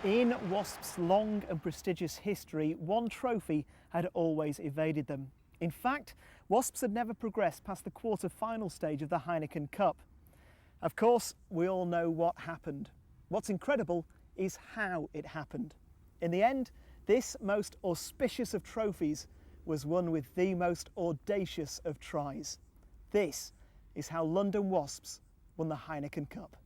In Wasps' long and prestigious history, one trophy had always evaded them. In fact, Wasps had never progressed past the quarter-final stage of the Heineken Cup. Of course, we all know what happened. What's incredible is how it happened. In the end, this most auspicious of trophies was won with the most audacious of tries. This is how London Wasps won the Heineken Cup.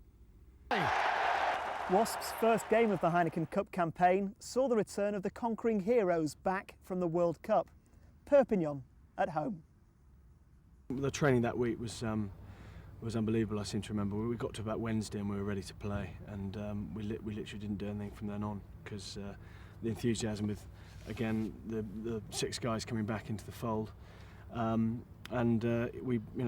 Wasps' first game of the Heineken Cup campaign saw the return of the conquering heroes back from the World Cup. Perpignan at home. The training that week was unbelievable. I seem to remember we got to about Wednesday and we were ready to play, and we literally didn't do anything from then on, because the enthusiasm with, again, the 6 guys coming back into the fold,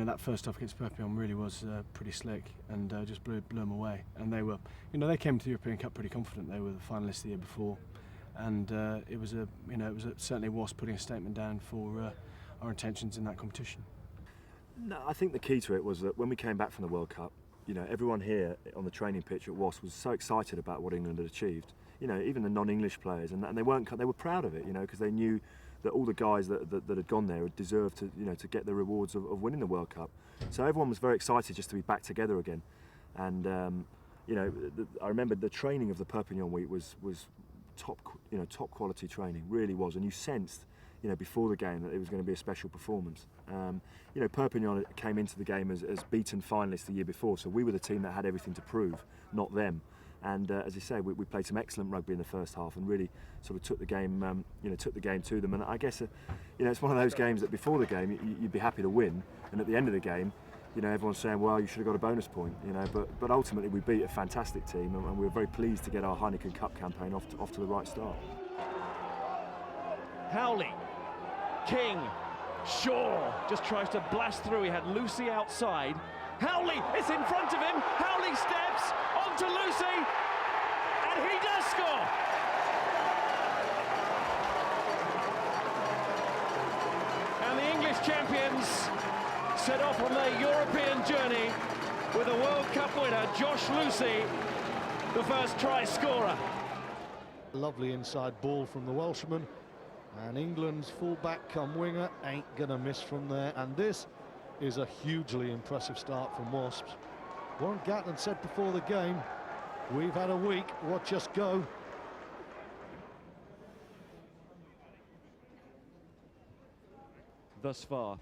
that first half against Perpignan really was pretty slick, and just blew them away. And they were, they came to the European Cup pretty confident. They were the finalists the year before, and it was certainly Wasps putting a statement down for our intentions in that competition. No, I think the key to it was that when we came back from the World Cup, everyone here on the training pitch at Wasps was so excited about what England had achieved. Even the non-English players, and they were proud of it, because they knew that all the guys that had gone there had deserved to get the rewards of winning the World Cup. So everyone was very excited just to be back together again. And I remember the training of the Perpignan week was top quality training, really was, and you sensed before the game that it was going to be a special performance. Perpignan came into the game as beaten finalists the year before, so we were the team that had everything to prove, not them. And as you say, we played some excellent rugby in the first half and really sort of took the game to them. And I guess it's one of those games that before the game you'd be happy to win, and at the end of the game, everyone's saying, well, you should have got a bonus point. But ultimately we beat a fantastic team, and we were very pleased to get our Heineken Cup campaign off to the right start. Howley, King, Shaw just tries to blast through. He had Lucy outside. Howley is in front of him. Howley steps onto Lucy, and he does score. And the English champions set off on their European journey with a World Cup winner, Josh Lucy, the first try scorer. Lovely inside ball from the Welshman, and England's full-back come winger ain't gonna miss from there, and this is a hugely impressive start from Wasps. Warren Gatland said before the game, we've had a week, watch us go. Thus far,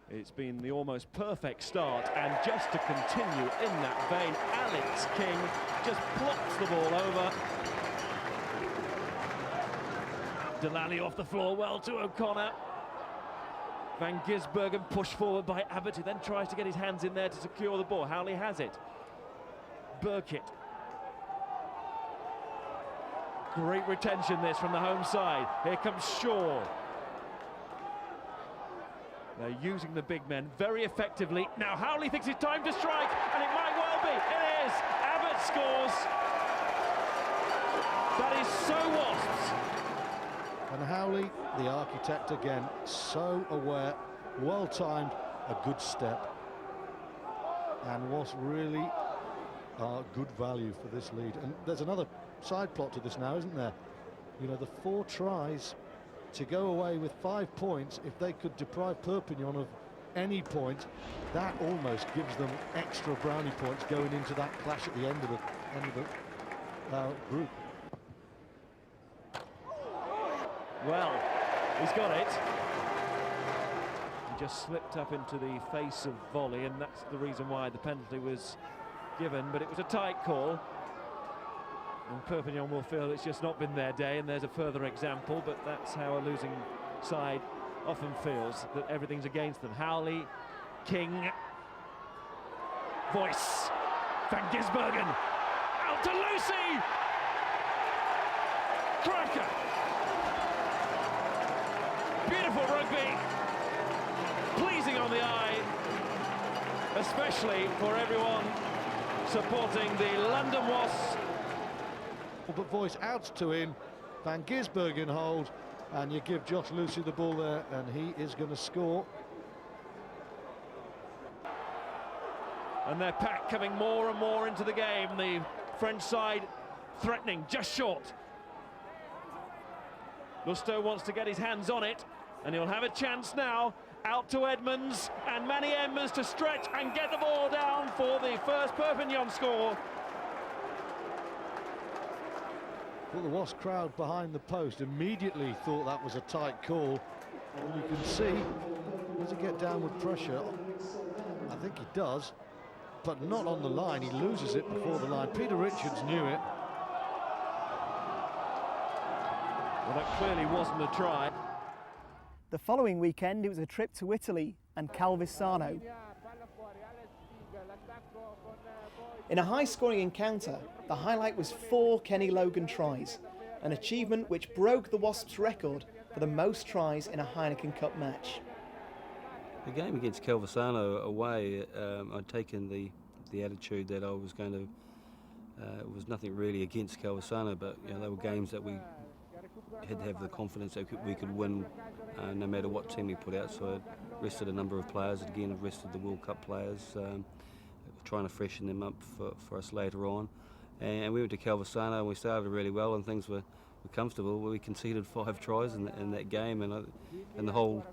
it's been the almost perfect start, and just to continue in that vein, Alex King just plops the ball over. Delally off the floor, well to O'Connor. Van Gisbergen pushed forward by Abbott, who then tries to get his hands in there to secure the ball. Howley has it. Burkitt. Great retention this from the home side. Here comes Shaw. They're using the big men very effectively. Now Howley thinks it's time to strike, and it might well be. It is. Abbott scores. That is so Wasps. And Howley, the architect again, so aware, well-timed, a good step. And was really good value for this lead. And there's another side plot to this now, isn't there? The 4 tries to go away with 5 points. If they could deprive Perpignan of any point, that almost gives them extra brownie points going into that clash at the end of the group. Well, he's got it. He just slipped up into the face of volley, and that's the reason why the penalty was given, but it was a tight call. And Perpignan will feel it's just not been their day, and there's a further example, but that's how a losing side often feels, that everything's against them. Howley, King, Voice, Van Gisbergen, out to Lucy! Cracker! Beautiful rugby, pleasing on the eye, especially for everyone supporting the London Wasps. But Voice out to him, Van Gisbergen holds, and you give Josh Lucy the ball there, and he is going to score. And their pack coming more and more into the game. The French side threatening, just short. Gloucester wants to get his hands on it, and he'll have a chance now. Out to Edmonds, and Manny Edmonds to stretch and get the ball down for the first Perpignan score. Well, the Wasps crowd behind the post immediately thought that was a tight call. And you can see, does he get downward pressure? I think he does, but not on the line. He loses it before the line. Peter Richards knew it. Well, that clearly wasn't a try. The following weekend, it was a trip to Italy and Calvisano. In a high-scoring encounter, the highlight was 4 Kenny Logan tries, an achievement which broke the Wasps' record for the most tries in a Heineken Cup match. The game against Calvisano away, I'd taken the attitude that I was going to. It was nothing really against Calvisano, but you know, they were games that we had to have the confidence that we could win no matter what team we put out. So I rested a number of players. Again, I've rested the World Cup players, trying to freshen them up for us later on. And we went to Calvisano and we started really well and things were comfortable. We conceded 5 tries in that game, and in the whole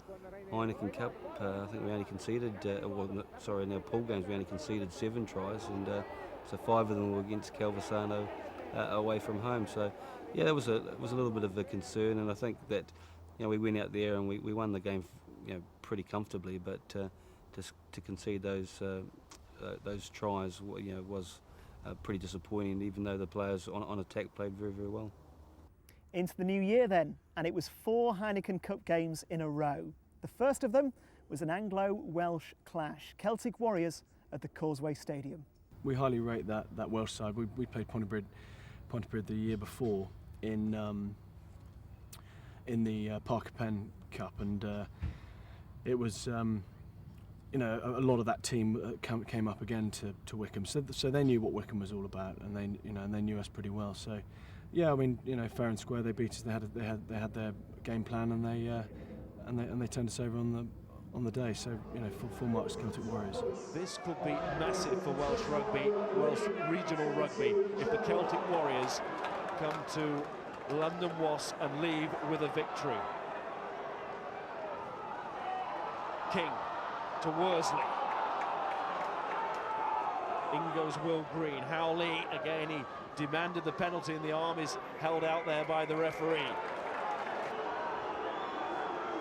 Heineken Cup, I think we only conceded, in our pool games we only conceded 7 tries, and so 5 of them were against Calvisano away from home. So yeah, it was a little bit of a concern, and I think that we went out there and we won the game pretty comfortably, but to concede those tries was pretty disappointing, even though the players on attack played very, very well. Into the new year then, and it was 4 Heineken Cup games in a row. The first of them was an Anglo-Welsh clash, Celtic Warriors at the Causeway Stadium. We highly rate that Welsh side. We played Pontypridd the year before in the Heineken Cup, and it was a lot of that team came up again to Wycombe, so they knew what Wycombe was all about, and they knew us pretty well. So yeah, I mean, fair and square, they beat us. They had their game plan, and they turned us over on the day. So full marks Celtic Warriors. This could be massive for Welsh rugby, Welsh regional rugby, if the Celtic Warriors come to London Wasps and leave with a victory. King to Worsley. In goes Will Green. Howley, again, he demanded the penalty, and the arm is held out there by the referee.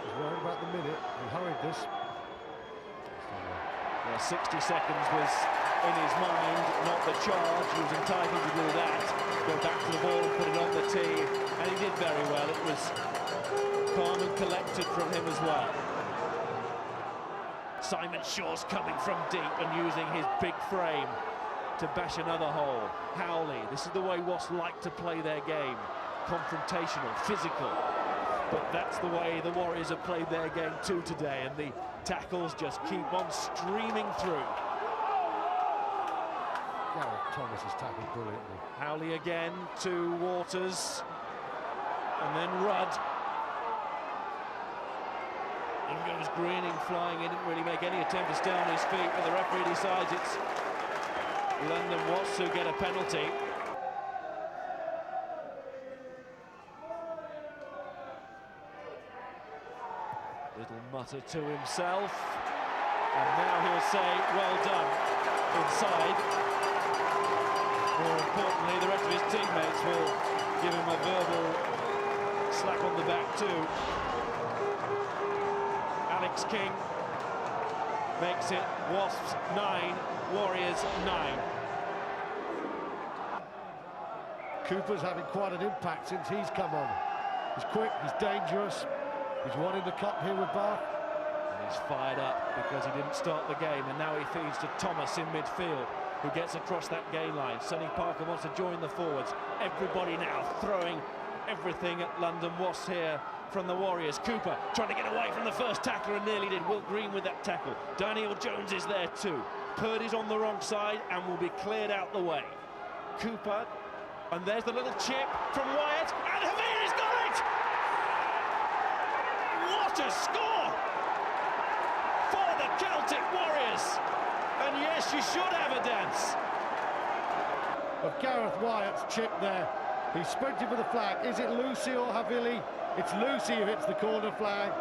He's worried about the minute. He hurried this. Yeah, 60 seconds was in his mind, not the charge. He was entitled to do that. Go back to the ball and put it on the tee, and he did very well. It was calm and collected from him as well. Simon Shaw's coming from deep and using his big frame to bash another hole. Howley, this is the way Wasps like to play their game. Confrontational, physical. But that's the way the Warriors have played their game too today, and the tackles just keep on streaming through. Gareth Thomas has tackled brilliantly. Howley again to Waters, and then Rudd. In goes Greening flying in, didn't really make any attempt to stay on his feet, but the referee decides it's London Wasps who get a penalty. Little mutter to himself, and now he'll say, well done, inside. More importantly, the rest of his teammates will give him a verbal slap on the back too. Alex King makes it Wasps 9, Warriors 9. Cooper's having quite an impact since he's come on. He's quick, he's dangerous. He's won in the cup here with Bath. And he's fired up because he didn't start the game, and now he feeds to Thomas in midfield, who gets across that gain line. Sonny Parker wants to join the forwards. Everybody now throwing everything at London Wasps here from the Warriors. Cooper trying to get away from the first tackler and nearly did. Will Green with that tackle. Daniel Jones is there too. Purdy's on the wrong side and will be cleared out the way. Cooper, and there's the little chip from Wyatt, and Havili's got it! What a score for the Celtic Warriors! And yes, you should have a dance. of Gareth Wyatt's chip there. He's sprinting for the flag. Is it Lucy or Havili? It's Lucy who hits the corner flag.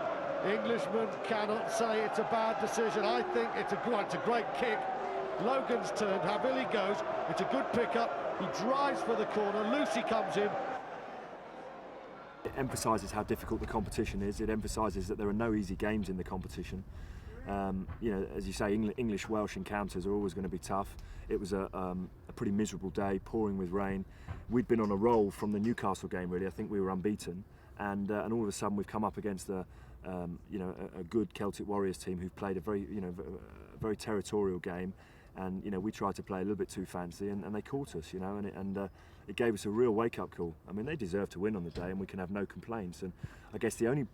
Englishman cannot say it's a bad decision. I think it's a great kick. Logan's turned, Havili goes, it's a good pickup. He drives for the corner, Lucy comes in. It emphasises how difficult the competition is. It emphasises that there are no easy games in the competition. You know, as you say, English-Welsh encounters are always going to be tough. It was a pretty miserable day, pouring with rain. We'd been on a roll from the Newcastle game, really. I think we were unbeaten, and all of a sudden we've come up against a good Celtic Warriors team who've played a very territorial game, and we tried to play a little bit too fancy, and they caught us, and it gave us a real wake-up call. I mean, they deserved to win on the day, and we can have no complaints. And I guess the only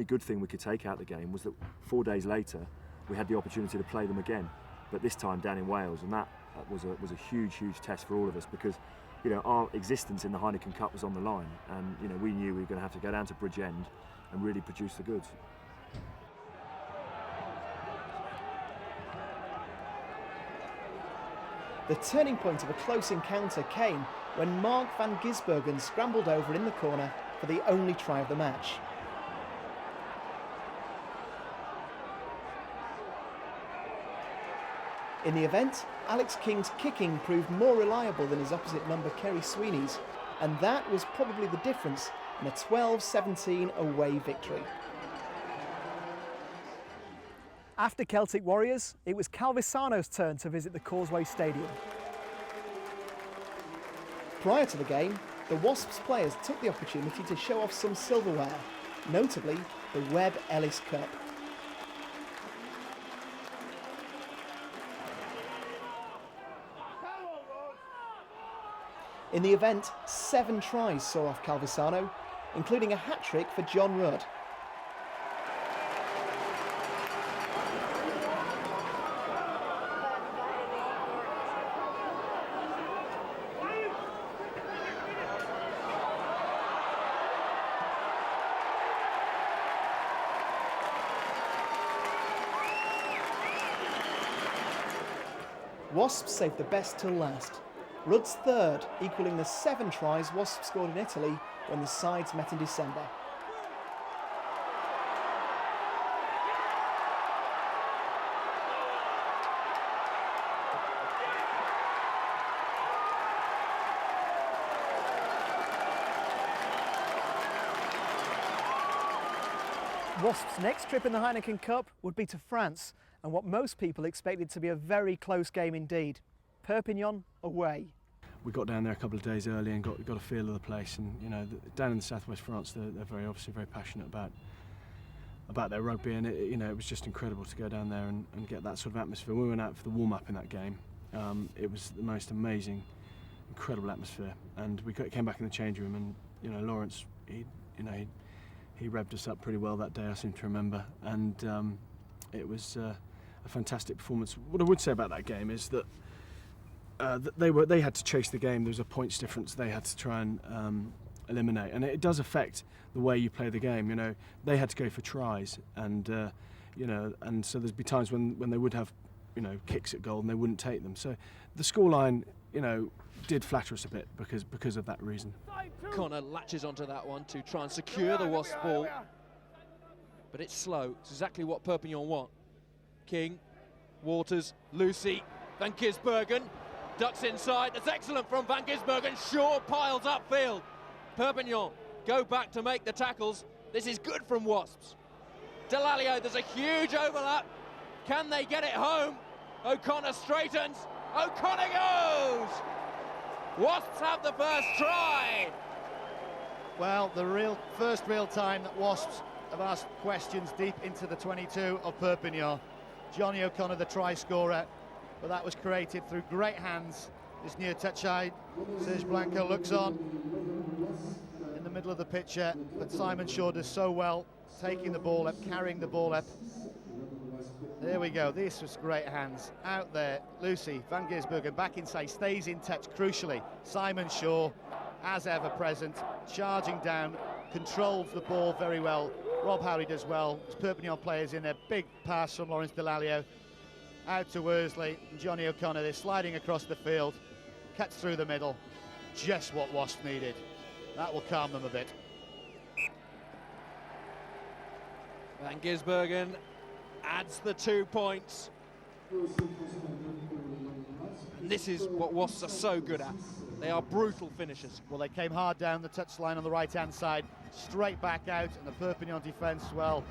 good thing we could take out of the game was that 4 days later we had the opportunity to play them again, but this time down in Wales, and that was a huge test for all of us, because our existence in the Heineken Cup was on the line, and we knew we were going to have to go down to Bridgend and really produce the goods. The turning point of a close encounter came when Mark van Gisbergen scrambled over in the corner for the only try of the match. In the event, Alex King's kicking proved more reliable than his opposite number Kerry Sweeney's, and that was probably the difference in a 12-17 away victory. After Celtic Warriors, it was Calvisano's turn to visit the Causeway Stadium. Prior to the game, the Wasps players took the opportunity to show off some silverware, notably the Webb Ellis Cup. In the event, 7 tries saw off Calvisano, including a hat-trick for John Rudd. Wasps saved the best till last. Rudd's third, equalling the 7 tries Wasps scored in Italy when the sides met in December. Wasps' next trip in the Heineken Cup would be to France, and what most people expected to be a very close game indeed. Perpignan away. We got down there a couple of days early and got a feel of the place, and down in the southwest France they're obviously very passionate about their rugby, and it was just incredible to go down there and get that sort of atmosphere. We went out for the warm-up in that game. It was the most amazing, incredible atmosphere, and we came back in the change room, and Lawrence he revved us up pretty well that day, I seem to remember, and it was a fantastic performance. What I would say about that game is that they had to chase the game. There was a points difference they had to try and eliminate, and it does affect the way you play the game. They had to go for tries, and and so there'd be times when they would have kicks at goal and they wouldn't take them. So the scoreline did flatter us a bit because of that reason. Connor latches onto that one to try and secure the Wasp ball, but it's slow. It's exactly what Perpignan want. King, Waters, Lucy, Van Gisbergen ducks inside. That's excellent from Van Gisbergen. Shaw piles upfield. Perpignan go back to make the tackles. This is good from Wasps. Delalio, there's a huge overlap. Can they get it home? O'Connor straightens. O'Connor goes! Wasps have the first try. Well, the first real time that Wasps have asked questions deep into the 22 of Perpignan. Johnny O'Connor, the try scorer, but that was created through great hands. This near touch side, Serge Blanco looks on in the middle of the picture, but Simon Shaw does so well, taking the ball up, carrying the ball up. There we go, this was great hands. Out there, Lucy, Van Gisbergen back inside, stays in touch crucially. Simon Shaw, as ever present, charging down, controls the ball very well. Rob Howley does well. There's Perpignan players in there. Big pass from Lawrence Delalio. Out to Worsley. And Johnny O'Connor, they're sliding across the field. cuts through the middle. Just what Wasps needed. That will calm them a bit. Van Gisbergen adds the 2 points. And this is what Wasps are so good at. They are brutal finishers. Well, they came hard down the touchline on the right-hand side, straight back out, and the Perpignan defence, well,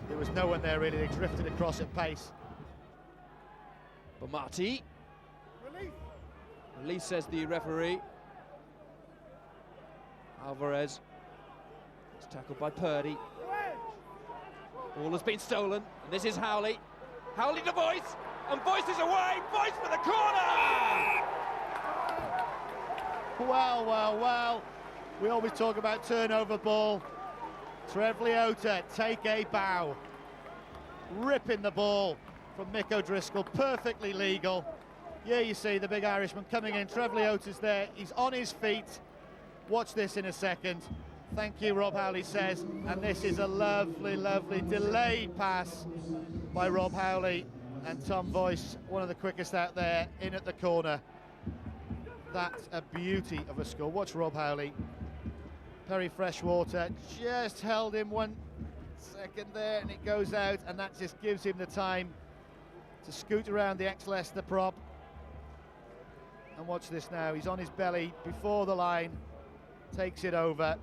there was no one there really. They drifted across at pace. Bamati. Release, says the referee. Alvarez. It's tackled by Purdy. Ball has been stolen, and this is Howley. Howley to Boyce, and Boyce is away. Boyce for the corner! Well, well, well. We always talk about turnover ball. Trev take a bow. Ripping the ball from Mick O'Driscoll, perfectly legal. Yeah, you see the big Irishman coming in. Trev Leota's there, he's on his feet. Watch this in a second. Thank you, Rob Howley says. And this is a lovely, lovely delayed pass by Rob Howley. And Tom Boyce, one of the quickest out there, in at the corner. That's a beauty of a score. Watch Rob Howley. Perry Freshwater just held him 1 second there, and it goes out, and that just gives him the time to scoot around the ex-Leicester prop. And watch this now, he's on his belly before the line, takes it over.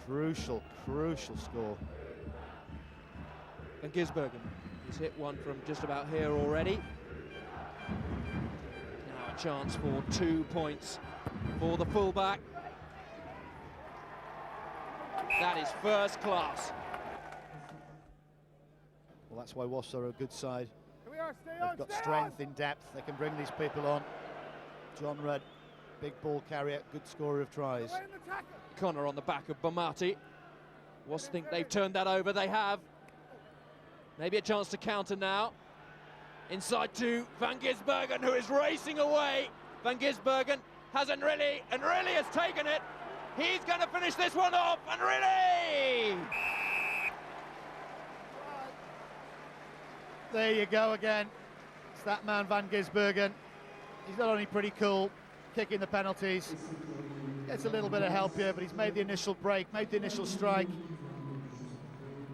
Crucial, crucial score. Van Gisbergen, he's hit one from just about here already. Now a chance for 2 points for the fullback. That is first class. Well, that's why Wasps are a good side. They've got strength in depth. They can bring these people on. John Rudd, big ball carrier, good scorer of tries. Connor on the back of Bamati. Wasps think they've turned that over. They have. Maybe a chance to counter now. Inside to Van Gisbergen, who is racing away. Van Gisbergen hasn't really, and really has taken it. He's going to finish this one off, and really! There you go again. It's that man, Van Gisbergen. He's not only pretty cool, kicking the penalties, gets a little bit of help here, but he's made the initial break, made the initial strike.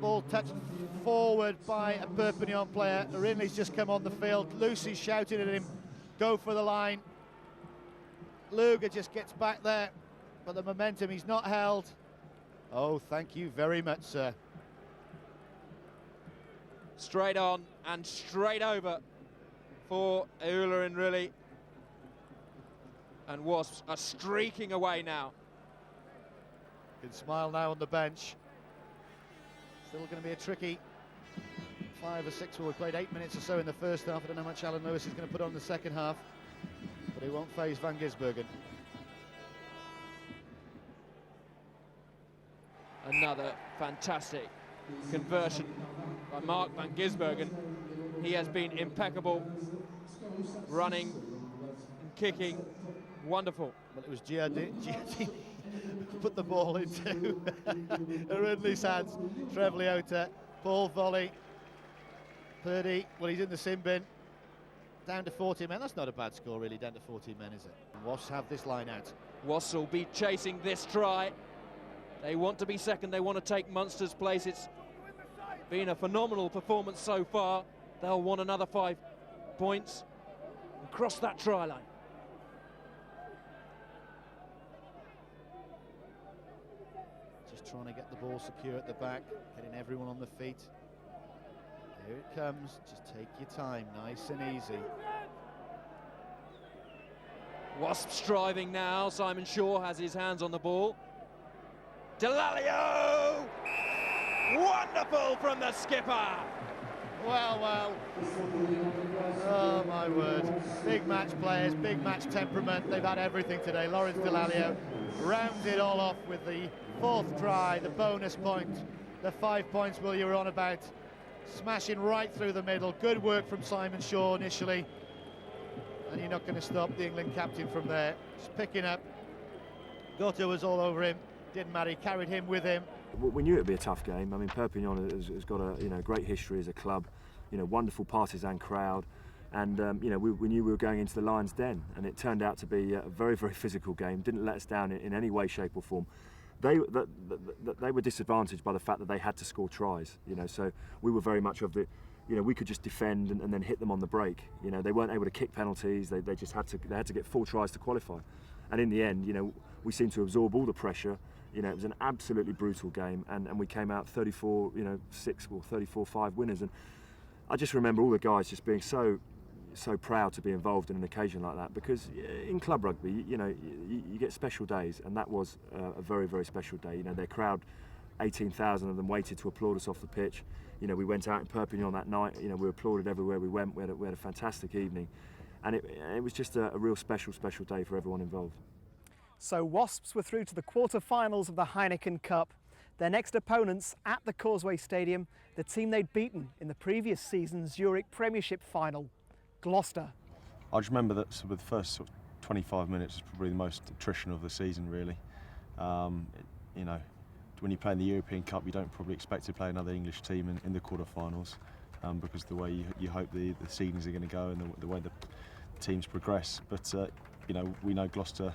Ball touched forward by a Perpignan player. Rinley's just come on the field. Lucy's shouting at him, go for the line. Luger just gets back there, but the momentum, he's not held. Oh, thank you very much, sir. Straight on and straight over for Euler and Riley. And Wasps are streaking away now. Can smile now on the bench. Still going to be a tricky 5 or 6. Well, we played 8 minutes or so in the first half. I don't know how much Alan Lewis is going to put on in the second half, but he won't faze Van Gisbergen. Another fantastic conversion by Mark Van Gisbergen. He has been impeccable, running and kicking, wonderful. Well, it was Giardini put the ball into Ridley's hands. Trev Leota, ball volley. Purdy, well, he's in the sin bin. Down to 40 men. That's not a bad score, really, down to 40 men, is it? Wasps have this line out. Wasps will be chasing this try. They want to be second. They want to take Munster's place. It's been a phenomenal performance so far. They'll want another 5 points and cross that try line. Just trying to get the ball secure at the back, getting everyone on the feet. Here it comes. Just take your time, nice and easy. Wasps driving now. Simon Shaw has his hands on the ball. Delalio! Wonderful from the skipper! Well, well. Oh, my word. Big match players, big match temperament. They've had everything today. Lawrence Delalio rounds it all off with the 4th try, the bonus point, the 5 points Will you were on about. Smashing right through the middle. Good work from Simon Shaw initially. And you're not going to stop the England captain from there. Just picking up. Gotte was all over him. Didn't matter, he carried him with him. We knew it would be a tough game. I mean, Perpignan has got a great history as a club. Wonderful partisan crowd. And you know, we knew we were going into the Lions' den, and it turned out to be a very, very physical game. Didn't let us down in any way, shape or form. They were disadvantaged by the fact that they had to score tries. You know, so we were very much of the, you know, we could just defend and then hit them on the break. You know, they weren't able to kick penalties. They just had to get 4 tries to qualify. And in the end, you know, we seemed to absorb all the pressure. You know, it was an absolutely brutal game, and we came out 34, you know, 6 or 34-5 winners. And I just remember all the guys just being so proud to be involved in an occasion like that, because in club rugby, you know, you get special days, and that was a very, very special day. You know, their crowd, 18,000 of them waited to applaud us off the pitch. You know, we went out in Perpignan that night. You know, we were applauded everywhere we went. We had a fantastic evening, and it was just a real special day for everyone involved. So Wasps were through to the quarter-finals of the Heineken Cup. Their next opponents at the Causeway Stadium, the team they'd beaten in the previous season's Zurich Premiership final, Gloucester. I just remember that the first 25 minutes was probably the most attritional of the season, really. You know, when you play in the European Cup, you don't probably expect to play another English team in the quarter-finals, because the way you hope the seasons are going to go and the way the teams progress. But you know, we know Gloucester,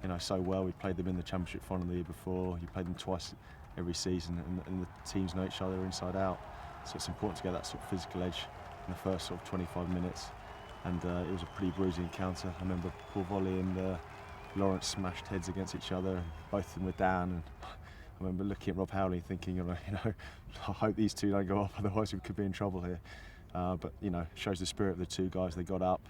you know, so well. We played them in the Championship final the year before. You played them twice every season, and the teams know each other inside out. So it's important to get that sort of physical edge in the first sort of 25 minutes. And it was a pretty bruising encounter. I remember Paul Volley and Lawrence smashed heads against each other, and both of them were down. And I remember looking at Rob Howley thinking, you know, I hope these two don't go up, otherwise we could be in trouble here. But you know, shows the spirit of the two guys. They got up,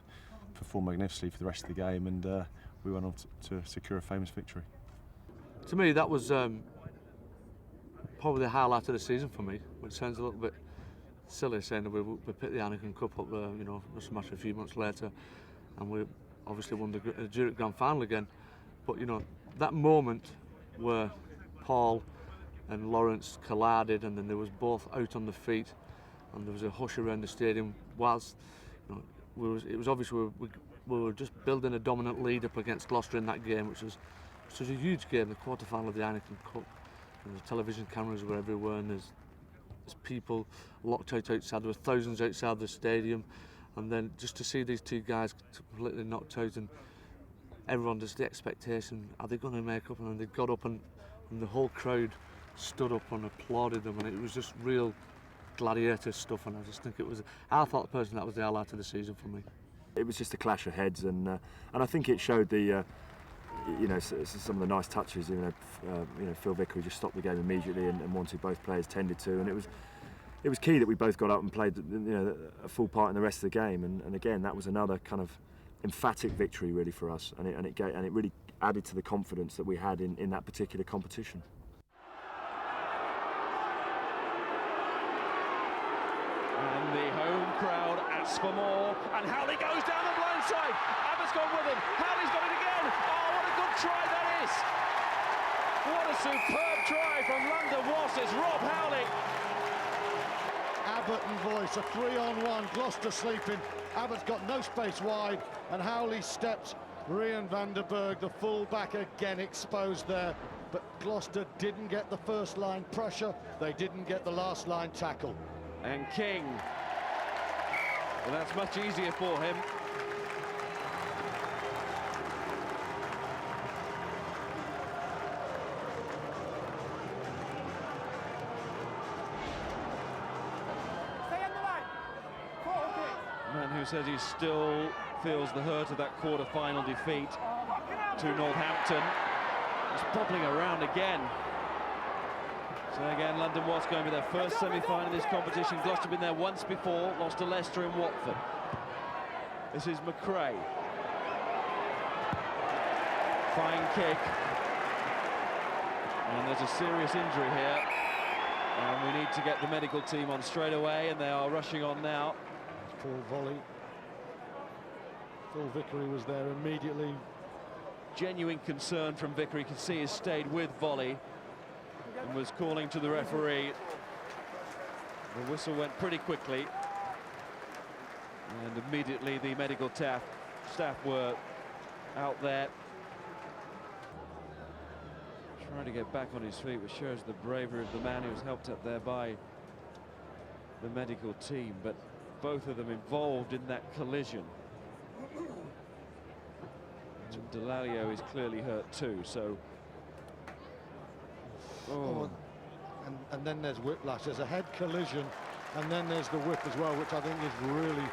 performed magnificently for the rest of the game, and we went on to secure a famous victory. To me, that was probably the highlight of the season for me, which sounds a little bit silly saying that we picked the Heineken Cup up, you know, just a matter of a few months later, and we obviously won the Zurich Grand Final again. But you know, that moment where Paul and Lawrence collided, and then they was both out on the feet, and there was a hush around the stadium. Whilst you know, it was obvious we were just building a dominant lead up against Gloucester in that game, which was a huge game, the quarter-final of the Heineken Cup. And the television cameras were everywhere, and there's people locked out outside. There were thousands outside the stadium, and then just to see these two guys completely knocked out, and everyone, just the expectation, are they going to make up? And then they got up, and the whole crowd stood up and applauded them, and it was just real gladiator stuff. And I just think I thought personally that was the highlight of the season for me. It was just a clash of heads, and I think it showed the, you know, some of the nice touches. You know, Phil Vickery just stopped the game immediately and wanted both players tended to, and it was key that we both got up and played, you know, a full part in the rest of the game. And again, that was another kind of emphatic victory really for us, and it really added to the confidence that we had in that particular competition. And the home crowd asks for more, and Howley goes down the blind side. Abbott's gone with him. Howley's got it again. Oh, what a good try that is. What a superb try from London Wasps. It's Rob Howley. Abbott and Voice, a 3-on-1, Gloucester sleeping. Abbott's got no space wide, and Howley steps. Rian van der Berg, the full-back, again exposed there. But Gloucester didn't get the first line pressure. They didn't get the last line tackle. And King, well, that's much easier for him. Man who says he still feels the hurt of that quarter-final defeat to Northampton. He's bobbling around again. So again, London Wasps going with their first semi-final in this competition. Gloucester been there once before, lost to Leicester and Watford. This is McRae. Fine kick. And there's a serious injury here. And we need to get the medical team on straight away, and they are rushing on now. Paul Volley. Phil Vickery was there immediately. Genuine concern from Vickery. You can see he's stayed with Volley and was calling to the referee. The whistle went pretty quickly, and immediately the medical staff were out there trying to get back on his feet, which shows the bravery of the man who was helped up there by the medical team. But both of them involved in that collision. Delalio is clearly hurt too, so... Oh, and then there's whiplash. There's a head collision, and then there's the whip as well, which I think is really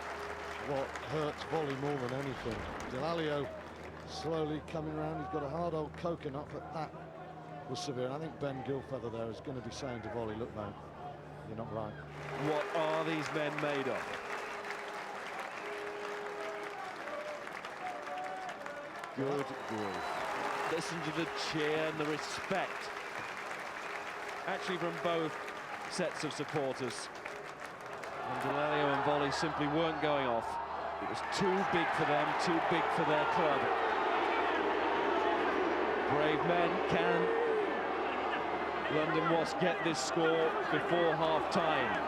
what hurts Volley more than anything. Delalio slowly coming around. He's got a hard old coconut, but that was severe. I think Ben Gilfeather there is going to be saying to Volley, look, mate, you're not right. What are these men made of? Good grief. Listen to the cheer and the respect, actually, from both sets of supporters. And Delalio and Volley simply weren't going off. It was too big for them, too big for their club. Brave men. Can London Wasps get this score before half-time?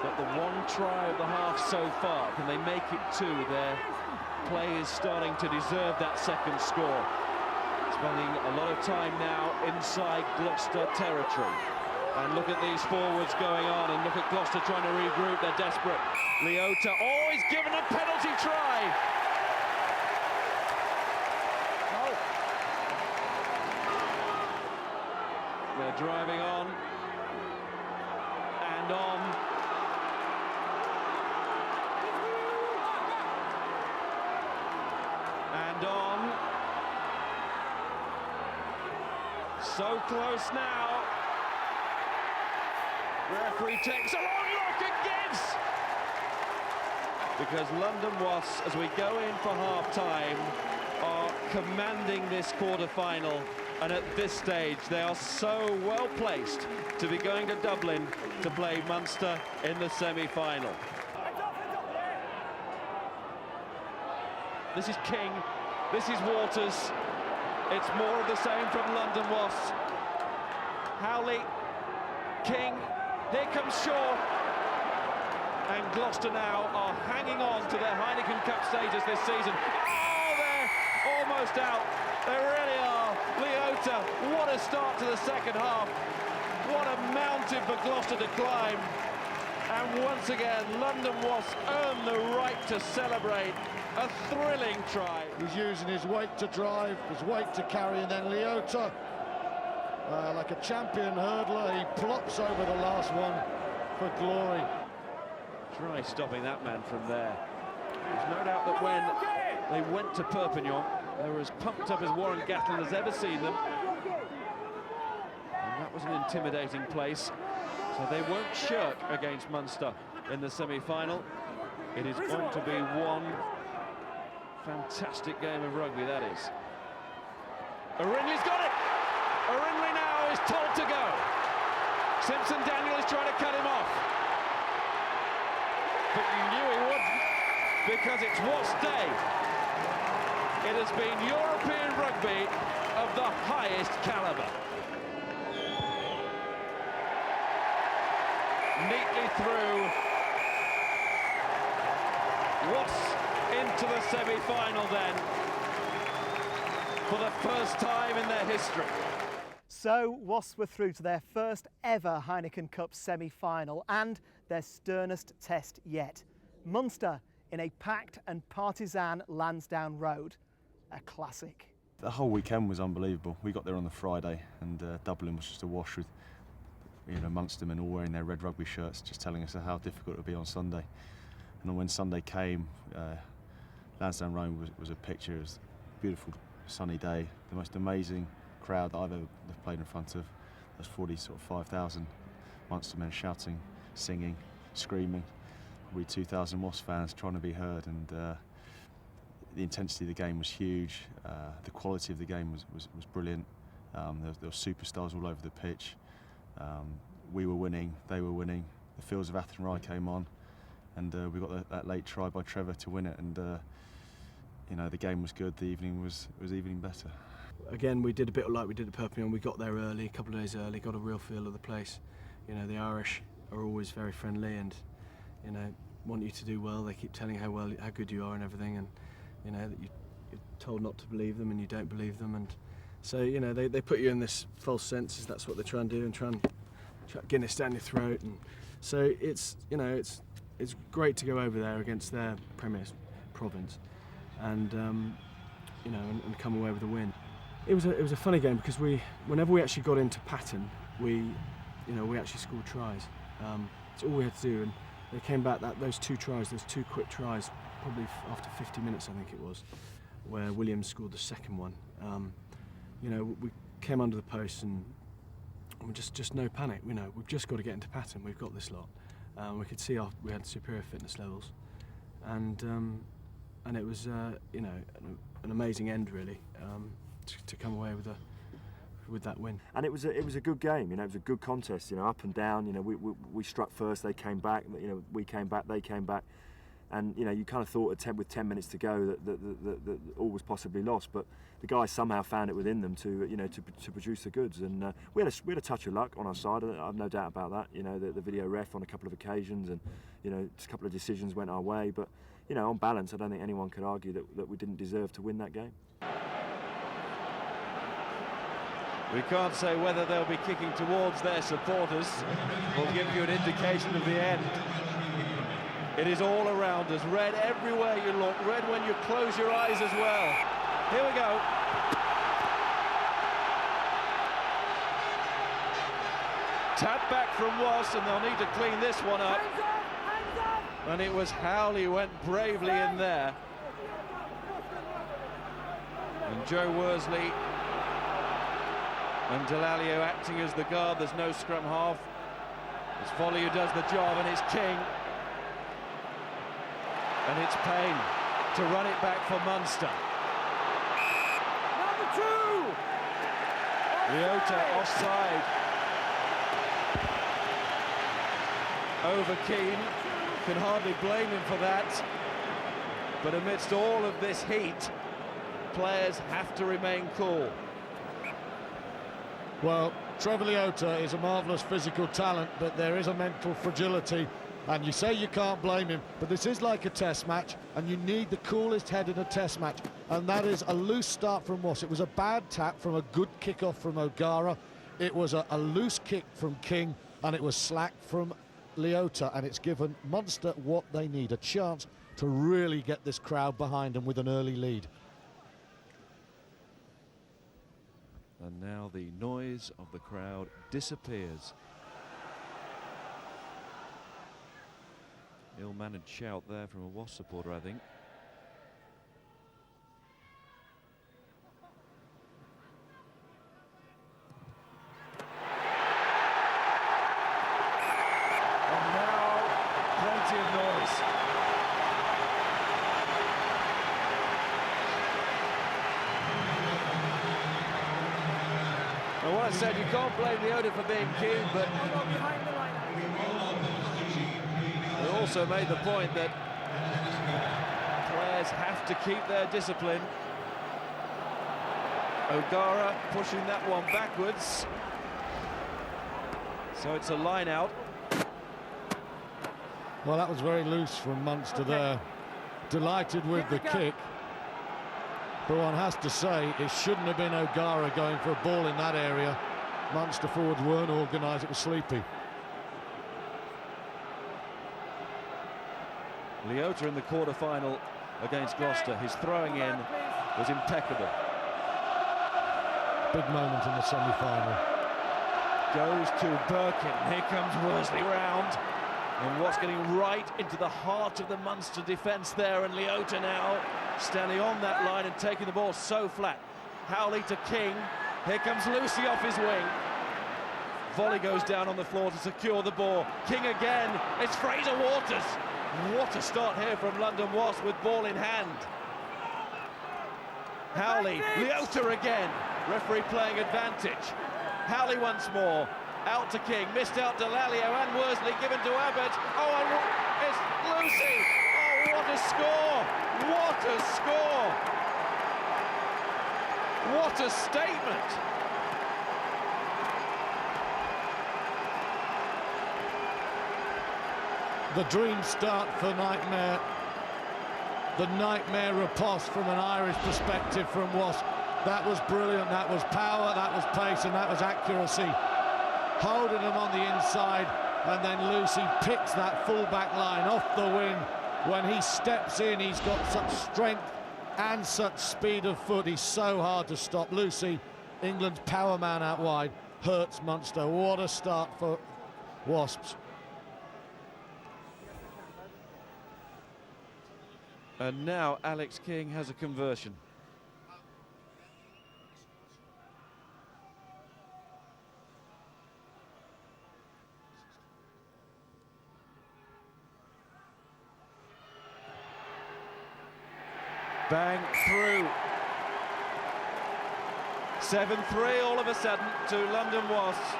But the one try of the half so far, can they make it two? Their play is starting to deserve that second score. Spending a lot of time now inside Gloucester territory. And look at these forwards going on, and look at Gloucester trying to regroup. They're desperate. Leota, oh, he's given a penalty try. Oh. They're driving on and on. And on. So close now. Referee takes a long look and gives. Because London Wasps, as we go in for half-time, are commanding this quarter-final. And at this stage, they are so well placed to be going to Dublin to play Munster in the semi-final. This is King, this is Waters. It's more of the same from London Wasps. Howley, King, here comes Shaw. And Gloucester now are hanging on to their Heineken Cup status this season. Oh, they're almost out. They really are. Leota, what a start to the second half. What a mountain for Gloucester to climb. And once again, London Wasps earn the right to celebrate. A thrilling try. He's using his weight to drive, his weight to carry, and then Leota, like a champion hurdler, he plops over the last one for glory. Try stopping that man from there. There's no doubt that when they went to Perpignan, they were as pumped up as Warren Gatland has ever seen them. And that was an intimidating place. So they won't shirk against Munster in the semi-final. It is going to be one fantastic game of rugby, that is. O'Rinley's got it! O'Rinley now is told to go. Simpson Daniel is trying to cut him off. But you knew he wouldn't, because it's Wasps Day. It has been European rugby of the highest calibre. Neatly through. Wasps into the semi-final then, for the first time in their history. So Wasps were through to their first ever Heineken Cup semi-final and their sternest test yet. Munster in a packed and partisan Lansdowne Road. A classic. The whole weekend was unbelievable. We got there on the Friday and Dublin was just awash with Munstermen all wearing their red rugby shirts, just telling us how difficult it would be on Sunday. And when Sunday came, Lansdowne Road was a picture. It was a beautiful sunny day, the most amazing crowd that I've ever played in front of. There's 5,000 Munstermen shouting, singing, screaming. Probably 2,000 Wasps fans trying to be heard, and the intensity of the game was huge. The quality of the game was brilliant. There were superstars all over the pitch. We were winning, they were winning. The Fields of Athenry came on, and we got that late try by Trev to win it. And the game was good. The evening was even better. Again, we did a bit like we did at Perpignan. We got there early, a couple of days early, got a real feel of the place. The Irish are always very friendly and want you to do well. They keep telling how good you are and everything, and that you're told not to believe them and you don't believe them, and so they put you in this false sense. That's what they try and do, and try and Guinness down your throat. And so it's it's great to go over there against their Premier province, and you know, and come away with a win. It was a funny game because whenever we actually got into pattern, we actually scored tries. It's all we had to do, and they came back. Those two quick tries, probably after 50 minutes, I think it was, where Williams scored the second one. You know, we came under the post and just no panic. You know, we've just got to get into pattern. We've got this lot. We could see we had superior fitness levels, and it was you know, an amazing end really, to come away with that win. And it was a good game. You know, it was a good contest. You know, up and down. You know, we struck first, they came back. You know, we came back, they came back, and you know, you kind of thought with 10 minutes to go that all was possibly lost, but the guys somehow found it within them to produce the goods, and we had a touch of luck on our side. I've no doubt about that. You know, the video ref on a couple of occasions, and you know, just a couple of decisions went our way, but you know, on balance, I don't think anyone could argue that we didn't deserve to win that game. We can't say whether they'll be kicking towards their supporters. We'll give you an indication of the end. It is all around us, red everywhere you look, red when you close your eyes as well. Here we go. Tap back from Wasps, and they'll need to clean this one up. And it was Howley who went bravely in there. And Joe Worsley and Delalio acting as the guard. There's no scrum half. It's Volley who does the job, and it's King. And it's Payne to run it back for Munster. Number 2! Leota offside. Over Keane. Can hardly blame him for that. But amidst all of this heat, players have to remain cool. Well, Trevor Leota is a marvellous physical talent, but there is a mental fragility, and you say you can't blame him, but this is like a test match, and you need the coolest head in a test match, and that is a loose start from Wasps. It was a bad tap from a good kick-off from O'Gara. It was a loose kick from King, and it was slack from Leota, and it's given Munster what they need, a chance to really get this crowd behind them with an early lead. And now the noise of the crowd disappears. Ill-mannered shout there from a Wasps supporter, I think. And now, plenty of noise. And what I said, you can't blame Leota for being keen, but we also made the point that players have to keep their discipline. O'Gara pushing that one backwards. So it's a line out. Well, that was very loose from Munster there. Delighted with the kick. But one has to say, it shouldn't have been O'Gara going for a ball in that area. Munster forwards weren't organised, it was sleepy. Leota in the quarter-final against Gloucester. His throwing in was impeccable. Big moment in the semi-final. Goes to Birkin. Here comes Worsley round. And Watts getting right into the heart of the Munster defence there, and Leota now standing on that line and taking the ball so flat. Howley to King. Here comes Lucy off his wing. Volley goes down on the floor to secure the ball. King again. It's Fraser Waters. What a start here from London Wasps with ball in hand. Howley, Leota again. Referee playing advantage. Howley once more. Out to King, missed out to Delalio and Worsley, given to Abbott. Oh, and it's Lucy! Oh, what a score! What a score! What a statement! The dream start for Nightmare. The nightmare riposte from an Irish perspective from Wasps. That was brilliant, that was power, that was pace, and that was accuracy. Holding them on the inside, And then Lucy picks that full-back line off the wing. When he steps in, he's got such strength and such speed of foot. He's so hard to stop. Lucy, England's power man out wide, hurts Munster. What a start for Wasps. And now Alex King has a conversion. Bang through. 7-3 all of a sudden to London Wasps.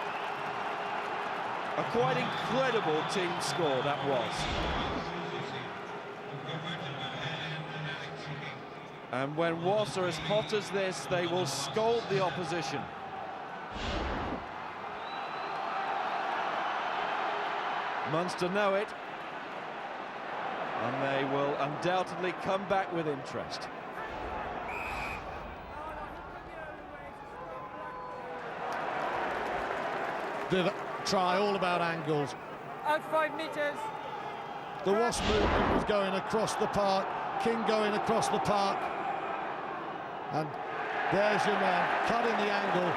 A quite incredible team score that was. And when Wasps are as hot as this, they will scold the opposition. Munster know it. And they will undoubtedly come back with interest. The try all about angles. Out 5 metres. The Wasp movement was going across the park. King going across the park. And there's your man, cutting the angle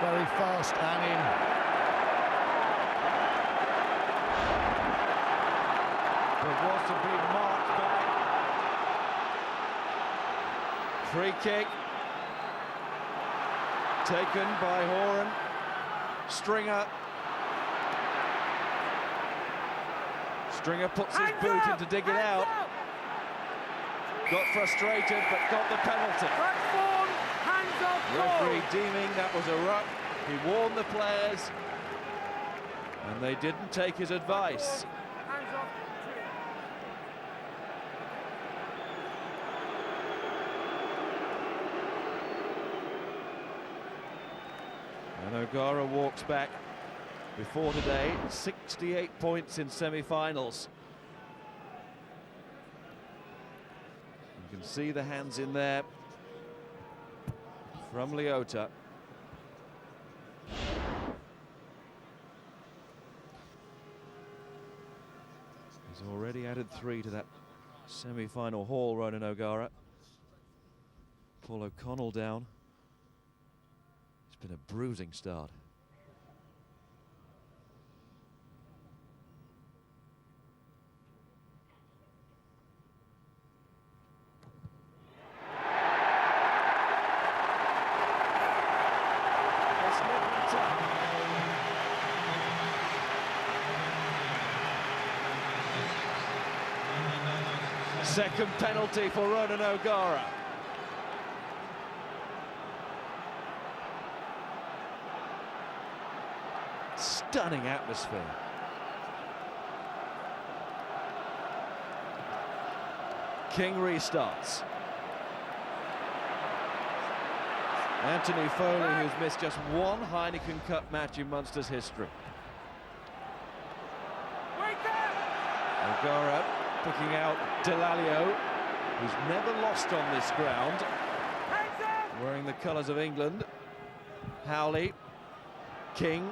very fast and in. The Wasps have been marked back. Free kick. Taken by Horan. Stringer. Stringer puts his boot in to dig it out. Got frustrated, but got the penalty. Referee deeming that was a ruck. He warned the players, and they didn't take his advice. And O'Gara walks back before today, 68 points in semi-finals. You can see the hands in there from Leota. He's already added 3 to that semi-final haul, Ronan O'Gara. Paul O'Connell down. It's been a bruising start. Second penalty for Ronan O'Gara. Stunning atmosphere. King restarts. Anthony Foley, who's missed just one Heineken Cup match in Munster's history. O'Gara picking out Delalio, who's never lost on this ground, wearing the colours of England. Howley, King,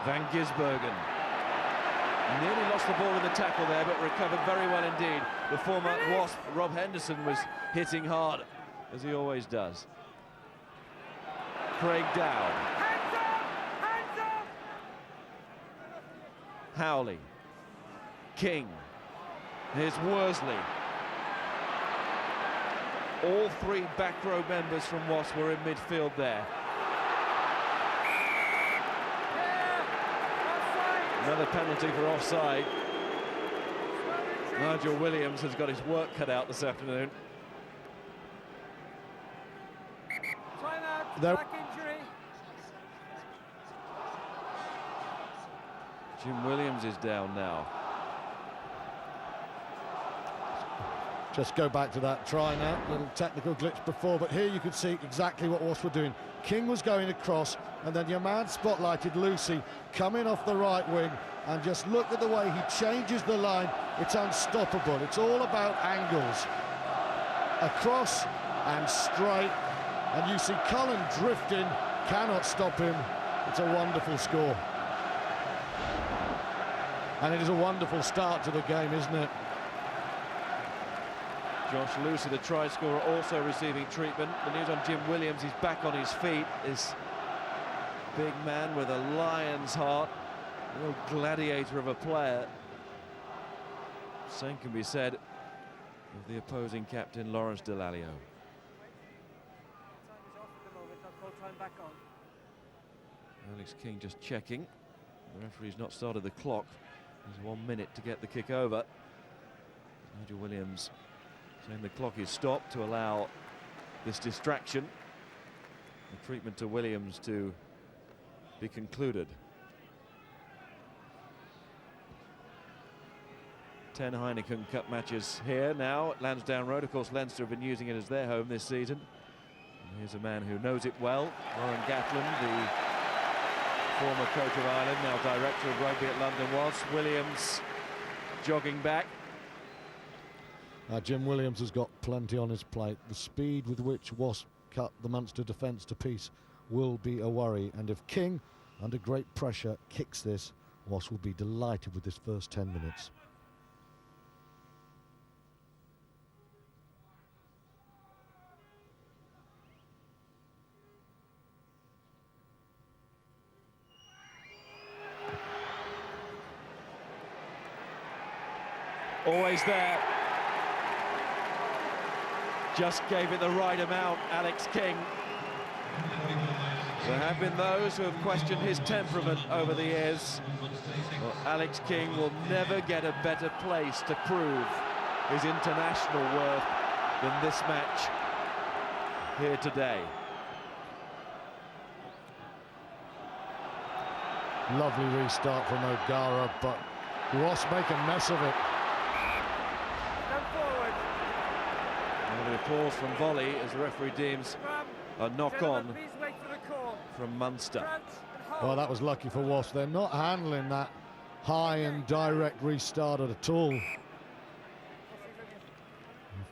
Van Gisbergen. Nearly lost the ball in the tackle there, but recovered very well indeed. The former Wasp, Rob Henderson, was hitting hard, as he always does. Craig Dowd. Howley. King. Here's Worsley. All 3 back row members from Wasp were in midfield there. Another penalty for offside. Nigel Williams has got his work cut out this afternoon. Back injury. Jim Williams is down now. Just go back to that try now, little technical glitch before, but here you could see exactly what Wasps were doing. King was going across, and then your man spotlighted Lucy coming off the right wing, and just look at the way he changes the line. It's unstoppable. It's all about angles. Across and straight, and you see Cullen drifting, cannot stop him. It's a wonderful score. And it is a wonderful start to the game, isn't it? Josh Lucy, the try scorer, also receiving treatment. The news on Jim Williams, he's back on his feet. This big man with a lion's heart, a real gladiator of a player. Same can be said of the opposing captain, Lawrence Delalio. Alex King just checking. The referee's not started the clock. There's 1 minute to get the kick over. Nigel Williams saying the clock is stopped to allow this distraction. The treatment to Williams to be concluded. 10 Heineken Cup matches here now at Lansdowne Road. Of course, Leinster have been using it as their home this season. And here's a man who knows it well, Warren Gatland, the former coach of Ireland, now director of rugby at London Wasps. Williams jogging back. Jim Williams has got plenty on his plate. The speed with which Wasps cut the Munster defence to piece will be a worry. And if King, under great pressure, kicks this, Wasps will be delighted with this first 10 minutes. Always there. Just gave it the right amount, Alex King. There have been those who have questioned his temperament over the years. Well, Alex King will never get a better place to prove his international worth than this match here today. Lovely restart from O'Gara, but Ross make a mess of it. The applause from volley as the referee deems a knock-on from Munster. Well, that was lucky for Wasps. They're not handling that high and direct restart at all. If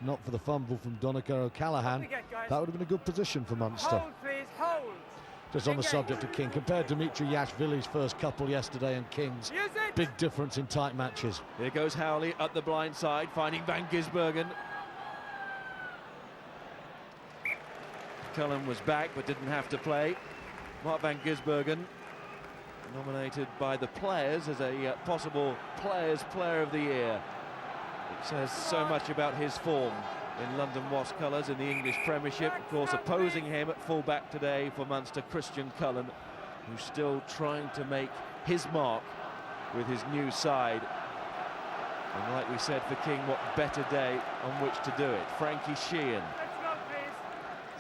not for the fumble from Donncha O'Callaghan, that would have been a good position for Munster. Hold, please, hold. Just on the subject of King, compared to Dimitri Yashvili's first couple yesterday and King's, big difference in tight matches. Here goes Howley at the blind side, finding Van Gisbergen. Cullen was back but didn't have to play. Mark Van Gisbergen, nominated by the players as a possible Players' Player of the Year. It says so much about his form in London Wasps colours in the English Premiership. Of course, opposing him at full-back today for Munster, Christian Cullen, who's still trying to make his mark with his new side. And like we said for King, what better day on which to do it. Frankie Sheehan,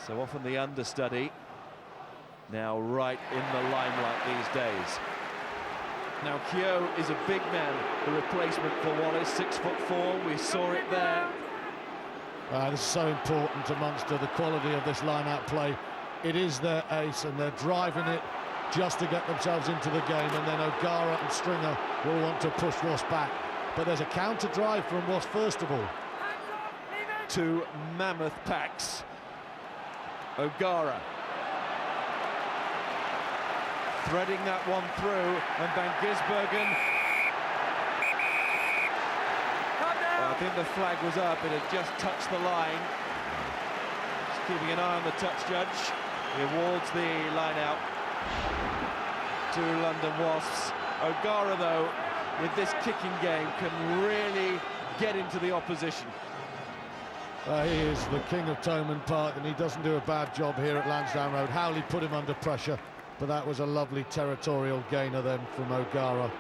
so often the understudy, now right in the limelight these days. Now Keogh is a big man, the replacement for Wallace, 6'4", we saw it there. This is so important to Munster, the quality of this line-out play. It is their ace and they're driving it just to get themselves into the game, and then O'Gara and Stringer will want to push Wasps back. But there's a counter drive from Wasps first of all. 2 mammoth packs. O'Gara threading that one through, and Van Gisbergen. Well, I think the flag was up, it had just touched the line. Just keeping an eye on the touch judge. He awards the line out to London Wasps. O'Gara, though, with this kicking game, can really get into the opposition. He is the king of Thomond Park, and he doesn't do a bad job here at Lansdowne Road. Howley put him under pressure, but that was a lovely territorial gainer then from O'Gara.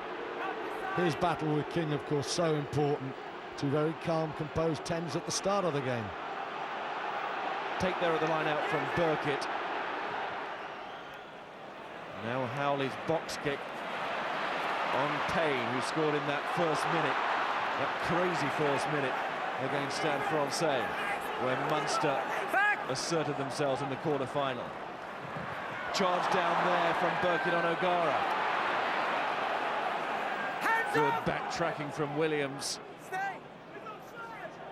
His battle with King, of course, so important. 2 very calm, composed 10s at the start of the game. Take there at the line out from Burkitt. Now Howley's box kick on Payne, who scored in that first minute, that crazy first minute against Stade Francais, where Munster asserted themselves in the quarter-final. Charge down there from Burkitt on O'Gara. Good backtracking from Williams.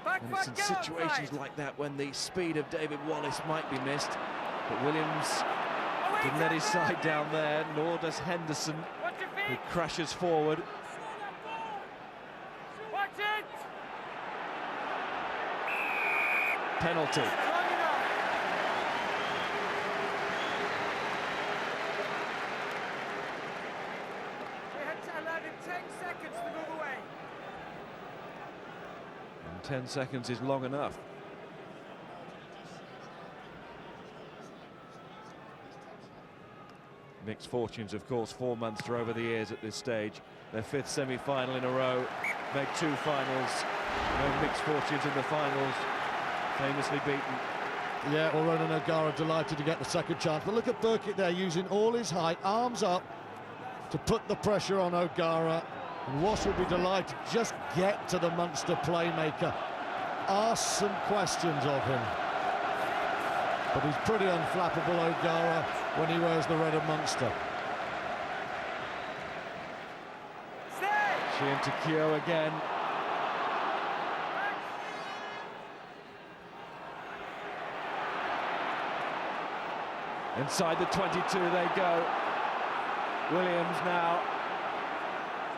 And it's in situations like that when the speed of David Wallace might be missed, but Williams didn't let his side down there, nor does Henderson, who crashes forward. penalty. We had to allow him 10 seconds to move away. And 10 seconds is long enough. Mixed fortunes, of course, for Munster over the years at this stage. Their 5th semi-final in a row, made 2 finals. No mixed fortunes in the finals, famously beaten. Yeah, well, Ronan O'Gara delighted to get the second chance. But look at Burkitt there, using all his height, arms up, to put the pressure on O'Gara. And Wasps will be delighted to just get to the Munster playmaker. Ask some questions of him. But he's pretty unflappable, O'Gara, when he wears the red of Munster. Sheehan to Keogh again. Inside the 22 they go. Williams now.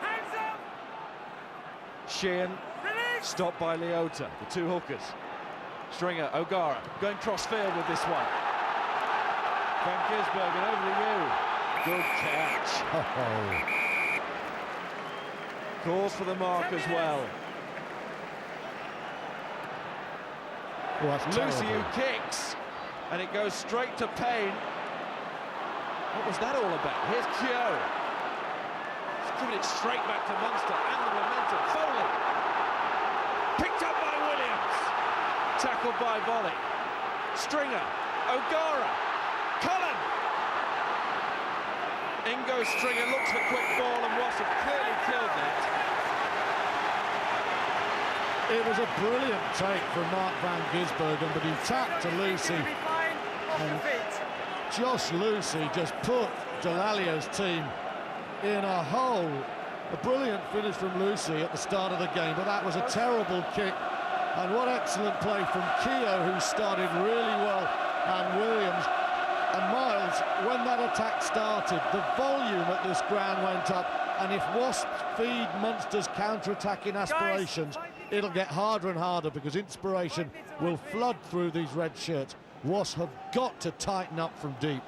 Hands up! Sheehan stopped by Leota, the 2 hookers. Stringer, O'Gara going cross-field with this one. Van Gisbergen over the U. Good catch. Oh. Calls for the mark as well. Oh, that's Lucy terrible. who kicks, and it goes straight to Payne. What was that all about? Here's Keogh. He's giving it straight back to Munster, and the momentum. Foley. Picked up by Williams. Tackled by Volley. Stringer. O'Gara. Cullen. Ingo Stringer looks for quick ball, and Wasps have clearly killed that. It was a brilliant take from Mark Van Gisbergen, but he tapped to Lucy. And Josh Lucy just put Delalio's team in a hole. A brilliant finish from Lucy at the start of the game, but that was a terrible kick. And what excellent play from Keogh, who started really well, and Williams. And Miles, when that attack started, the volume at this ground went up, and if Wasps feed Munster's counter-attacking aspirations, it'll get harder and harder, because inspiration will flood through these red shirts. Wasps have got to tighten up from deep.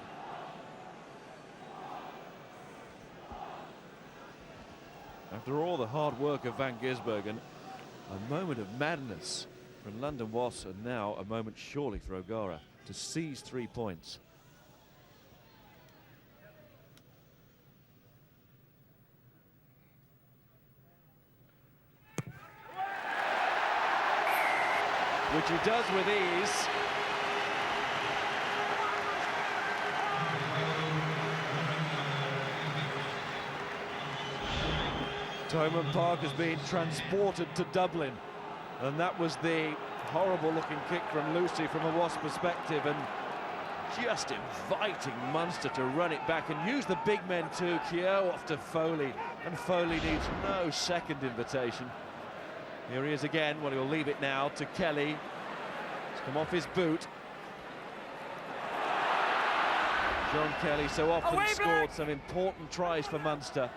After all the hard work of Van Gisbergen, a moment of madness from London Wasps, and now a moment surely for O'Gara to seize 3 points. Which he does with ease. Thomond Park has been transported to Dublin, and that was the horrible looking kick from Lucy from a Wasp perspective, and just inviting Munster to run it back and use the big men too. Keogh off to Foley, and Foley needs no second invitation. Here he is again. Well, he'll leave it now to Kelly. He's come off his boot. John Kelly so often scored some important tries for Munster.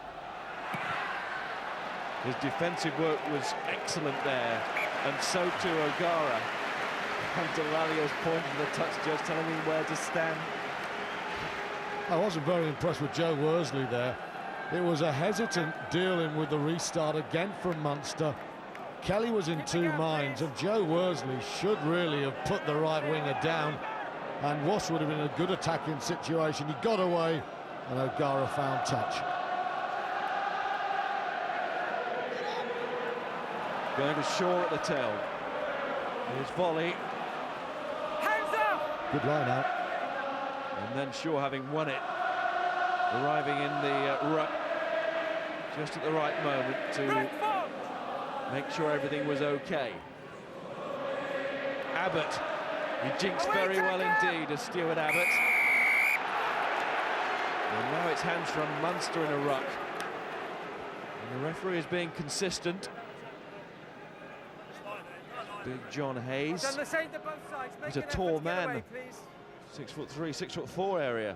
His defensive work was excellent there, and so too O'Gara. And Delalio's pointing to the touch judge, telling him where to stand. I wasn't very impressed with Joe Worsley there. It was a hesitant dealing with the restart again from Munster. Kelly was in 2 minds, and Joe Worsley should really have put the right winger down, and Wasps would have been in a good attacking situation. He got away, and O'Gara found touch. Going to Shaw at the tail. Here's Volley. Hands up! Good line out. And then Shaw, having won it, arriving in the ruck just at the right moment to make sure everything was okay. Abbott, he jinxed very well indeed as Stuart Abbott. And now it's hands from Munster in a ruck. And the referee is being consistent. Big John Hayes. Done the same to both sides. He's a tall man. 6'3", 6'4" area.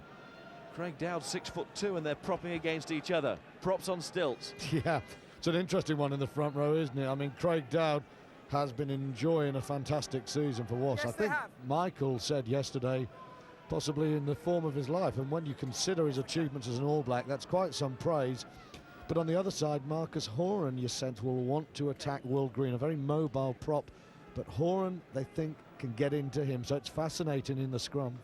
Craig Dowd 6'2", and they're propping against each other. Props on stilts. Yeah, it's an interesting one in the front row, isn't it? I mean, Craig Dowd has been enjoying a fantastic season for Wasps. Yes, I think Michael said yesterday, possibly in the form of his life, and when you consider his achievements as an All Black, that's quite some praise. But on the other side, Marcus Horan, you sense, will want to attack Will Green, a very mobile prop, but Horan, they think, can get into him, so it's fascinating in the scrum.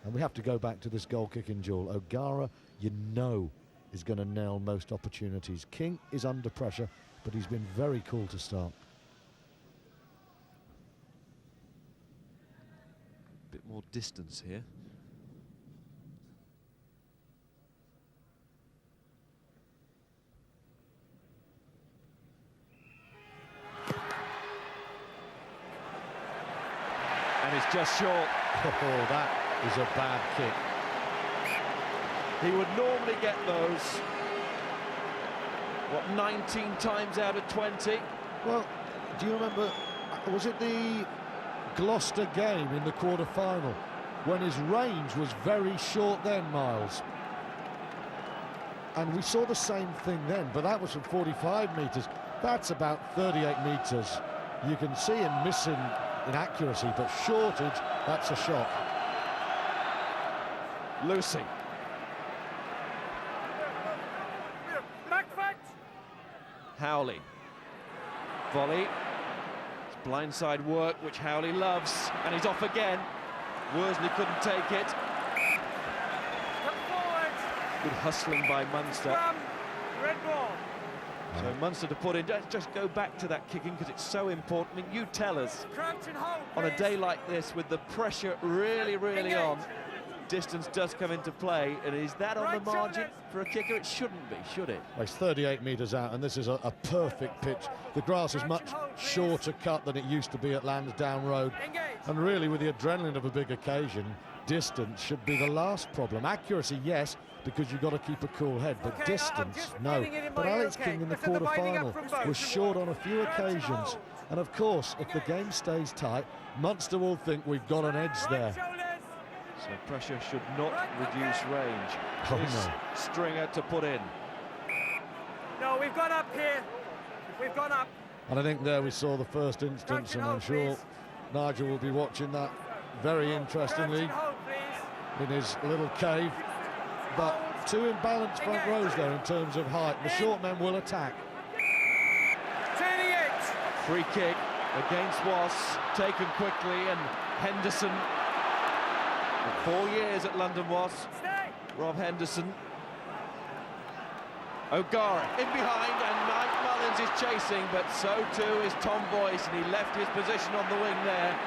And we have to go back to this goal-kicking duel. O'Gara, you know, is going to nail most opportunities. King is under pressure, but he's been very cool to start. Bit more distance here. And it's just short. Oh, that is a bad kick. He would normally get those, what, 19 times out of 20? Well, do you remember, was it the Gloucester game in the quarter-final when his range was very short then, Miles? And we saw the same thing then, but that was from 45 metres. That's about 38 metres. You can see him missing in accuracy, but shortage, that's a shot. Lucy. Howley. Volley. It's blindside work, which Howley loves, and he's off again. Worsley couldn't take it. Good hustling by Munster. Red ball. So Munster to put in, just go back to that kicking because it's so important. I mean, you tell us, Crouch and hold, on a please. day like this with the pressure really, really on, distance does come into play, and is that on the margin for a kicker? It shouldn't be, should it? Well, it's 38 metres out, and this is a perfect pitch. The grass is much shorter cut than it used to be at Lansdowne Road. And really, with the adrenaline of a big occasion, distance should be the last problem. Accuracy, yes, because you've got to keep a cool head, but distance, no. But Alex King in the quarter-final was short on a few occasions. And of course, if the game stays tight, Munster will think we've got an edge there. So pressure should not reduce range. Oh, This no. Stringer to put in. No, we've gone up here. We've gone up. And I think there we saw the first instance, and I'm sure Nigel will be watching that very interestingly in his little cave. But two imbalanced front rows there in terms of height. The short men will attack. Turning it. Free kick against Wasps, taken quickly, and Henderson, 4 years at London Wasps, Rob Henderson. O'Gara in behind, and Mike Mullins is chasing, but so too is Tom Boyce, and he left his position on the wing there,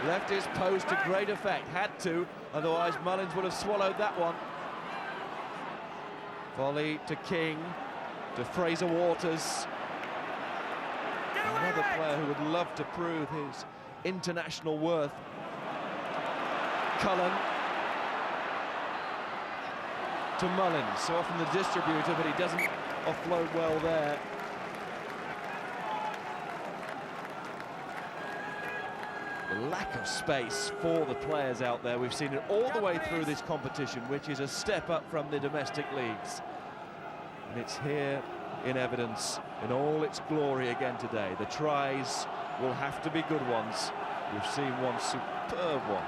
left his post to great effect, had to, otherwise Mullins would have swallowed that one. Volley to King, to Fraser Waters. Another player who would love to prove his international worth. Cullen to Mullins, so often the distributor, but he doesn't offload well there. The lack of space for the players out there, we've seen it all the way through this competition, which is a step up from the domestic leagues. And it's here in evidence in all its glory again today. The tries will have to be good ones. We've seen one superb one.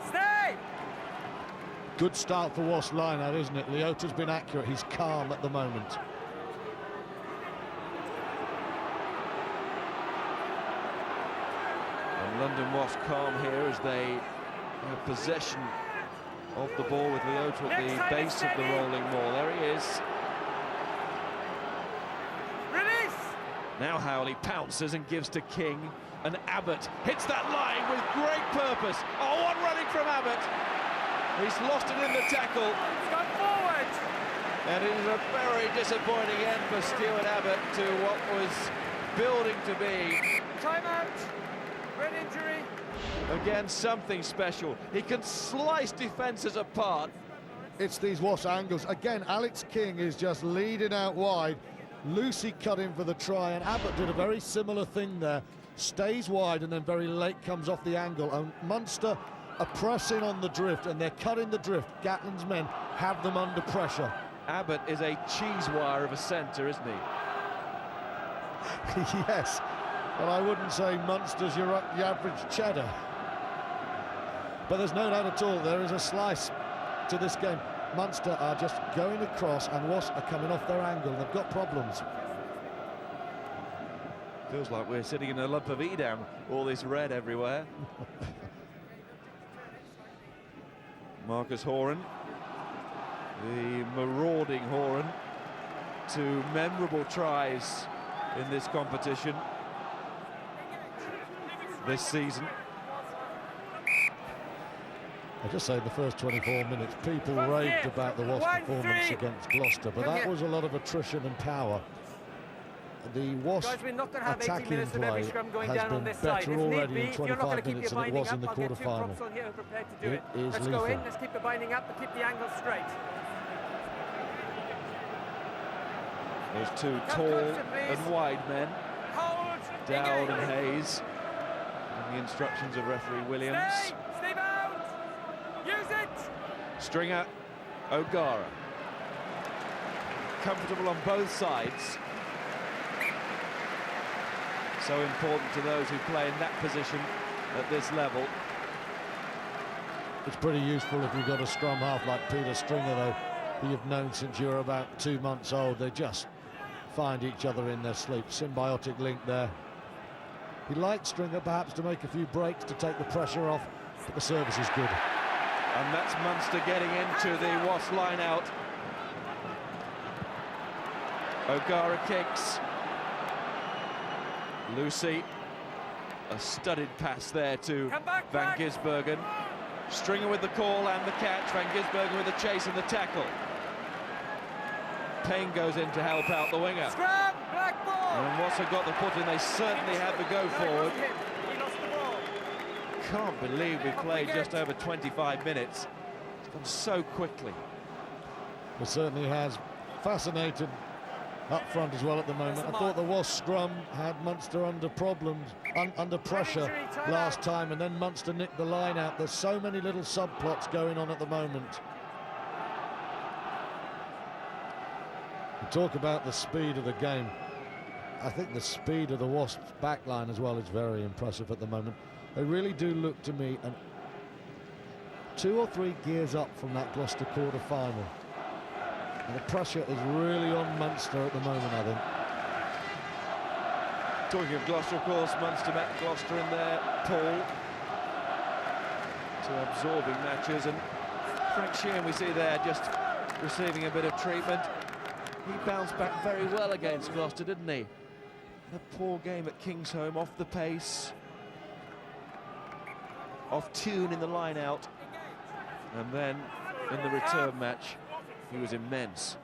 Stay! Good start for Wasps line-out, isn't it? Leota's been accurate. He's calm at the moment. And London Wasps calm here as they have possession of the ball with Leota at the base of the rolling ball. There he is. Release! Now Howley pounces and gives to King, and Abbott hits that line with great purpose. Oh, what running from Abbott! He's lost it in the tackle. It's gone forward! And it is a very disappointing end for Stuart Abbott to what was building to be. Time out. Red injury. Again, something special. He can slice defences apart. It's these Wasps angles. Again, Alex King is just leading out wide. Lucy cut in for the try, and Abbott did a very similar thing there. Stays wide and then very late comes off the angle. And Munster are pressing on the drift, and they're cutting the drift. Gatland's men have them under pressure. Abbott is a cheese wire of a centre, isn't he? Yes, but I wouldn't say Munster's your average cheddar. But there's no doubt at all, there is a slice to this game. Munster are just going across and Wasps are coming off their angle. They've got problems. Feels like we're sitting in a lump of Edam, all this red everywhere. Marcus Horan, the marauding Horan, 2 memorable tries in this competition this season. I just say the first 24 minutes, people raved about the Wasps' performance against Gloucester, but that was a lot of attrition and power. The Wasps' attacking play has been better already in 25 minutes than it was in the quarter-final. It is let's lethal. go in, let's keep the binding up, but keep the angle straight. There's 2 tall and wide men, Dowd and Hayes, and the instructions of referee Williams. Stay out! Use it! Stringer, O'Gara. Comfortable on both sides. So important to those who play in that position at this level. It's pretty useful if you've got a scrum half like Peter Stringer, though, who you've known since you were about 2 months old. They just find each other in their sleep. Symbiotic link there. He liked Stringer perhaps to make a few breaks to take the pressure off, but the service is good. And that's Munster getting into the Wasps line out. O'Gara kicks. Lucy, a studied pass there to Van Gisbergen. Stringer with the call and the catch, Van Gisbergen with the chase and the tackle. Payne goes in to help out the winger. Scrum, black ball. And Wasps have got the put in, they certainly had the go forward. He lost the ball. Can't believe we played just over 25 minutes. It's gone so quickly. It certainly has. Fascinated up front as well at the moment. I thought the Wasps scrum had Munster under problems, under pressure last time, and then Munster nicked the line out. There's so many little subplots going on at the moment. We talk about the speed of the game. I think the speed of the Wasps backline as well is very impressive at the moment. They really do look to me and 2 or 3 gears up from that Gloucester quarter-final. And the pressure is really on Munster at the moment, I think. Talking of Gloucester, of course, Munster met Gloucester in their pool. 2 absorbing matches, and Frank Sheehan we see there just receiving a bit of treatment. He bounced back very well against Gloucester, didn't he? A poor game at Kingsholm, off the pace, off tune in the line out, and then in the return match he was immense.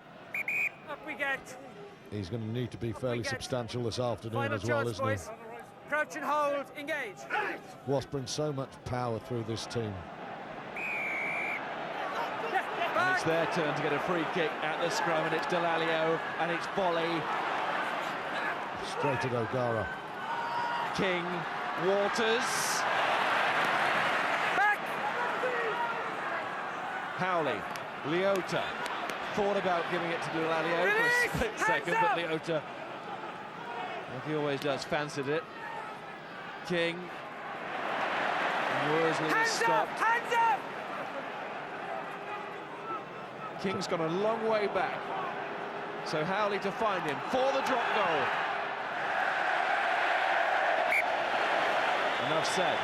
Up we get. He's going to need to be fairly substantial this afternoon Final as well, chance, isn't boys. Crouch and hold, engage. he? Wasps bring so much power through this team. And it's their turn to get a free kick at the scrum, and it's Delalio, and it's volley. Straight at O'Gara. King, Waters. Back. Howley, Leota. Thought about giving it to Delalio for a split second, but Leota, like he always does, fancied it. King. Worsley is stopped. Hands up! King's gone a long way back. So Howley to find him for the drop goal. Enough said.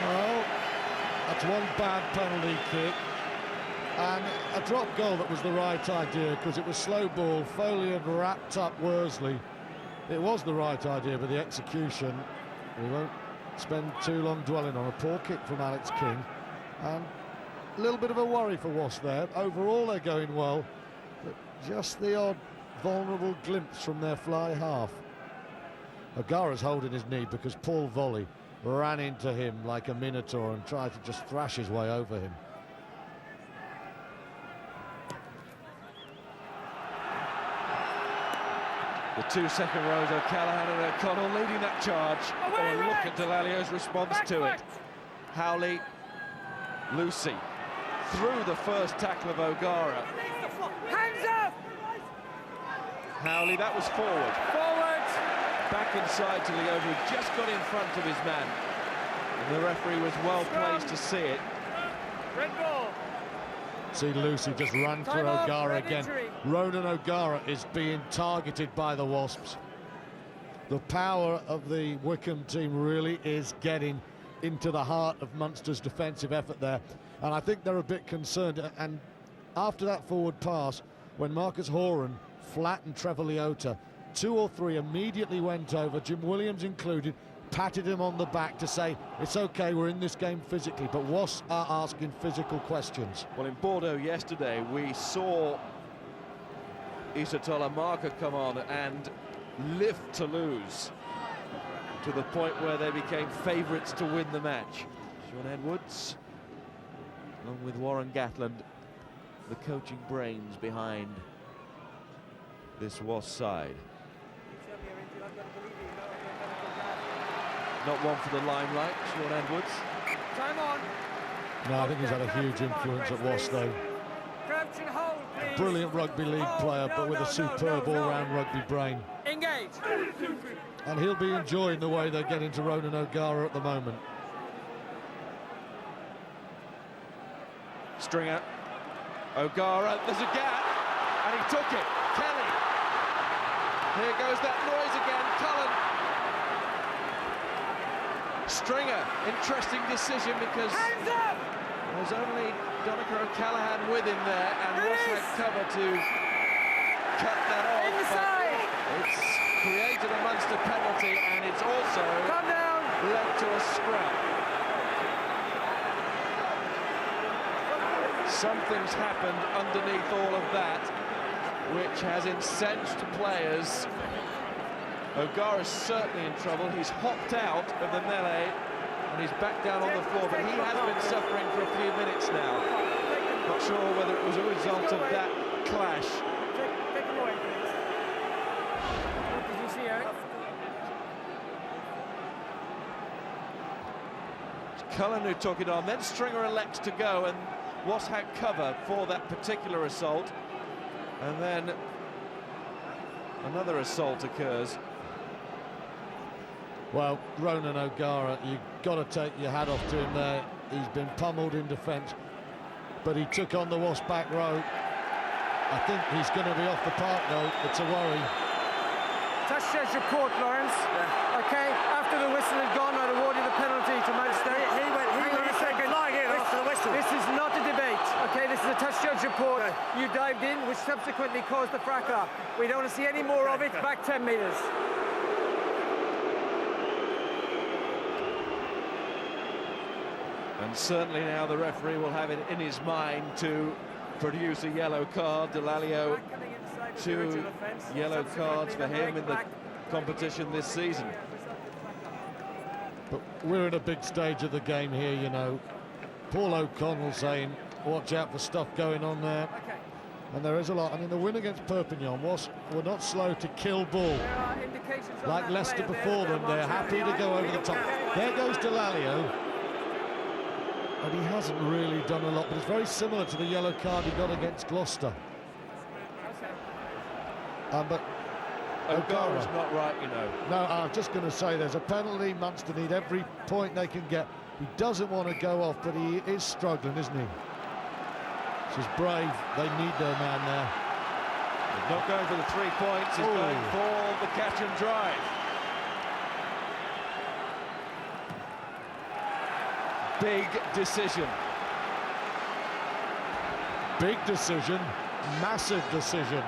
Well, that's one bad penalty kick. And a drop goal that was the right idea because it was slow ball. Foley had wrapped up Worsley. It was the right idea, but the execution, we won't spend too long dwelling on. A poor kick from Alex King. And a little bit of a worry for Wasps there. Overall, they're going well, but just the odd vulnerable glimpse from their fly half. O'Gara's holding his knee because Paul Volley ran into him like a minotaur and tried to just thrash his way over him. The 2 second rows, O'Callaghan and O'Connell leading that charge. Oh, look at Delalio's response to it. Howley, Lucy, through the first tackle of O'Gara. Hands up! Howley, that was forward. Forward! back inside to Leota, who just got in front of his man. And the referee was well placed to see it. Red ball. See Lucy just run through O'Gara again. Ronan O'Gara is being targeted by the Wasps. The power of the Wycombe team really is getting into the heart of Munster's defensive effort there. And I think they're a bit concerned. And after that forward pass, when Marcus Horan flattened Trevor Leota, 2 or 3 immediately went over, Jim Williams included, patted him on the back to say, it's okay, we're in this game physically, but Wasps are asking physical questions. Well, in Bordeaux yesterday, we saw Isatola Marker come on and lift Toulouse to the point where they became favourites to win the match. Sean Edwards, along with Warren Gatland, the coaching brains behind this Wasps side. Not one for the limelight, Sean Edwards. Time on. No, I think he's had a huge influence at Wasps, though. Crouch and hold, please. Brilliant rugby league player, but with a superb all-round rugby brain. Engage. And he'll be enjoying the way they're getting to Ronan O'Gara at the moment. Stringer, O'Gara, there's a gap, and he took it. Kelly. Here goes that noise again, Cullen. Stringer, interesting decision because there's only Donica O'Callaghan with him there, and Ross had cover to cut that off. It's created a Munster penalty, and it's also led to a scrap. Something's happened underneath all of that, which has incensed players. O'Gara's certainly in trouble. He's hopped out of the melee and he's back down on the floor, but he has been suffering for a few minutes now. Not sure whether it was a result of that clash. Take him away, please. What did you see, Eric? It's Cullen who took it on, then Stringer elects to go, and Wasps had cover for that particular assault. And then another assault occurs. Well, Ronan O'Gara, you've got to take your hat off to him there. He's been pummeled in defence, but he took on the Wasp back row. I think he's going to be off the park, though. It's a worry. Touch says your court, Lawrence. Yeah. Okay, after the whistle had gone, I'd awarded the penalty to Munster. He went a second. After the whistle. This is not a debate. Okay, this is a touch judge report. Okay. You dived in, which subsequently caused the fracas. We don't want to see any more of it. Back 10 metres. And certainly now the referee will have it in his mind to produce a yellow card. Delalio, 2 yellow cards for him in the competition this season. But we're at a big stage of the game here, you know. Paul O'Connell saying, watch out for stuff going on there. And there is a lot. I mean, the win against Perpignan were not slow to kill ball. Like Leicester before them, they're happy to go over the top. There goes Delalio. And he hasn't really done a lot, but it's very similar to the yellow card he got against Gloucester. But O'Gara's not right, you know. No, I'm just going to say there's a penalty. Munster need every point they can get. He doesn't want to go off, but he is struggling, isn't he? This is brave. They need their man there. He's not going for the 3 points. He's going for the catch and drive. Big decision. Big decision. Massive decision.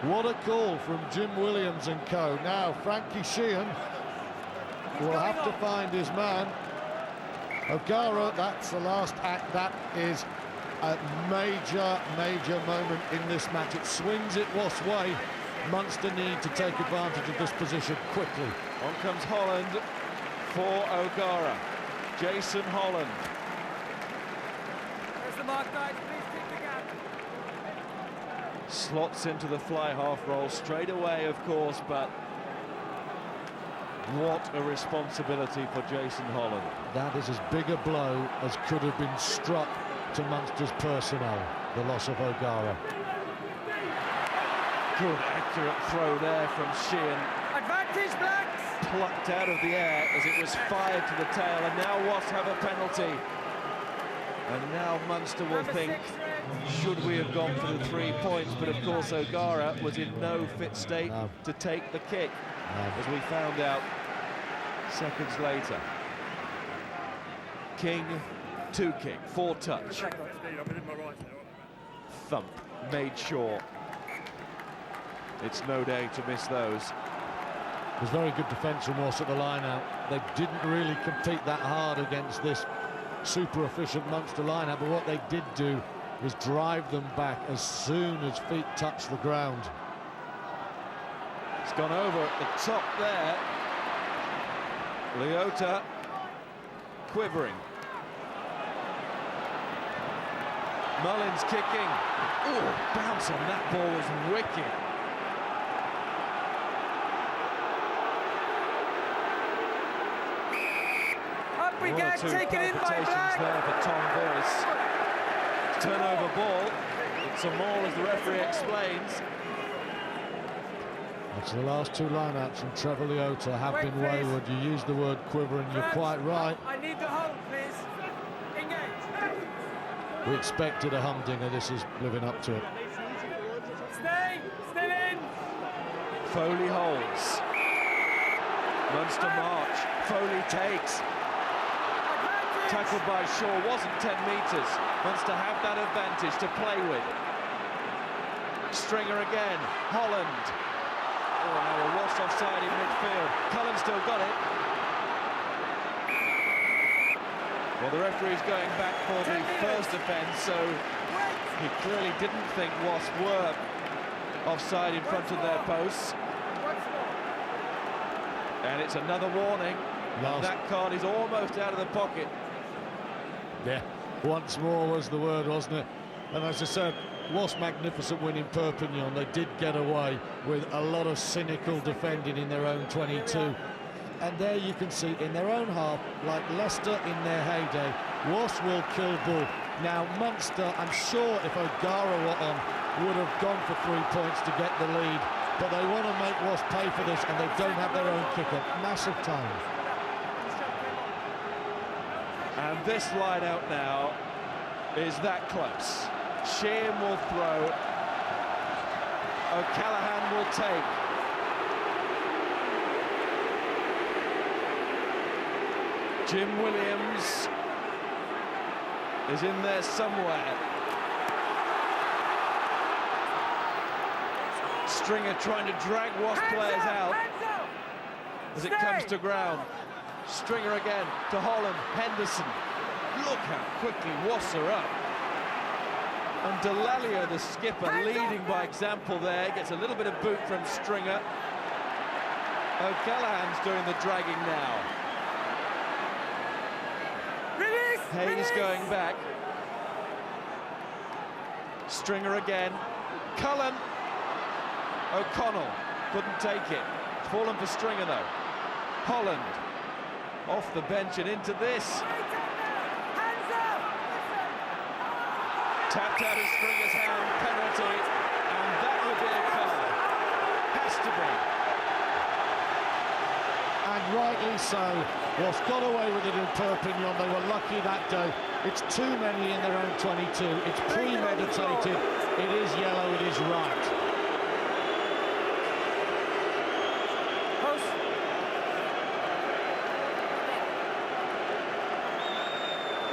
What a call from Jim Williams and co. Now Frankie Sheehan will have to find his man. O'Gara, that's the last act. That is a major moment in this match. It swings it Wasps' way. Munster need to take advantage of this position quickly. On comes Holland for O'Gara. Jason Holland. There's the mark, guys. Please keep the gap. Slots into the fly half roll straight away, of course, but what a responsibility for Jason Holland. That is as big a blow as could have been struck to Munster's personnel, the loss of O'Gara. Good accurate throw there from Sheehan. Advantage. plucked out of the air as it was fired to the tail, and now Wasps have a penalty. And now Munster will think, should we have gone for the 3 points? But of course O'Gara was in no fit state to take the kick, as we found out seconds later. King, 2 kick, 4 touch. Thump, made sure. It's no day to miss those. There's very good defence from Wasps at the line-out. They didn't really compete that hard against this super efficient Munster line-out, but what they did do was drive them back as soon as feet touched the ground. It's gone over at the top there. Leota quivering. Mullins kicking. Oh, bounce on that ball was wicked. We get taken in by Black. There for Tom Boyce. Turnover ball. It's a maul, as the referee explains. That's the last 2 line-outs from Trevor Leota have been wayward. You used the word quivering, you're quite right. I need the hold, please. Engage. We expected a humdinger, this is living up to it. Stay, still in. Foley holds. Munster march. Foley takes. Tackled by Shaw, wasn't 10 metres. Munster have that advantage to play with. Stringer again, Holland. Oh, now a Wasps offside in midfield. Cullen still got it. Well, the referee's going back for the first offence, so he clearly didn't think Wasps were offside in front of their posts. And it's another warning. And that card is almost out of the pocket. Yeah, once more was the word, wasn't it? And as I said, Wasps magnificent win in Perpignan. They did get away with a lot of cynical defending in their own 22. And there you can see, in their own half, like Leicester in their heyday, Wasps will kill ball. Now, Munster, I'm sure if O'Gara were on, would have gone for 3 points to get the lead. But they want to make Wasps pay for this, and they don't have their own kicker. Massive time. And this line out now is that close. Sheehan will throw. O'Callaghan will take. Jim Williams is in there somewhere. Stringer trying to drag Wasps players out as it comes to ground. Stringer again to Holland, Henderson. Look how quickly Wasps are up. And Delalio, the skipper, leading by example there, gets a little bit of boot from Stringer. O'Callaghan's doing the dragging now. Hayes going back. Stringer again. Cullen. O'Connell couldn't take it. It's fallen for Stringer though. Holland. Off the bench and into this. Tapped out of Stringer's hand, penalty, and that will be a card. Has to be. And rightly so. Wasps got away with it in Perpignan. They were lucky that day. It's too many in their own 22. It's premeditated. It is yellow. It is right.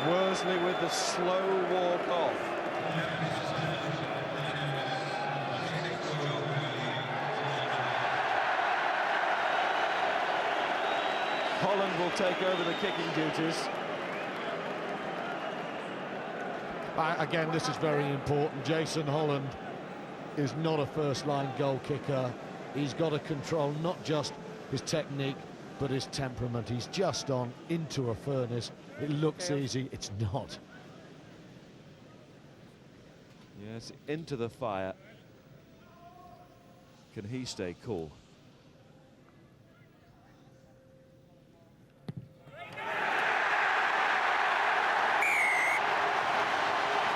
Worsley with the slow walk off. Holland will take over the kicking duties. Again, this is very important. Jason Holland is not a first-line goal kicker. He's got to control not just his technique, but his temperament. He's just on into a furnace. It looks easy, it's not. Yes, into the fire. Can he stay cool?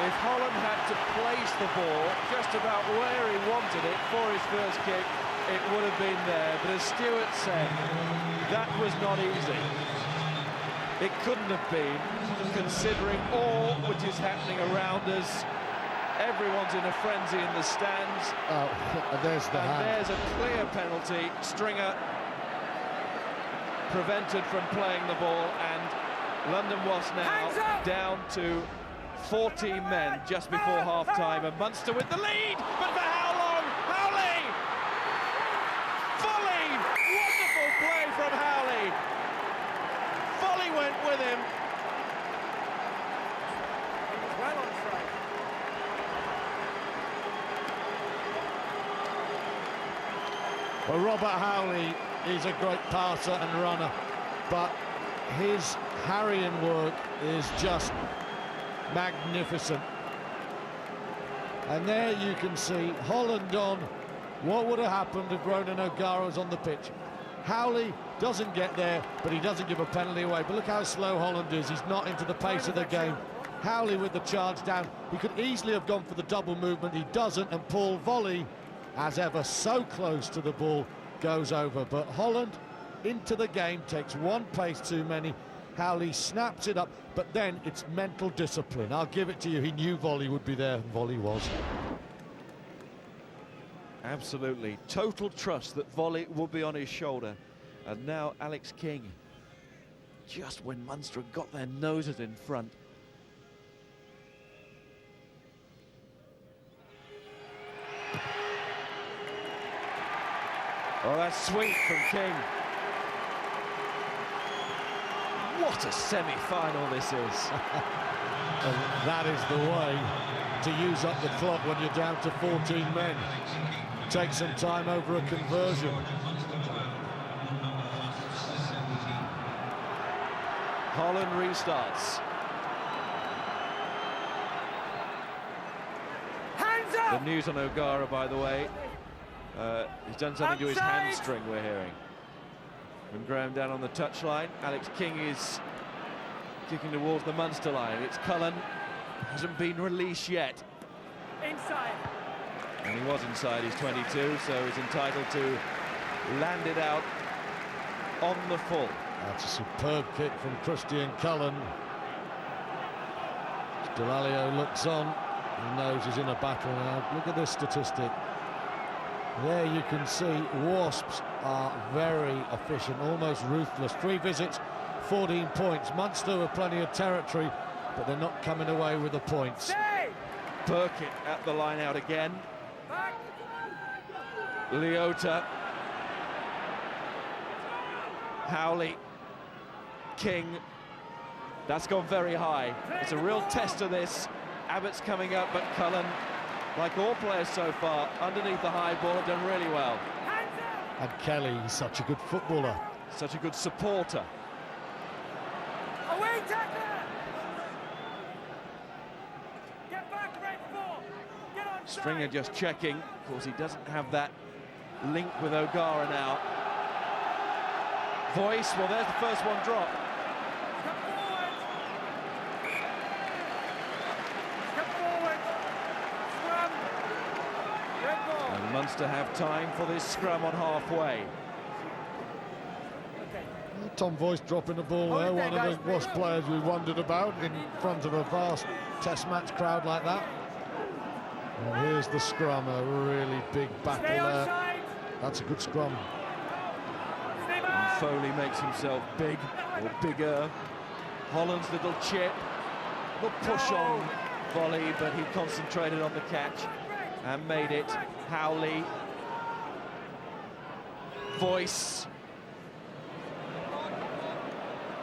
If Holland had to place the ball just about where he wanted it for his first kick, it would have been there, but as Stuart said, that was not easy. It couldn't have been, considering all which is happening around us. Everyone's in a frenzy in the stands. Oh, there's the hand. There's a clear penalty. Stringer prevented from playing the ball, and London Wasps now down to 14 men just before half-time, and Munster with the lead, but for how long? Howley! Volley! Wonderful play from Howley. Volley went with him. He was well onside. Well, Robert Howley is a great passer and runner, but his harrying work is just magnificent. And there you can see Holland on. What would have happened if Ronan O'Gara was on the pitch? Howley doesn't get there, but he doesn't give a penalty away. But look how slow Holland is. He's not into the pace of the game. Howley with the charge down. He could easily have gone for the double movement. He doesn't, and Paul Volley, as ever, so close to the ball, goes over. But Holland into the game, takes one pace too many. Howley snaps it up, but then it's mental discipline. I'll give it to you. He knew Volley would be there, and Volley was. Absolutely. Total trust that Volley will be on his shoulder. And now Alex King, just when Munster had got their noses in front. Oh, that's sweet from King. What a semi-final this is. And that is the way to use up the clock when you're down to 14 men. Take some time over a conversion. Holland restarts. Hands up! The news on O'Gara, by the way. He's done something to his hamstring, we're hearing. From Graham down on the touchline. Alex King is kicking towards the Munster line. It's Cullen. Hasn't been released yet. Inside. And he was inside his 22, so he's entitled to land it out on the full. That's a superb kick from Christian Cullen. Delalio looks on. He knows he's in a battle now. Look at this statistic. There you can see Wasps are very efficient, almost ruthless. 3 visits, 14 points. Munster with plenty of territory, but they're not coming away with the points. Burkitt at the line out again. Leota. Howley. King. That's gone very high. It's a real test of this. Abbott's coming up, but Cullen, like all players so far, underneath the high ball, have done really well. And Kelly, he's such a good footballer. Such a good supporter. Away tackler! Get back, Red 4! Get on Stringer just checking. Of course, he doesn't have that link with O'Gara now. Voice, well, there's the first one drop. Step forward! Step forward! Scrum! Red ball! And Munster have time for this scrum on halfway. Tom Voice dropping the ball there, one of the Wasp players we wondered about in front of a vast test match crowd like that. And here's the scrum, a really big battle there. That's a good scrum. And Foley makes himself big, or bigger. Holland's little chip, the push on Volley, but he concentrated on the catch and made it. Howley. Voice.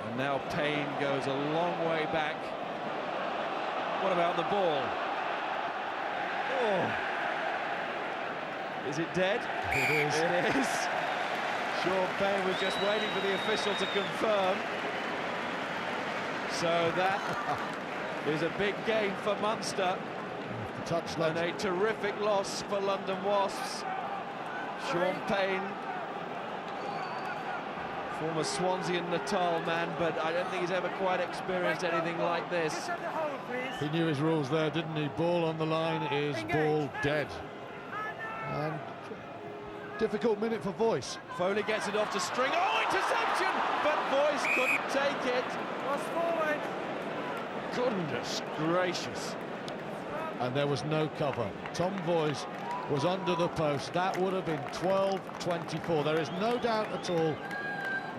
And now Payne goes a long way back. What about the ball? Oh. Is it dead? It is. It is. Sean Payne was just waiting for the official to confirm. So that is a big game for Munster. And a terrific loss for London Wasps. Sean Payne, former Swansea and Natal man, but I don't think he's ever quite experienced anything like this. He knew his rules there, didn't he? Ball on the line is ball dead. And difficult minute for Voice. Foley gets it off to String. Oh, interception! But Voice couldn't take it. Was forward. Goodness gracious. And there was no cover. Tom Voice was under the post. That would have been 12-24. There is no doubt at all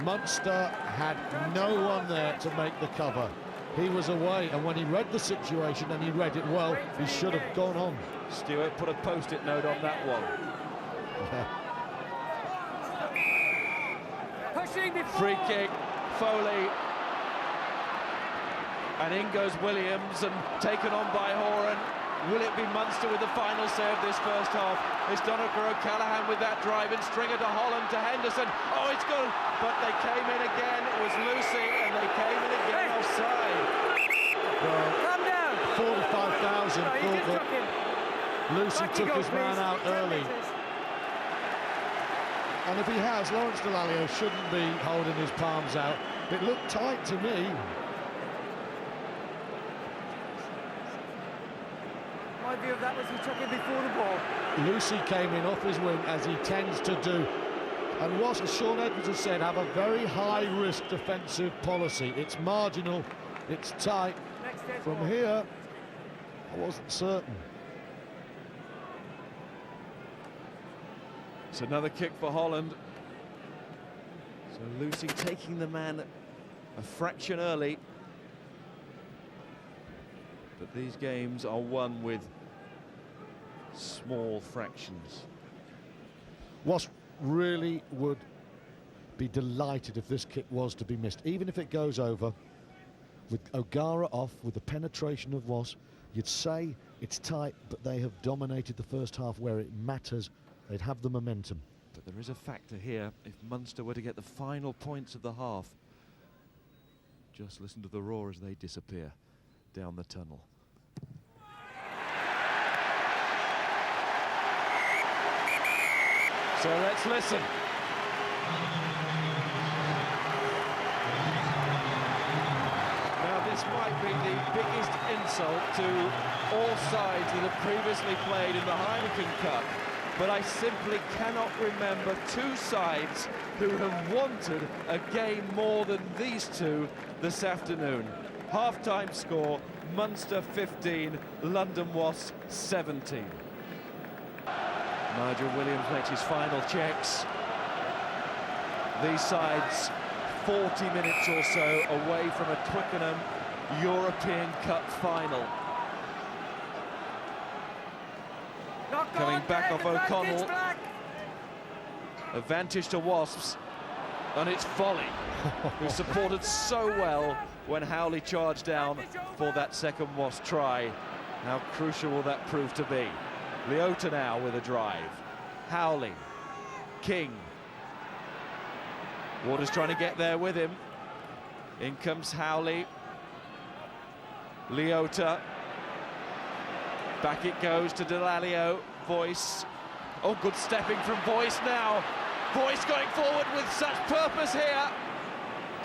Munster had no one there to make the cover. He was away, and when he read the situation, and he read it well, he should have gone on. Stewart put a post-it note on that one. Free kick, Foley. And in goes Williams, and taken on by Horan. Will it be Munster with the final say of this first half? It's Donegal O'Callaghan with that drive, and Stringer to Holland to Henderson. Oh, it's good, but they came in again. It was Lucy, and they came in again offside. Well, Calm down. 45,000 thought that Lucy took his man out early. And if he has, Lawrence Delalio shouldn't be holding his palms out. It looked tight to me. My view of that was he took it before the ball. Lucy came in off his wing, as he tends to do. And Wasps, as Sean Edwards has said, have a very high-risk defensive policy. It's marginal, it's tight. From here, I wasn't certain. It's another kick for Holland. So Lucy taking the man a fraction early. But these games are won with small fractions. Wasps really would be delighted if this kick was to be missed, even if it goes over. With O'Gara off, with the penetration of Wasps, you'd say it's tight, but they have dominated the first half where it matters. They'd have the momentum. But there is a factor here. If Munster were to get the final points of the half, just listen to the roar as they disappear down the tunnel. So let's listen. Now this might be the biggest insult to all sides that have previously played in the Heineken Cup, but I simply cannot remember two sides who have wanted a game more than these two this afternoon. Half-time score, Munster 15, London Wasps 17. Nigel Williams makes his final checks. These sides 40 minutes or so away from a Twickenham European Cup final. Coming back off O'Connell. Advantage to Wasps, and it's Volley, who supported so well when Howley charged down for that second Wasp try. How crucial will that prove to be? Leota now with a drive. Howley, King. Waters trying to get there with him. In comes Howley. Leota. Back it goes to Delalio. Voice. Oh, good stepping from Voice now. Voice going forward with such purpose here.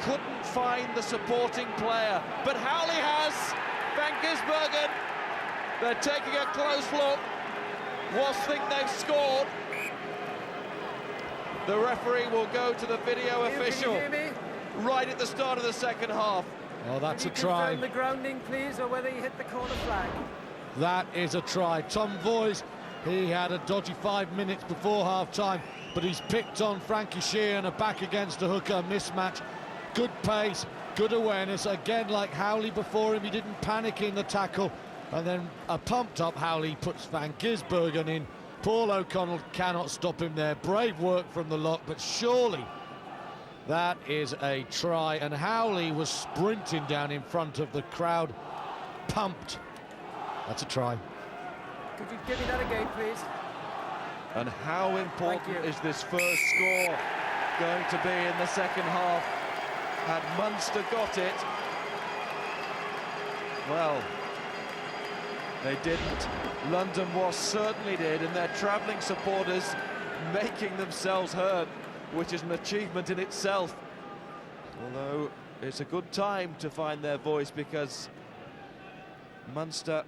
Couldn't find the supporting player, but Howley has. Van Gisbergen. They're taking a close look. Wasps think they've scored. The referee will go to the video official right at the start of the second half. Oh, that's a Can you try. confirm the grounding, please, or whether he hit the corner flag? That is a try. Tom Voice, he had a dodgy 5 minutes before half-time, but he's picked on Frankie Sheehan, a back against a hooker mismatch. Good pace, good awareness. Again, like Howley before him, he didn't panic in the tackle. And then a pumped-up Howley puts Van Gisbergen in. Paul O'Connell cannot stop him there. Brave work from the lock, but surely that is a try. And Howley was sprinting down in front of the crowd, pumped. That's a try. Could you give me that again, please? And how important is this first score going to be in the second half? Had Munster got it, well, they didn't. London Wasps certainly did, and their travelling supporters making themselves heard, which is an achievement in itself. Although it's a good time to find their voice, because Munster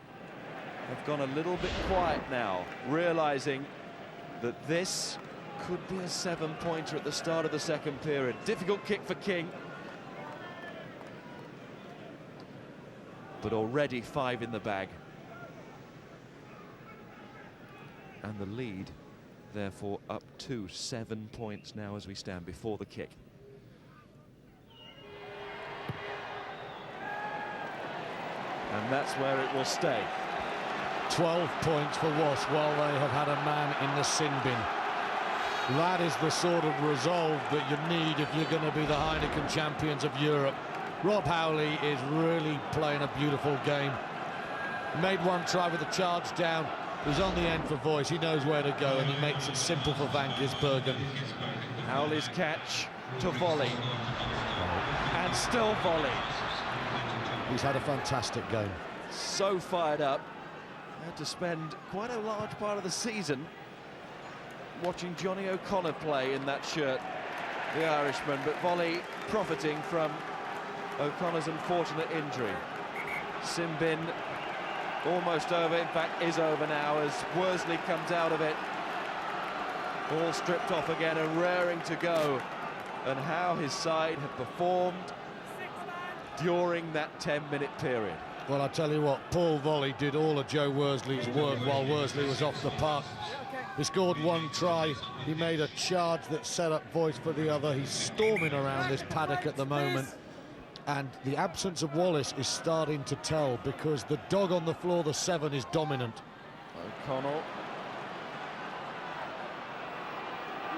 have gone a little bit quiet now, realising that this Could be a 7-pointer at the start of the second period. Difficult kick for King. But already 5 in the bag. And the lead, therefore, up to 7 points now as we stand before the kick. And that's where it will stay. 12 points for Wasps while they have had a man in the sin bin. That is the sort of resolve that you need if you're going to be the Heineken champions of Europe. Rob Howley is really playing a beautiful game. He made one try with a charge down. He's on the end for voice. He knows where to go, and he makes it simple for Van Gisbergen. Howley's catch to volley. And still volley. He's had a fantastic game. So fired up. Had to spend quite a large part of the season watching Johnny O'Connor play in that shirt, the Irishman, but volley profiting from O'Connor's unfortunate injury. Sin bin almost over, in fact is over now as Worsley comes out of it. All stripped off again and raring to go. And how his side have performed during that 10-minute period. Well, I tell you what, Paul Volley did all of Joe Worsley's work while Worsley was off the park. He scored one try, he made a charge that set up voice for the other. He's storming around this paddock at the moment. And the absence of Wallace is starting to tell, because the dog on the floor, the 7, is dominant. O'Connell.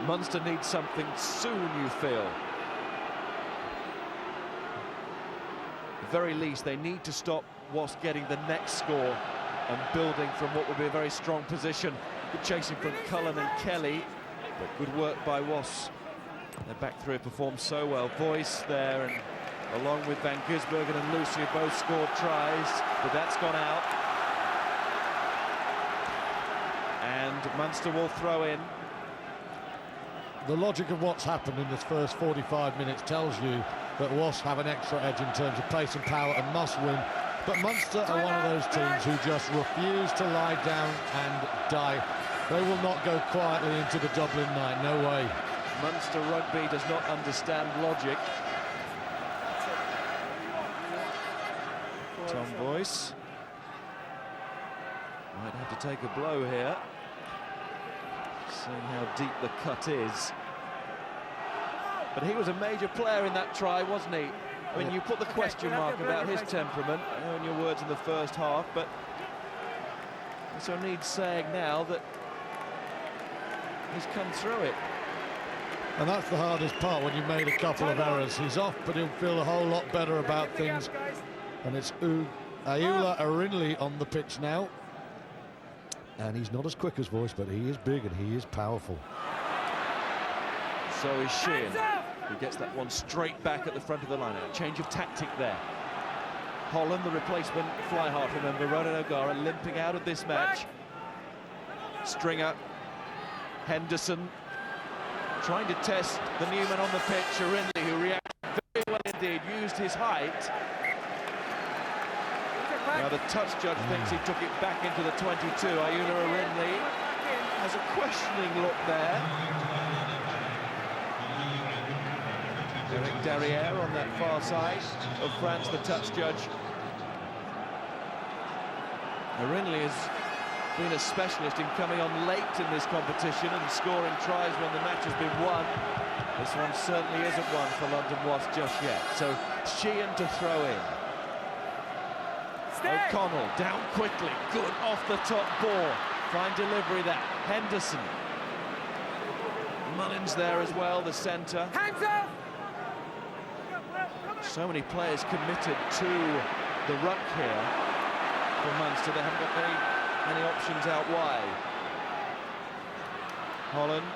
Munster needs something soon, you feel. At the very least, they need to stop Wasps getting the next score and building from what would be a very strong position. Good chasing from Cullen and Kelly, but good work by Wasps. Their back three performed so well. Voice there, and along with Van Gisbergen and Lucy both scored tries, but that's gone out. And Munster will throw in. The logic of what's happened in this first 45 minutes tells you that Wasps have an extra edge in terms of pace and power and must win. But Munster are one of those teams who just refuse to lie down and die. They will not go quietly into the Dublin night, no way. Munster rugby does not understand logic. Tom Boyce might have to take a blow here, seeing how deep the cut is. But he was a major player in that try, wasn't he? I mean, you put the question mark about his temperament, I know in your words in the first half, but so needs saying now that he's come through it. And that's the hardest part when you've made a couple of errors. He's off, but he'll feel a whole lot better about things. And it's Ayula Arinley on the pitch now. And he's not as quick as Voice, but he is big and he is powerful. So is Sheehan, who gets that one straight back at the front of the line. A change of tactic there. Holland, the replacement fly half, remember, Ronan O'Gara limping out of this match. Stringer, Henderson, trying to test the new man on the pitch, Arinley, who reacted very well indeed, used his height. Now the touch judge thinks he took it back into the 22. Ayula Arinley has a questioning look there. Eric Derriere on that far side of France, the touch judge. Arinley has been a specialist in coming on late in this competition and scoring tries when the match has been won. This one certainly isn't one for London Wasps just yet. So Sheehan to throw in. O'Connell down quickly, good off the top ball. Fine delivery there. Henderson. Mullins there as well, the centre. Hands up! So many players committed to the ruck here for Munster. They haven't got many options out wide. Holland,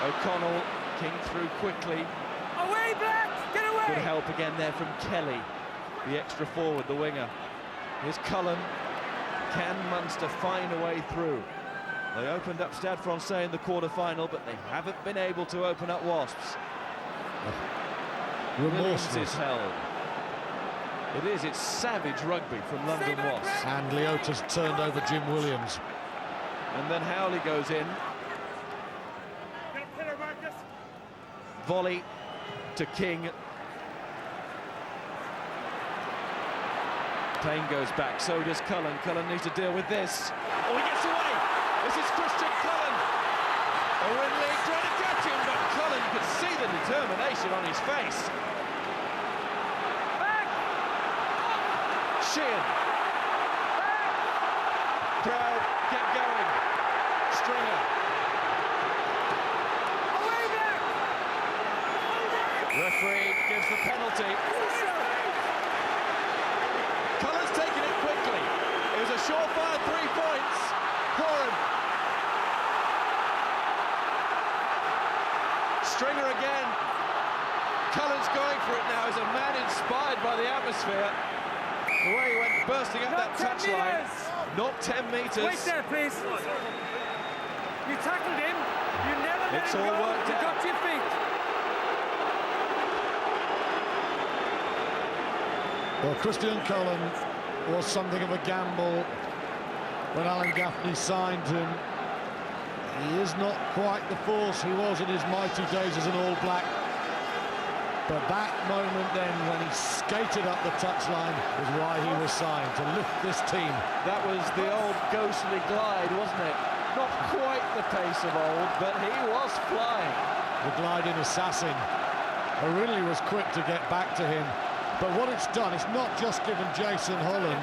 O'Connell, King through quickly. Away, Black! Get away! Good help again there from Kelly, the extra forward, the winger. Here's Cullen. Can Munster find a way through? They opened up Stade Francais in the quarter-final, but they haven't been able to open up Wasps. Williams is held. It's savage rugby from London Wasps. And Leota's turned over Jim Williams. And then Howley goes in. Volley to King. Payne goes back, so does Cullen. Cullen needs to deal with this. Oh, he gets away! This is Christian Cullen. O'Rinley trying to catch him, but Cullen could see the determination on his face. Back! Sheehan. Crowd, get going. Stringer. Referee gives the penalty. Cullen's taken it quickly. It was a surefire 3 points. Horan. Stringer again. Cullen's going for it now. He's a man inspired by the atmosphere. The way he went bursting up that touchline. Not 10 metres. Wait there, please. You tackled him. You never let It's him all go. worked You out. got to your feet. Well, Christian Cullen was something of a gamble when Alan Gaffney signed him. He is not quite the force he was in his mighty days as an All Black. But that moment then, when he skated up the touchline, was why he was signed, to lift this team. That was the old ghostly glide, wasn't it? Not quite the pace of old, but he was flying. The gliding assassin. O'Rinley was quick to get back to him. But what it's done, it's not just given Jason Holland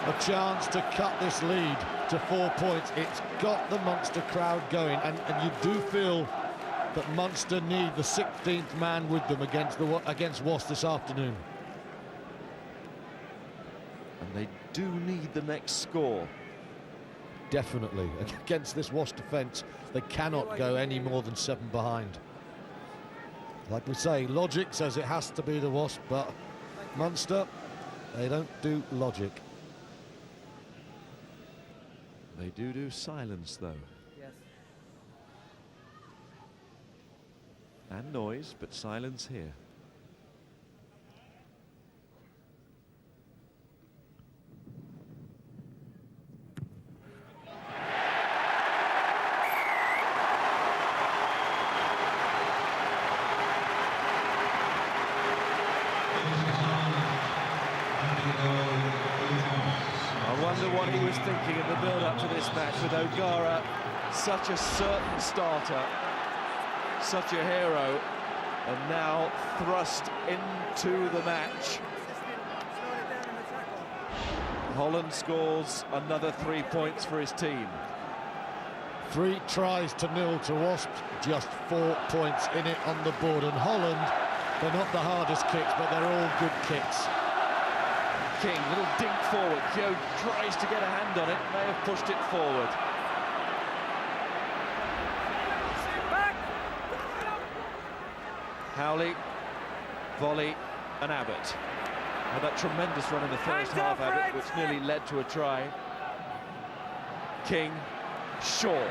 a chance to cut this lead to 4 points. It's got the Munster crowd going, and you do feel that Munster need the 16th man with them against Wasps this afternoon. And they do need the next score. Definitely. Against this Wasps defence, they cannot go any more than 7 behind. Like we say, logic says it has to be the Wasps, but Munster, they don't do logic. They do silence, though. Yes. And noise, but silence here. I wonder what he was thinking in the build-up to this match with O'Gara, such a certain starter, such a hero, and now thrust into the match. Holland scores another 3 points for his team. 3 tries to 0 to Wasps, just 4 points in it on the board. And Holland, they're not the hardest kicks, but they're all good kicks. King, little dink forward. Joe tries to get a hand on it, may have pushed it forward. Howley, Volley and Abbott. Had that tremendous run in the first half, Abbott, which nearly led to a try. King, Shaw.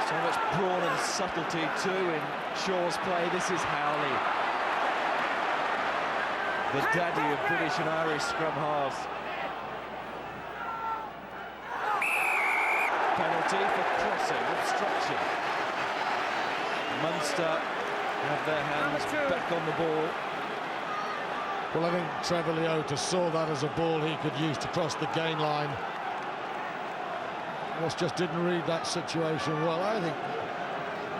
So much brawn and subtlety too in Shaw's play. This is Howley, the daddy of British and Irish scrum halves. Penalty for crossing, obstruction. Munster have their hands back on the ball. Well, I think Trevor Leota saw that as a ball he could use to cross the gain line. Wasps just didn't read that situation well. I think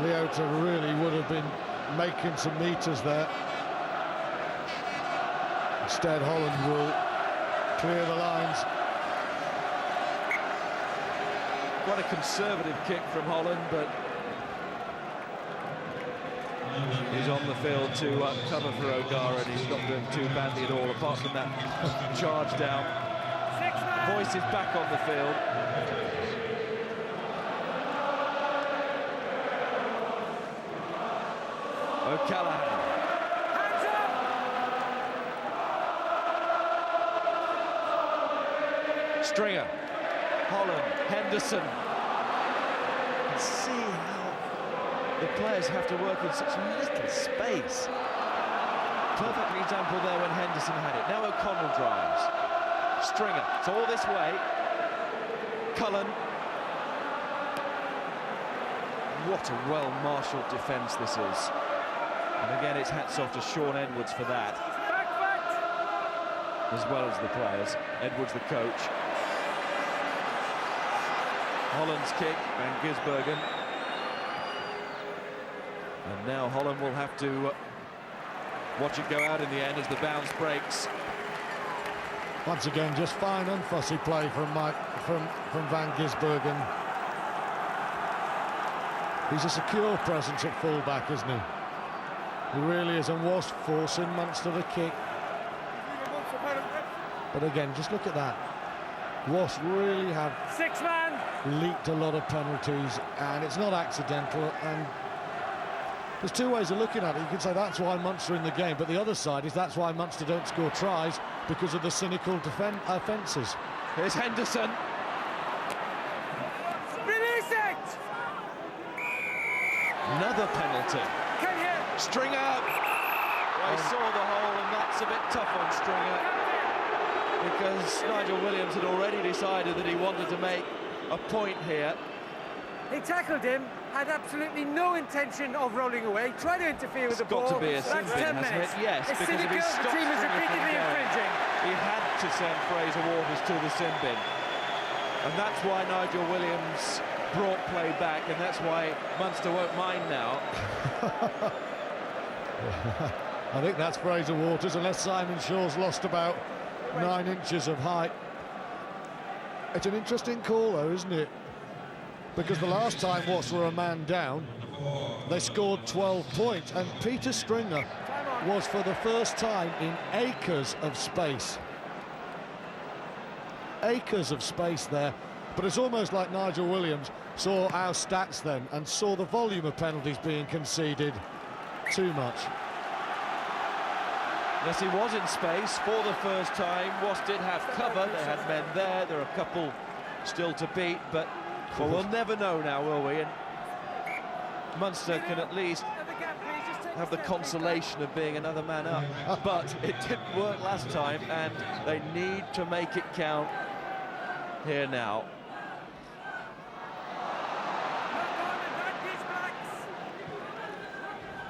Leota really would have been making some meters there. Instead, Holland will clear the lines. Quite a conservative kick from Holland, but he's on the field to cover for O'Gara, and he's not doing too badly at all, apart from that charge down. Boyce is back on the field. O'Callaghan. Stringer, Holland, Henderson. You can see how the players have to work in such little space. Perfect example there when Henderson had it. Now O'Connell drives. Stringer, it's all this way. Cullen. What a well-marshalled defence this is. And again, it's hats off to Sean Edwards for that, as well as the players. Edwards, the coach. Holland's kick, Van Gisbergen. And now Holland will have to watch it go out in the end as the bounce breaks. Once again, just fine, unfussy play from Van Gisbergen. He's a secure presence at full-back, isn't he? He really is, and was forcing Munster to kick. But again, just look at that. Wasps really have leaked a lot of penalties, and it's not accidental. And there's two ways of looking at it. You can say that's why Munster in the game, but the other side is that's why Munster don't score tries, because of the cynical offences. Here's Henderson. Release it! Another penalty. Stringer! Well, he saw the hole, and that's a bit tough on Stringer, because Nigel Williams had already decided that he wanted to make a point here. He tackled him, had absolutely no intention of rolling away, tried to interfere with the ball. It's got to be a sin That's bin, 10 hasn't minutes. it? Yes, It's because if he cynical, stops the team is Stringer from repeatedly going, infringing. he had to send Fraser Waters to the sin bin. And that's why Nigel Williams brought play back, and that's why Munster won't mind now. I think that's Fraser Waters, unless Simon Shaw's lost about 9 inches of height. It's an interesting call, though, isn't it? Because the last time Wasps were a man down, they scored 12 points, and Peter Stringer was for the first time in acres of space. Acres of space there, but it's almost like Nigel Williams saw our stats then and saw the volume of penalties being conceded too much. Yes, he was in space for the first time. Wasps did have cover, they had men there, there are a couple still to beat, but well, we'll never know now, will we? And Munster can at least have the consolation of being another man up, but it didn't work last time, and they need to make it count here now.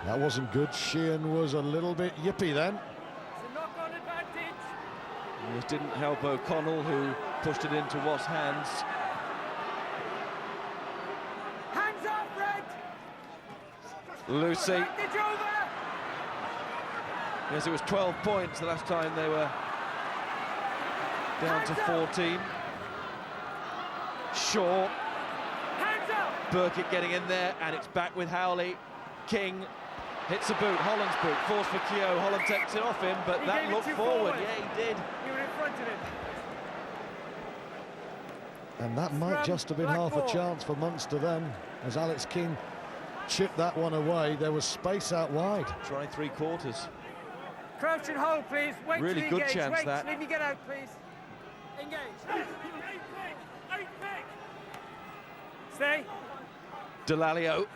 That wasn't good. Sheehan was a little bit yippy then. This didn't help O'Connell, who pushed it into Wasps' hands. Hands up, Red! Lucy. Yes, it was 12 points the last time they were down to 14. Shaw. Burkitt getting in there, and it's back with Howley. King hits a boot, Holland's boot, falls for Keogh. Holland takes it off him, but that looked forward. Yeah, he did. You were in front of him. And that might just have been half a chance for Munster then, as Alex King chipped that one away. There was space out wide. Try 3/4. Crouch and hold, please. Wait really to good engage. chance. Wait, that. Let me get out, please. Engage. Stay. Delalio,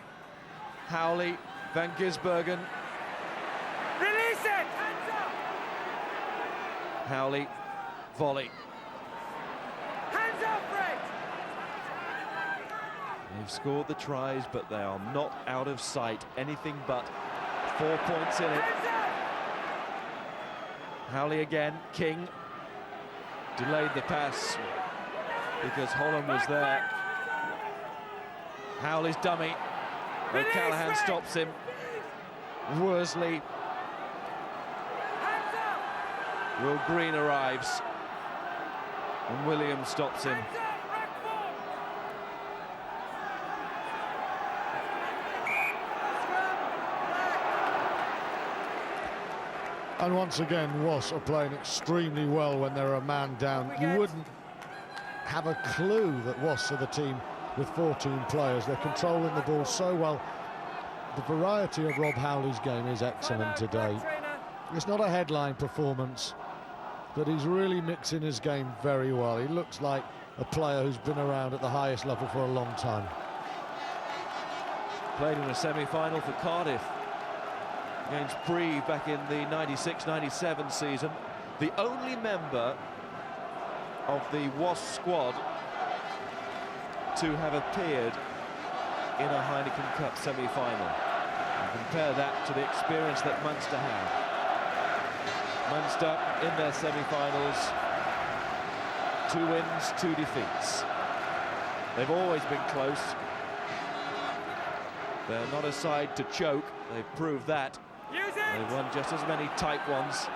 Howley, Van Gisbergen. Release it! Hands up! Howley, volley. Hands up, Fred! They've scored the tries, but they are not out of sight. Anything but 4 points in it. Howley again, King delayed the pass because Holland was there. Howley's dummy. O'Callaghan stops him. Worsley. Will Green arrives. And Williams stops him. And once again, Wasps are playing extremely well when they're a man down. You wouldn't have a clue that Wasps are the team with 14 players. They're controlling the ball so well. The variety of Rob Howley's game is excellent today. It's not a headline performance, but he's really mixing his game very well. He looks like a player who's been around at the highest level for a long time. Played in a semi-final for Cardiff against Preve back in the 96-97 season. The only member of the Wasps squad to have appeared in a Heineken Cup semi-final. And compare that to the experience that Munster had. Munster in their semi-finals, 2 wins, 2 defeats. They've always been close. They're not a side to choke, they've proved that. They've won just as many tight ones.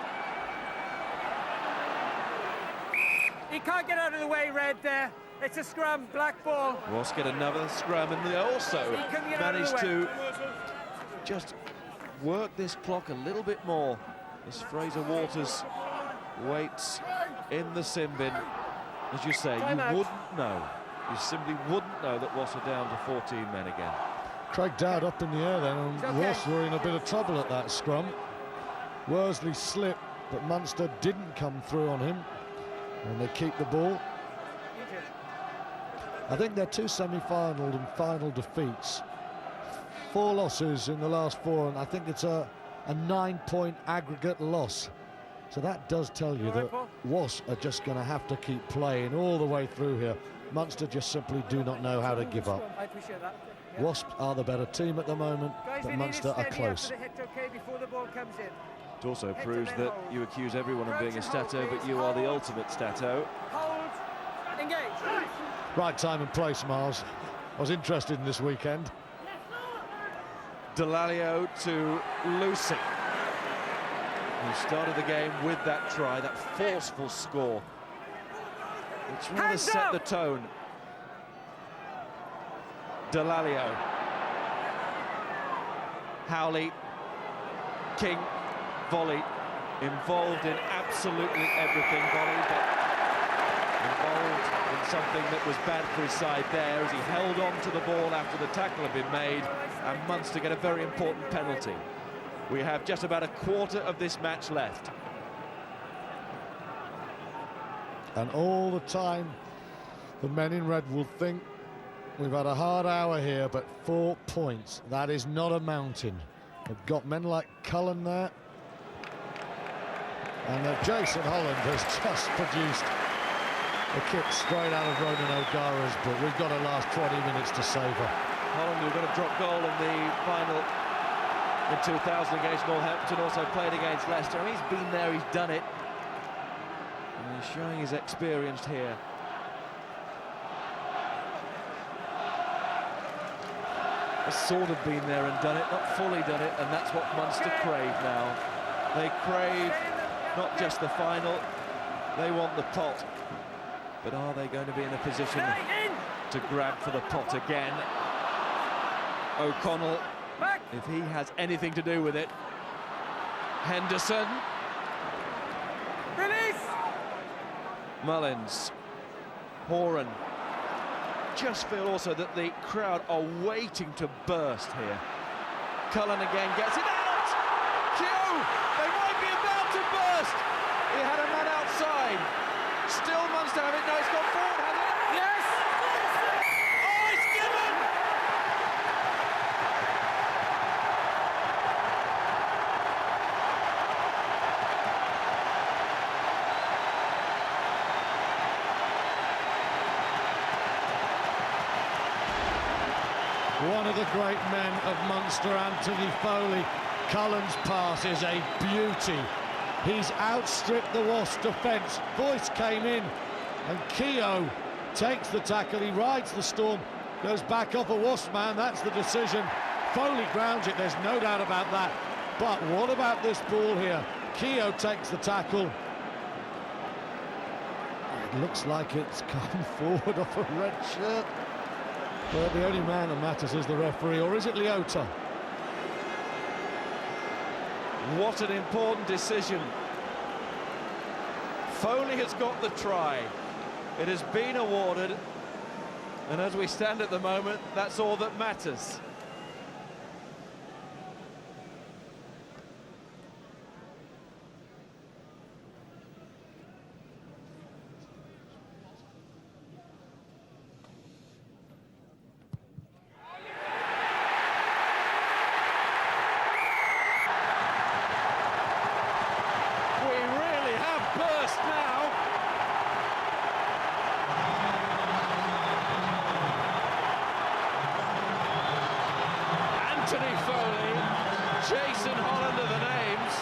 He can't get out of the way, Red, there. It's a scrum, black ball. Wasps get another scrum, and they also managed to just work this clock a little bit more as Fraser Waters waits in the sin bin. As you say, you wouldn't know. You simply wouldn't know that Wasps are down to 14 men again. Craig Dowd up in the air then, and Wasps were in a bit of trouble at that scrum. Worsley slipped, but Munster didn't come through on him, and they keep the ball. I think they're 2 semi-final and final defeats. 4 losses in the last 4, and I think it's a 9-point aggregate loss. So that does tell you that Wasps are just going to have to keep playing all the way through here. Munster just simply do not know how to give up. I appreciate that. Wasps are the better team at the moment, but Munster are close. It also proves that you accuse everyone of being a stato, but you are the ultimate stato. Hold, engage. Right time and place, Miles. I was interested in this weekend. Delalio to Lucy, who started the game with that try, that forceful score, which really set the tone. Delalio, Howley, King, volley, involved in absolutely everything, volley, but involved in something that was bad for his side there as he held on to the ball after the tackle had been made, and Munster get a very important penalty. We have just about a quarter of this match left. And all the time, the men in red will think, we've had a hard hour here, but 4 points, that is not a mountain. They've got men like Cullen there. And Jason Holland has just produced a kick straight out of Ronan O'Gara's book. We've got to last 20 minutes to savour. Holland, who got a drop goal in the final in 2000 against Northampton, also played against Leicester. He's been there, he's done it. And he's showing his experience here. Has sort of been there and done it, not fully done it, and that's what Munster crave now. They crave not just the final, they want the pot. But are they going to be in a position to grab for the pot again? O'Connell, if he has anything to do with it. Henderson. Release! Mullins. Horan. Just feel also that the crowd are waiting to burst here. Cullen again gets it out! Keogh! They might be about to burst! He had a man outside. Still Munster have it. No, it's gone forward, has it? Yes! Oh, it's given! One of the great men of Munster, Anthony Foley. Cullen's pass is a beauty. He's outstripped the Wasps defence. Boyce came in, and Keogh takes the tackle. He rides the storm, goes back off a Wasp man. That's the decision. Foley grounds it, there's no doubt about that. But what about this ball here? Keogh takes the tackle. It looks like it's come forward off a red shirt. But the only man that matters is the referee, or is it Leota? What an important decision. Foley has got the try. It has been awarded, and as we stand at the moment, that's all that matters. Anthony Foley, Jason Holland are the names.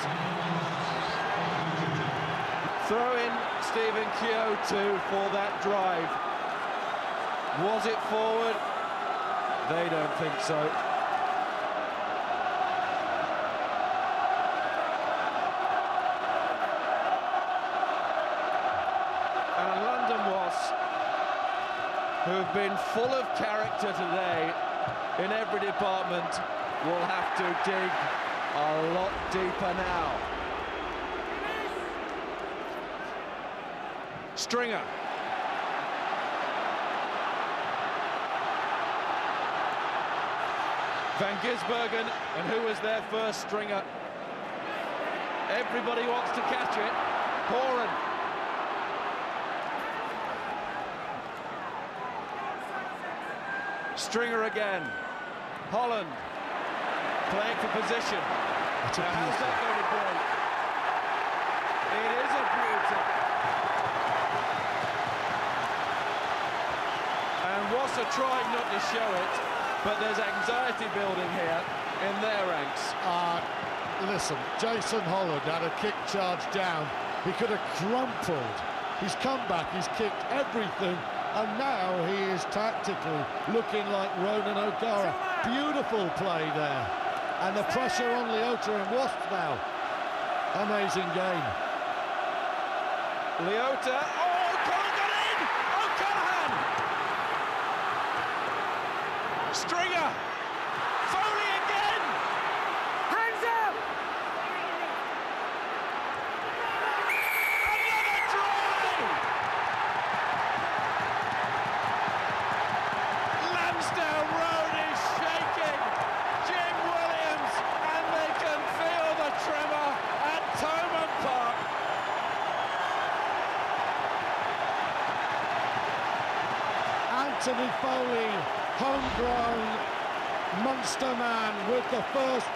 Throw in Stephen Keogh for that drive. Was it forward? They don't think so. And London Wasps, who've been full of character today in every department, will have to dig a lot deeper now. Stringer. Van Gisbergen, and who was their first stringer? Everybody wants to catch it. Horan. Stringer again. Holland playing for position. Now, how's that going to break? It is a beauty. And Wasps are trying not to show it, but there's anxiety building here in their ranks. Listen, Jason Holland had a kick charge down. He could have crumpled. He's come back, he's kicked everything, and now he is tactically looking like Ronan O'Gara. Beautiful play there. And the pressure on Leota and Wasps now. Amazing game. Leota, oh, O'Connor got in! O'Callaghan! Stringer! Foley again! Hands up! Another try! Lansdowne Road is shaking! Jim Williams, and they can feel the tremor at Thomond Park. Anthony Foley, homegrown Munster man with the first.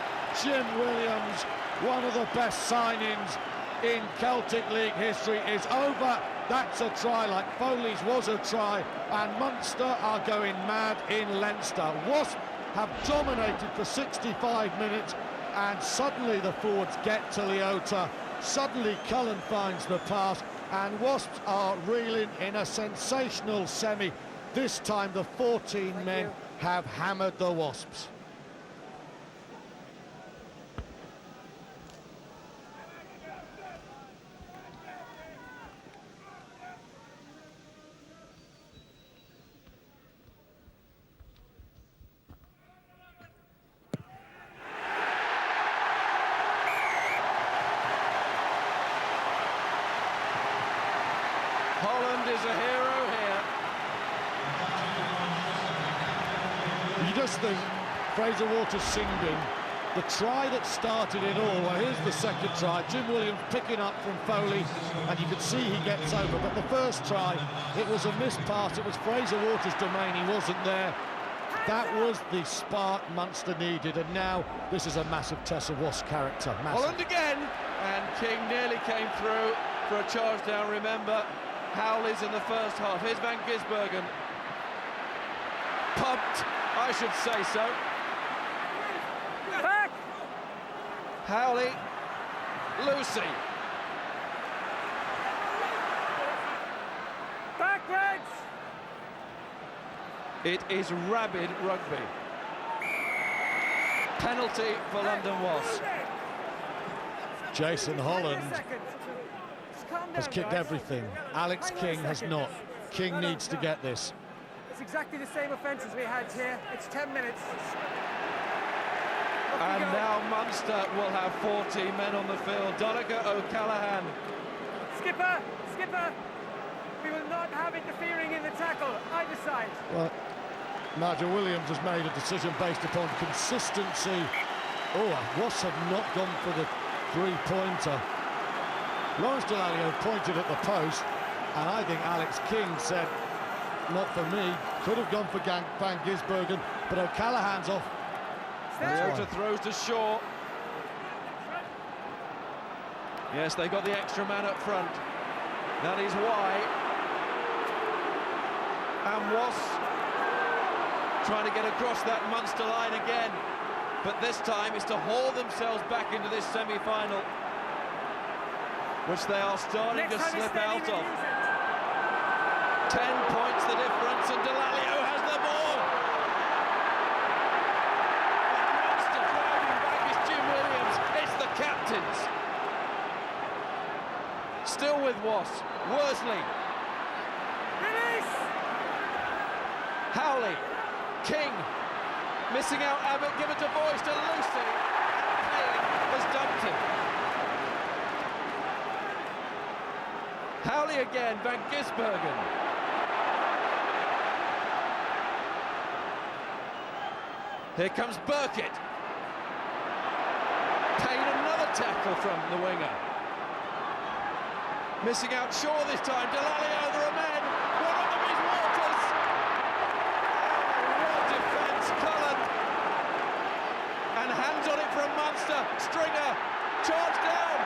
Jim Williams, one of the best signings in Celtic League history, is over. That's a try, like Foley's was a try, and Munster are going mad in Leinster. Wasps have dominated for 65 minutes, and suddenly the forwards get to Leota. Suddenly Cullen finds the pass, and Wasps are reeling in a sensational semi. This time the 14 men have hammered the Wasps. Holland is a hero here. You just think Fraser Waters singing, the try that started it all. Well, here's the second try. Jim Williams picking up from Foley, and you can see he gets over. But the first try, it was a missed pass. It was Fraser Waters' domain. He wasn't there. That was the spark Munster needed, and now this is a massive test of Wasps' character. Massive. Holland again, and King nearly came through for a charge down. Remember, Howley's in the first half. Here's Van Gisbergen. Pumped, I should say so. Back! Howley, Lucy. Back, Reds! It is rabid rugby. Penalty for London Wasps. Jason Holland has kicked everything. Alex King has not. King needs to get this. It's exactly the same offence as we had here. It's 10 minutes. And now Munster will have 14 men on the field. Donncha O'Callaghan. Skipper! Skipper! We will not have interfering in the tackle, either side. Well, Nigel Williams has made a decision based upon consistency. Oh, Wasps have not gone for the three-pointer. Lawrence Delalio pointed at the post, and I think Alex King said, not for me. Could have gone for Van Gisbergen, but O'Callaghan's off. Leota throws to Shaw. Yes, they got the extra man up front. That is why. And Wasps trying to get across that Munster line again. but this time is to haul themselves back into this semi-final, which they are starting to slip out of. 10 points the difference, and Delalio has the ball. Munster driving back is Jim Williams. It's the captains. Still with Wasps. Worsley. Release! Howley. King. Missing out Abbott. Give it to Boyce to Lucy. And Payne has dumped him. Howley again. Van Gisbergen. Here comes Burkitt. Payne, another tackle from the winger. Missing out Shaw this time. Delalio, there are men. One of them is Waters. What defence, Cullen. And hands on it from Munster. Stringer, charge down.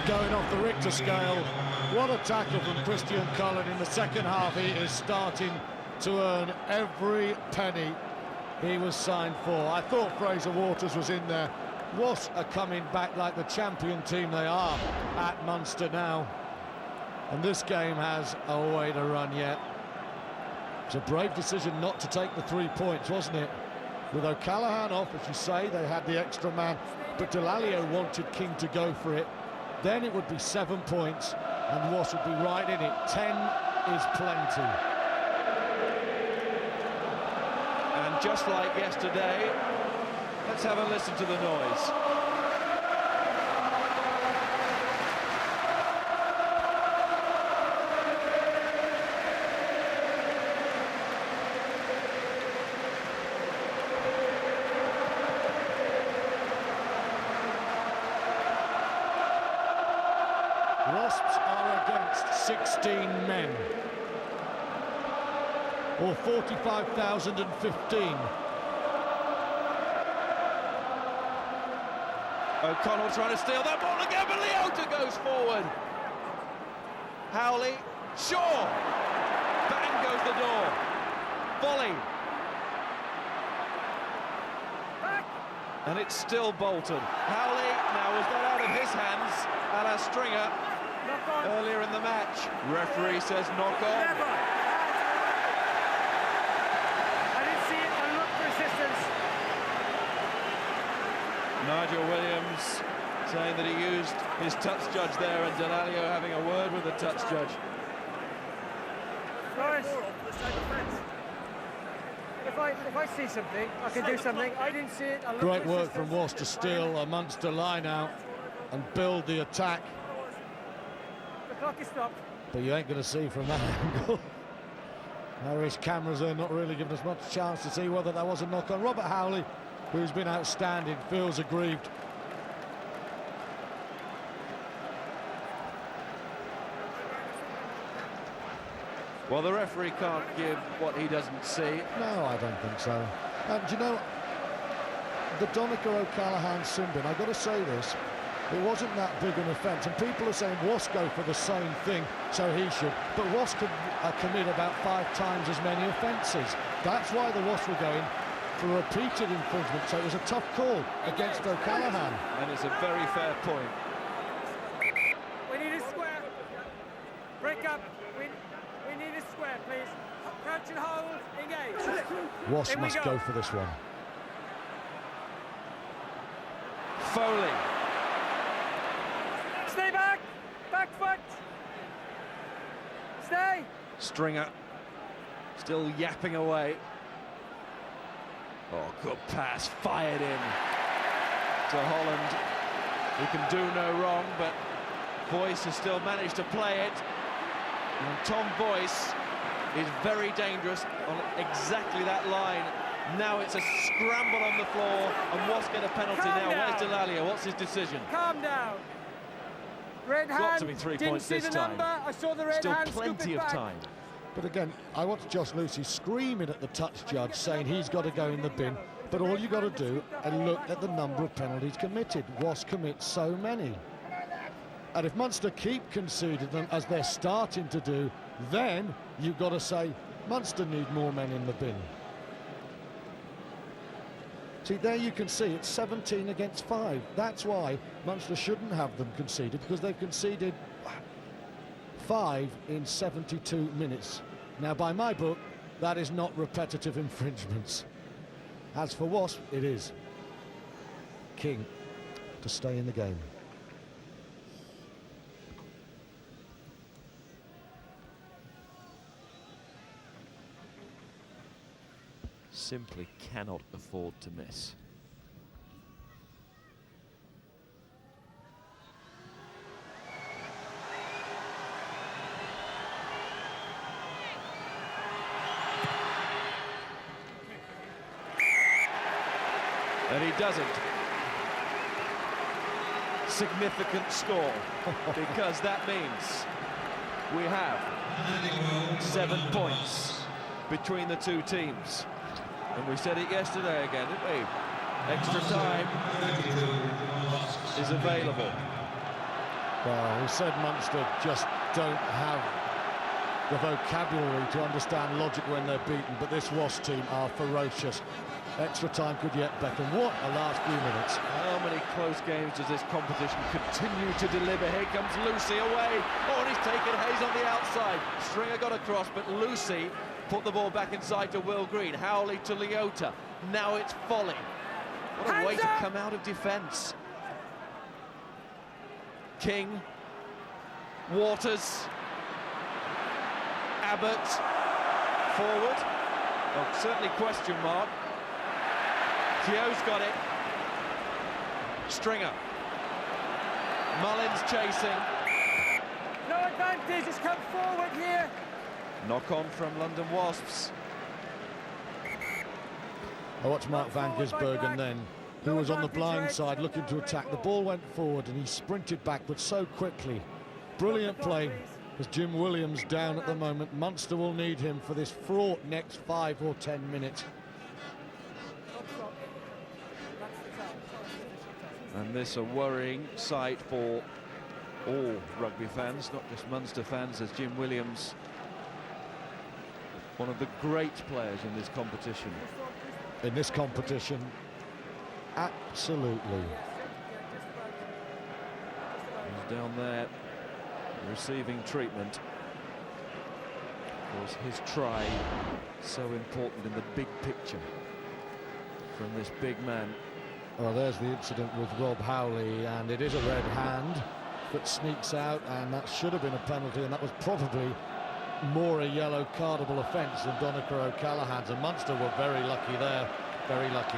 Going off the Richter scale. What a tackle from Christian Cullen in the second half. He is starting to earn every penny he was signed for. I thought Fraser Waters was in there. Wasps are coming back like the champion team they are at Munster now. And this game has a way to run yet. It's a brave decision not to take the 3 points, wasn't it? With O'Callaghan off, as you say, they had the extra man, but Delalio wanted King to go for it. Then it would be 7 points, and Wasps would be right in it. 10 is plenty. And just like yesterday, let's have a listen to the noise. Wasps are against 16 men, or 45,015. O'Connell trying to steal that ball again, but Leota goes forward. Howley, Shaw, bang goes the door. Volley. And it's still Bolton. Howley, now was that out of his hands, and a Stringer earlier in the match. Referee says knock on. Never. I didn't see it, I looked for assistance. Nigel Williams saying that he used his touch judge there, and Delalio having a word with the touch judge. Guys, if I see something, I can do something. I didn't see it. I looked Great for work assistance. from Wasps to steal a Munster line out and build the attack. The clock is stopped. But you ain't going to see from that angle. Irish cameras are not really giving us much chance to see whether that was a knock on. Robert Howley, who's been outstanding, feels aggrieved. Well, the referee can't give what he doesn't see. No, I don't think so. And you know, the Donegal O'Callaghan Simbin, I've got to say this, it wasn't that big an offence, and people are saying Wasps go for the same thing, so he should. But Wasps could commit about 5 times as many offences. That's why the Wasps were going for repeated infringement, so it was a tough call against O'Callaghan. And it's a very fair point. We need a square. Break up. We need a square, please. Crouch and hold. Engage. Wasps must go for this one. Foley. Stay back. Back foot. Stay. Stringer still yapping away. Oh, good pass, fired in to Holland. He can do no wrong, but Boyce has still managed to play it. And Tom Boyce is very dangerous on exactly that line. Now it's a scramble on the floor, and Wasps get a penalty now. Where's Delalio? What's his decision? Calm down. Red Got hand. to be 3 Didn't points see this the time. number. I saw the red Still hand. plenty of time. But again, I watched Josh Lucy screaming at the touch judge, saying he's got to go in the bin. But all you got to do and look at the number of penalties committed. Wasps commit so many. And if Munster keep conceding them, as they're starting to do, then you've got to say, Munster need more men in the bin. See, there you can see it's 17 against 5. That's why Munster shouldn't have them conceded, because they've conceded 5 in 72 minutes. Now, by my book, that is not repetitive infringements. As for Wasps, it is. King to stay in the game. Simply cannot afford to miss. And he doesn't. Significant score, because that means we have 7 points between the two teams. And we said it yesterday again, didn't we? Extra time is available. Well, we said Munster just don't have the vocabulary to understand logic when they're beaten, but this Wasps team are ferocious. Extra time could yet beckon. What a last few minutes. How many close games does this competition continue to deliver? Here comes Lucy away. Oh, and he's taken Hayes on the outside. Stringer got across, but Lucy put the ball back inside to Will Green. Howley to Leota. Now it's Foley. What a way to come out of defence. King. Waters. Abbott. Forward. Oh, certainly question mark. Keogh's got it. Stringer. Mullins chasing. No advantage, just come forward here. Knock on from London Wasps. I watched Mark van Gisbergen then, who was on the blind side looking to attack. The ball went forward and he sprinted backwards so quickly. Brilliant play as Jim Williams down at the moment. Munster will need him for this fraught next 5 or 10 minutes. And this a worrying sight for all rugby fans, not just Munster fans, as Jim Williams, one of the great players in this competition. In this competition, absolutely. He's down there receiving treatment. Of course, his try so important in the big picture from this big man. Well, there's the incident with Rob Howley, and it is a red hand that sneaks out, and that should have been a penalty, and that was probably more a yellow cardable offence than Donnachar O'Callaghan's, and Munster were very lucky there, very lucky.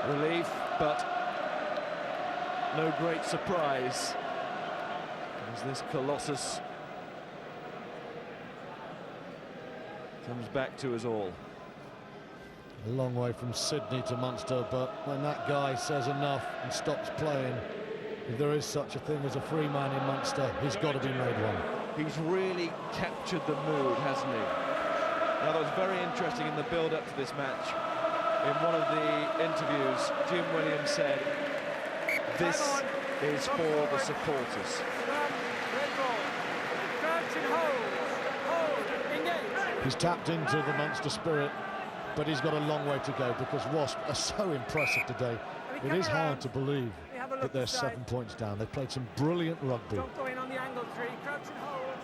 Relief, but no great surprise as this Colossus comes back to us all. A long way from Sydney to Munster, but when that guy says enough and stops playing, if there is such a thing as a free man in Munster, he's got to be made one. He's really captured the mood, hasn't he? Now, that was very interesting in the build-up to this match. In one of the interviews, Jim Williams said, "This is for the supporters." He's tapped into the Munster spirit, but he's got a long way to go because Wasps are so impressive today. It is hard to believe that they're 7 points down. They've played some brilliant rugby. Don't go in on the angle three, crouch and hold,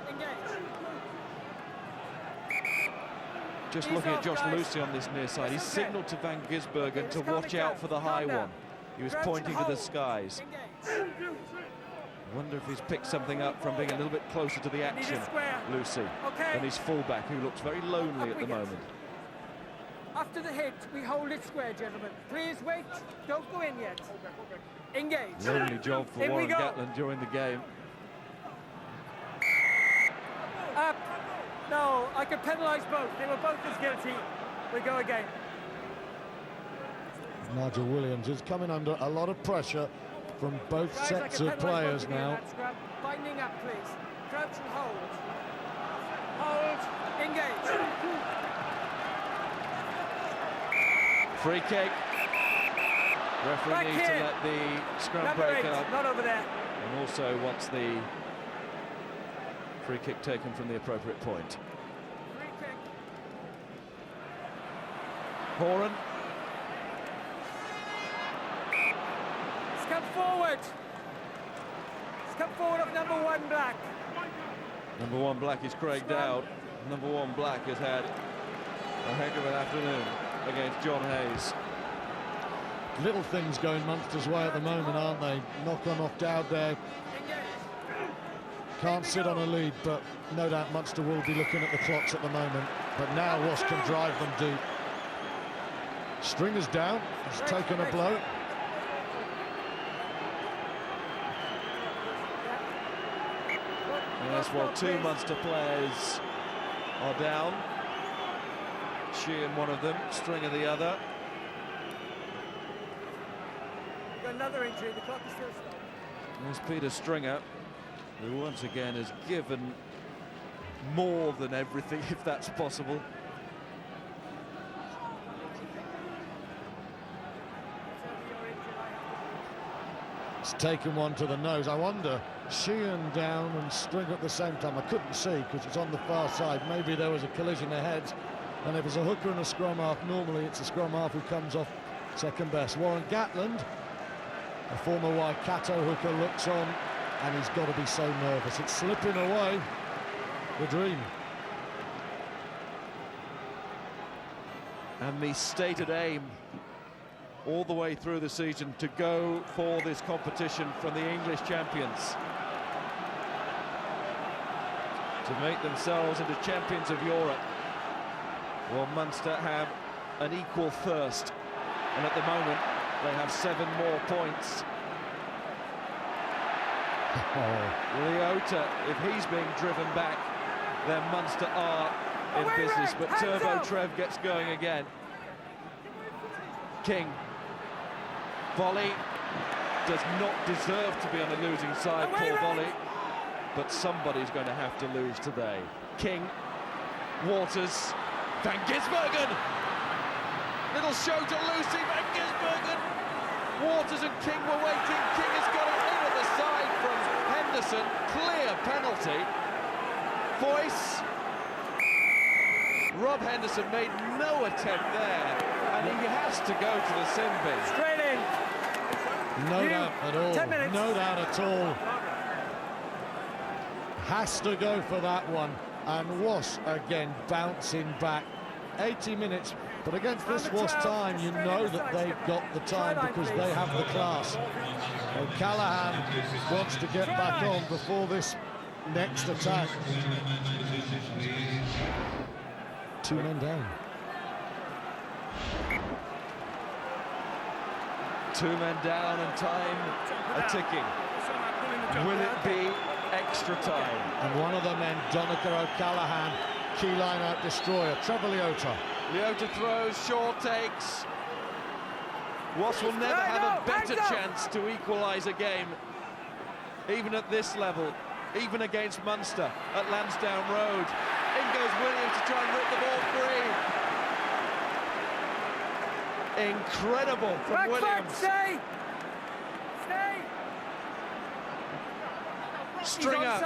engage. Just looking at Josh Lucy on this near side, he's signalled to Van Gisbergen to watch out for the high one. He was pointing to the skies. I wonder if he's picked something up from being a little bit closer to the action, Lucy, than his fullback, who looks very lonely at the moment. After the hit, we hold it square, gentlemen. Please wait, don't go in yet. Engage. Lonely job for Warren Gatland during the game. Up. No, I could penalise both. They were both as guilty. We go again. Nigel Williams is coming under a lot of pressure from both sets of players now. Binding up, please. Crouch and hold. Hold. Engage. Free kick. Referee Back needs here. to let the scrum Number break 8, up. not over there. And also wants the free kick taken from the appropriate point. Free kick. Horan. Let's come forward. Let's come forward of number 1 black. Number 1 black is Craig Dowd. Number 1 black has had a heck of an afternoon against John Hayes. Little things going Munster's way at the moment, aren't they? Knocker knocked out there. Can't sit on a lead, but no doubt Munster will be looking at the clocks at the moment. But now Wasps can drive them deep. Stringer's down, he's taken a blow. Yes, well, 2 Munster players are down. Sheehan one of them, Stringer the other. Got another injury, the clock is still stopped. There's Peter Stringer, who once again has given more than everything, if that's possible. It's taken one to the nose. I wonder, Sheehan down and Stringer at the same time. I couldn't see because it's on the far side. Maybe there was a collision ahead. And if it's a hooker and a scrum half, normally it's a scrum half who comes off second best. Warren Gatland, a former Waikato hooker, looks on, and he's got to be so nervous. It's slipping away, the dream. And the stated aim all the way through the season to go for this competition from the English champions, to make themselves into champions of Europe. Well, Munster have an equal thirst, and at the moment they have 7 more points. Leota, if he's being driven back, then Munster are in business. But Turbo Trev gets going again. King. Volley does not deserve to be on the losing side, poor Volley. But somebody's going to have to lose today. King. Waters. Van Gisbergen! Little show to Lucy, Van Gisbergen! Waters and King were waiting. King has got it over the side from Henderson. Clear penalty. Voice. Rob Henderson made no attempt there, and he has to go to the sin bin. Straight in. No doubt at all. 10 minutes. No doubt at all. Has to go for that one. And Wasps again bouncing back. 80 minutes, but against this Wasps time, you know that they've got the time because they have the class. O'Callaghan wants to get back on before this next attack. 2 men down. 2 men down and time a-ticking. Will it be extra time? And one of the men, Donica O'Callaghan, key line-out destroyer, Trevor Leota. Leota throws, Shaw takes. Wasps will never have a better chance to equalise a game, even at this level, even against Munster at Lansdowne Road. In goes Williams to try and rip the ball free. Incredible from Williams. Stay! Stay! Stringer,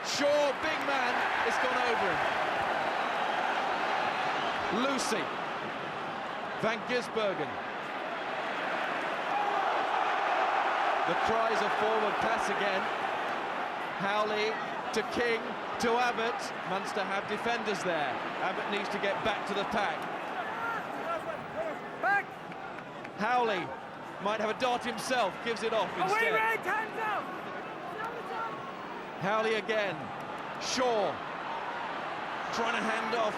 Shaw, big man, it's gone over him. Lucy, Van Gisbergen. The cries of forward pass again. Howley to King, to Abbott. Munster have defenders there. Abbott needs to get back to the pack. Back! Howley might have a dart himself, gives it off instead. Away, Red, hands up! Howley again. Shaw trying to hand off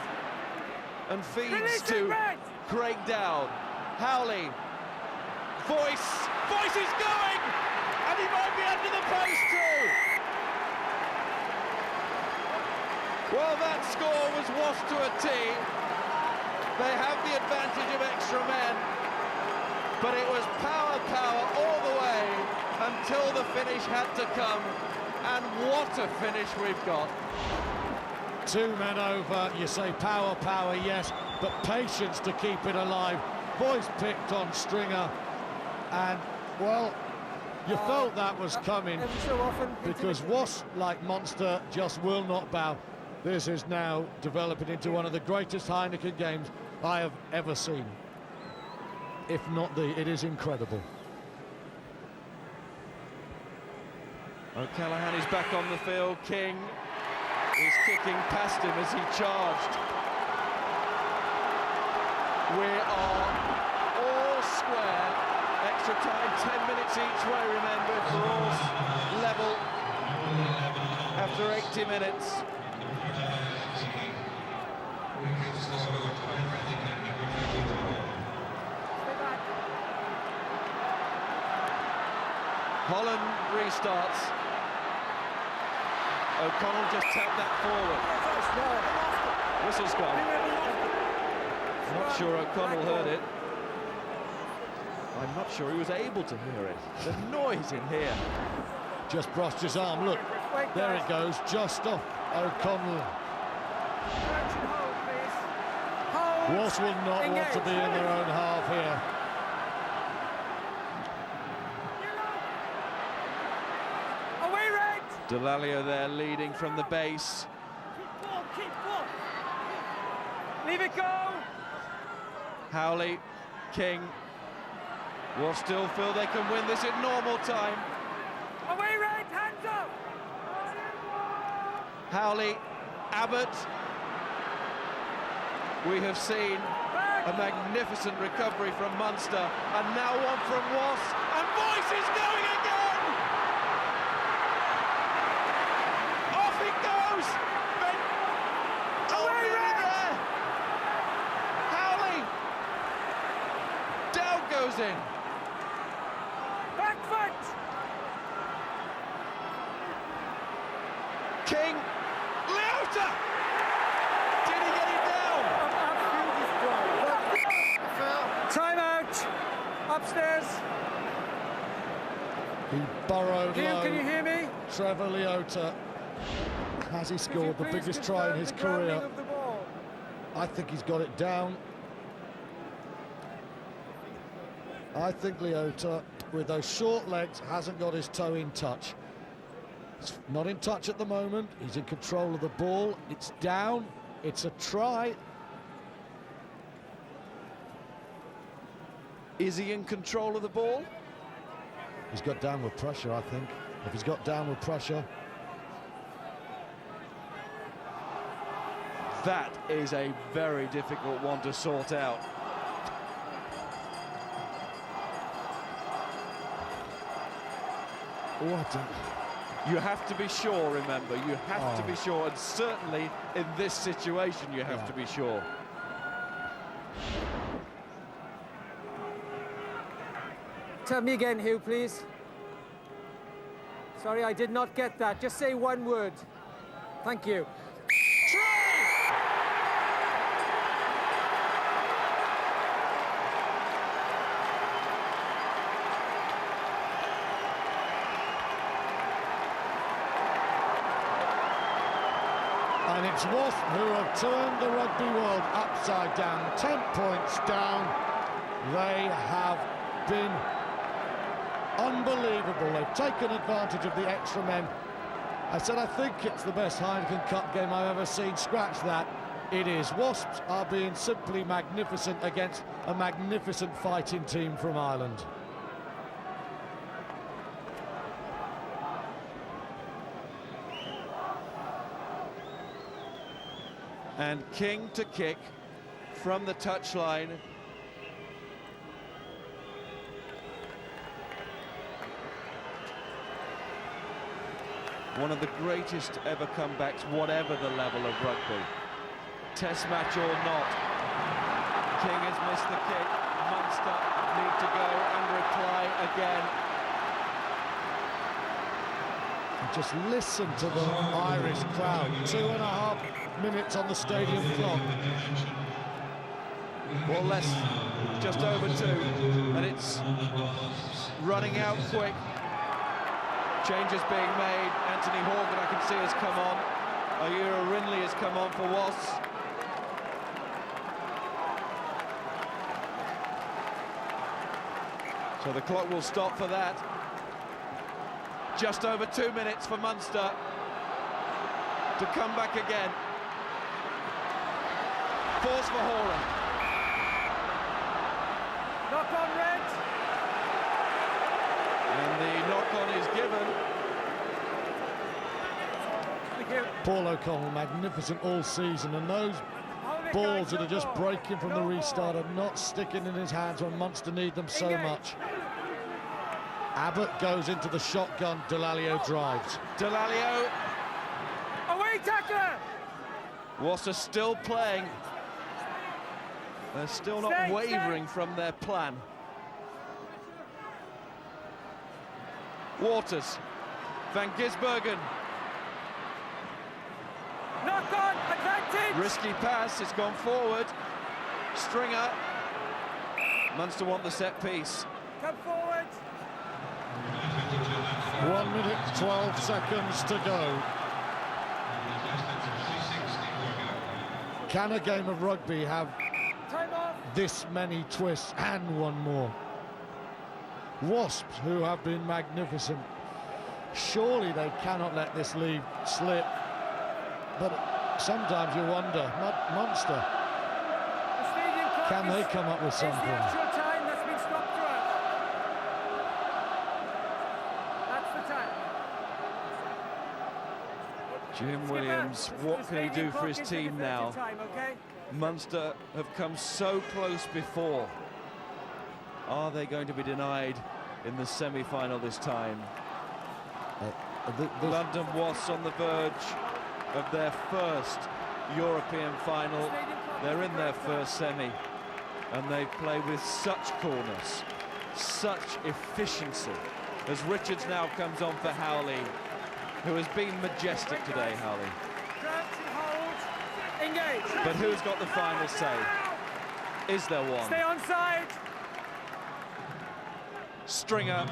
and feeds to Craig Dowd. Howley. Voice is going! And he might be under the post too! Well, that score was washed to a T. They have the advantage of extra men, but it was power all the way until the finish had to come. And what a finish we've got. 2 men over, you say power, yes, but patience to keep it alive. Boys picked on Stringer. And, well, you felt that was coming because Wasps, like Munster, just will not bow. This is now developing into one of the greatest Heineken games I have ever seen. If not it is incredible. O'Callaghan is back on the field. King is kicking past him as he charged. We are all square. Extra time, 10 minutes each way, remember, if we're all level after 80 minutes. Holland restarts. O'Connell just tapped that forward. Whistle's gone. Not sure O'Connell heard it. I'm not sure he was able to hear it. The noise in here. Just brushed his arm, look. There it goes, just off O'Connell. Wasps will not want to be in their own half here. Delalio there leading from the base. Keep ball. Leave it go. Howley, King will still feel they can win this in normal time. Away right, hands up. Howley, Abbott. We have seen a magnificent recovery from Munster, and now one from Wasps, and Boyce is going again! Off he goes! Away there! Howley! Down goes in. Back foot! King, Leota! Did he get it down? Time out! Upstairs! He burrowed low. Can you hear me? Trevor Leota. Has he scored the biggest try in his career? I think he's got it down. I think Leota, with those short legs, hasn't got his toe in touch. He's not in touch at the moment. He's in control of the ball. It's down. It's a try. Is he in control of the ball? He's got downward pressure, I think. If he's got downward pressure. That is a very difficult one to sort out. What? You have to be sure, remember, you have to be sure, and certainly in this situation you have to be sure. Tell me again, Hugh, please. Sorry, I did not get that. Just say one word. Thank you. And it's Wasps who have turned the rugby world upside down. 10 points down. They have been unbelievable. They've taken advantage of the extra men. I said I think it's the best Heineken Cup game I've ever seen. Scratch that. It is. Wasps are being simply magnificent against a magnificent fighting team from Ireland. And King to kick from the touchline. One of the greatest ever comebacks, whatever the level of rugby. Test match or not. King has missed the kick. Munster need to go and reply again. Just listen to the Irish crowd. 2.5 minutes on the stadium clock. Well, less, just over 2, and it's running out quick. Changes being made. Anthony Horgan, I can see, has come on. Ayura Rinley has come on for Wasps. So the clock will stop for that. Just over 2 minutes for Munster to come back again. Force for Horan. Knock on, red. And the knock-on is given. Paul O'Connell, magnificent all season, and those balls that are just breaking from the restart are not sticking in his hands when Munster need them so much. Abbott goes into the shotgun, Delalio drives. Delalio. Away tackler! Wasps are still playing. They're still not wavering from their plan. Waters. Van Gisbergen. Knock on, advantage! Risky pass, it's gone forward. Stringer. Munster want the set piece. Come forward. 1 minute, 12 seconds to go. Can a game of rugby have this many twists and one more? Wasps, who have been magnificent, surely they cannot let this lead slip. But sometimes you wonder, Munster, can they come up with something? Time that's been stopped throughout. That's the time. Jim Williams, what can he do for his team now? Munster have come so close before. Are they going to be denied in the semi-final this time? London Wasps on the verge of their first European final. They're in their first semi, and they play with such coolness, such efficiency, as Richards now comes on for Howley, who has been majestic today, Howley. But who's got the final say? Is there one? Stay on side. Stringer,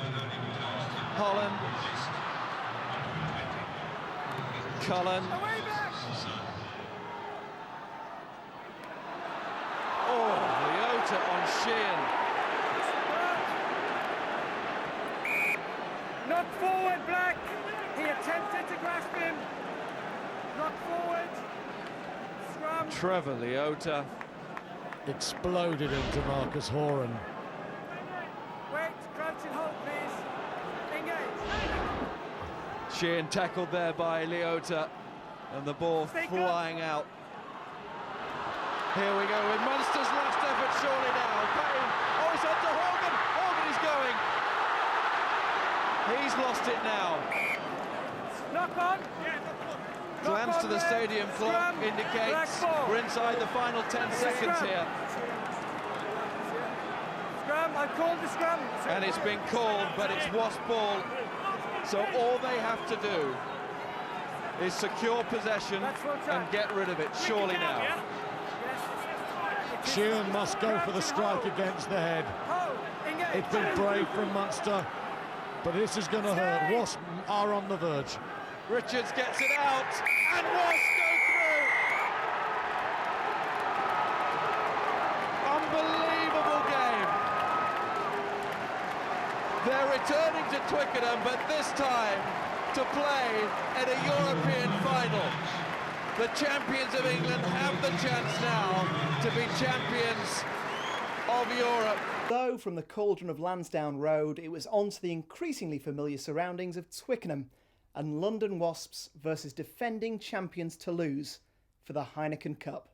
Holland, Cullen. Oh, Leota on Sheehan. Knock forward, Black. He attempted to grasp him. Knock forward. Scrum. Trevor Leota. Exploded into Marcus Horan. Wait, crouch and hold, please. Engage. Sheehan tackled there by Leota, and the ball flying out. Here we go with Munster's last effort, surely now. Payne. Oh, it's up to Horgan. Horgan is going. He's lost it now. Knock on. Glance to the stadium clock indicates we're inside the final 10 seconds here. Scrum, I called the scrum. And it's been called, but it's Wasp ball. So all they have to do is secure possession and get rid of it, surely now. Sheehan must go for the strike against the head. It's been brave from Munster, but this is going to hurt. Wasps are on the verge. Richards gets it out, and Wasps go through. Unbelievable game. They're returning to Twickenham, but this time to play in a European final. The champions of England have the chance now to be champions of Europe. Though from the cauldron of Lansdowne Road, it was on to the increasingly familiar surroundings of Twickenham and London Wasps versus defending champions Toulouse for the Heineken Cup.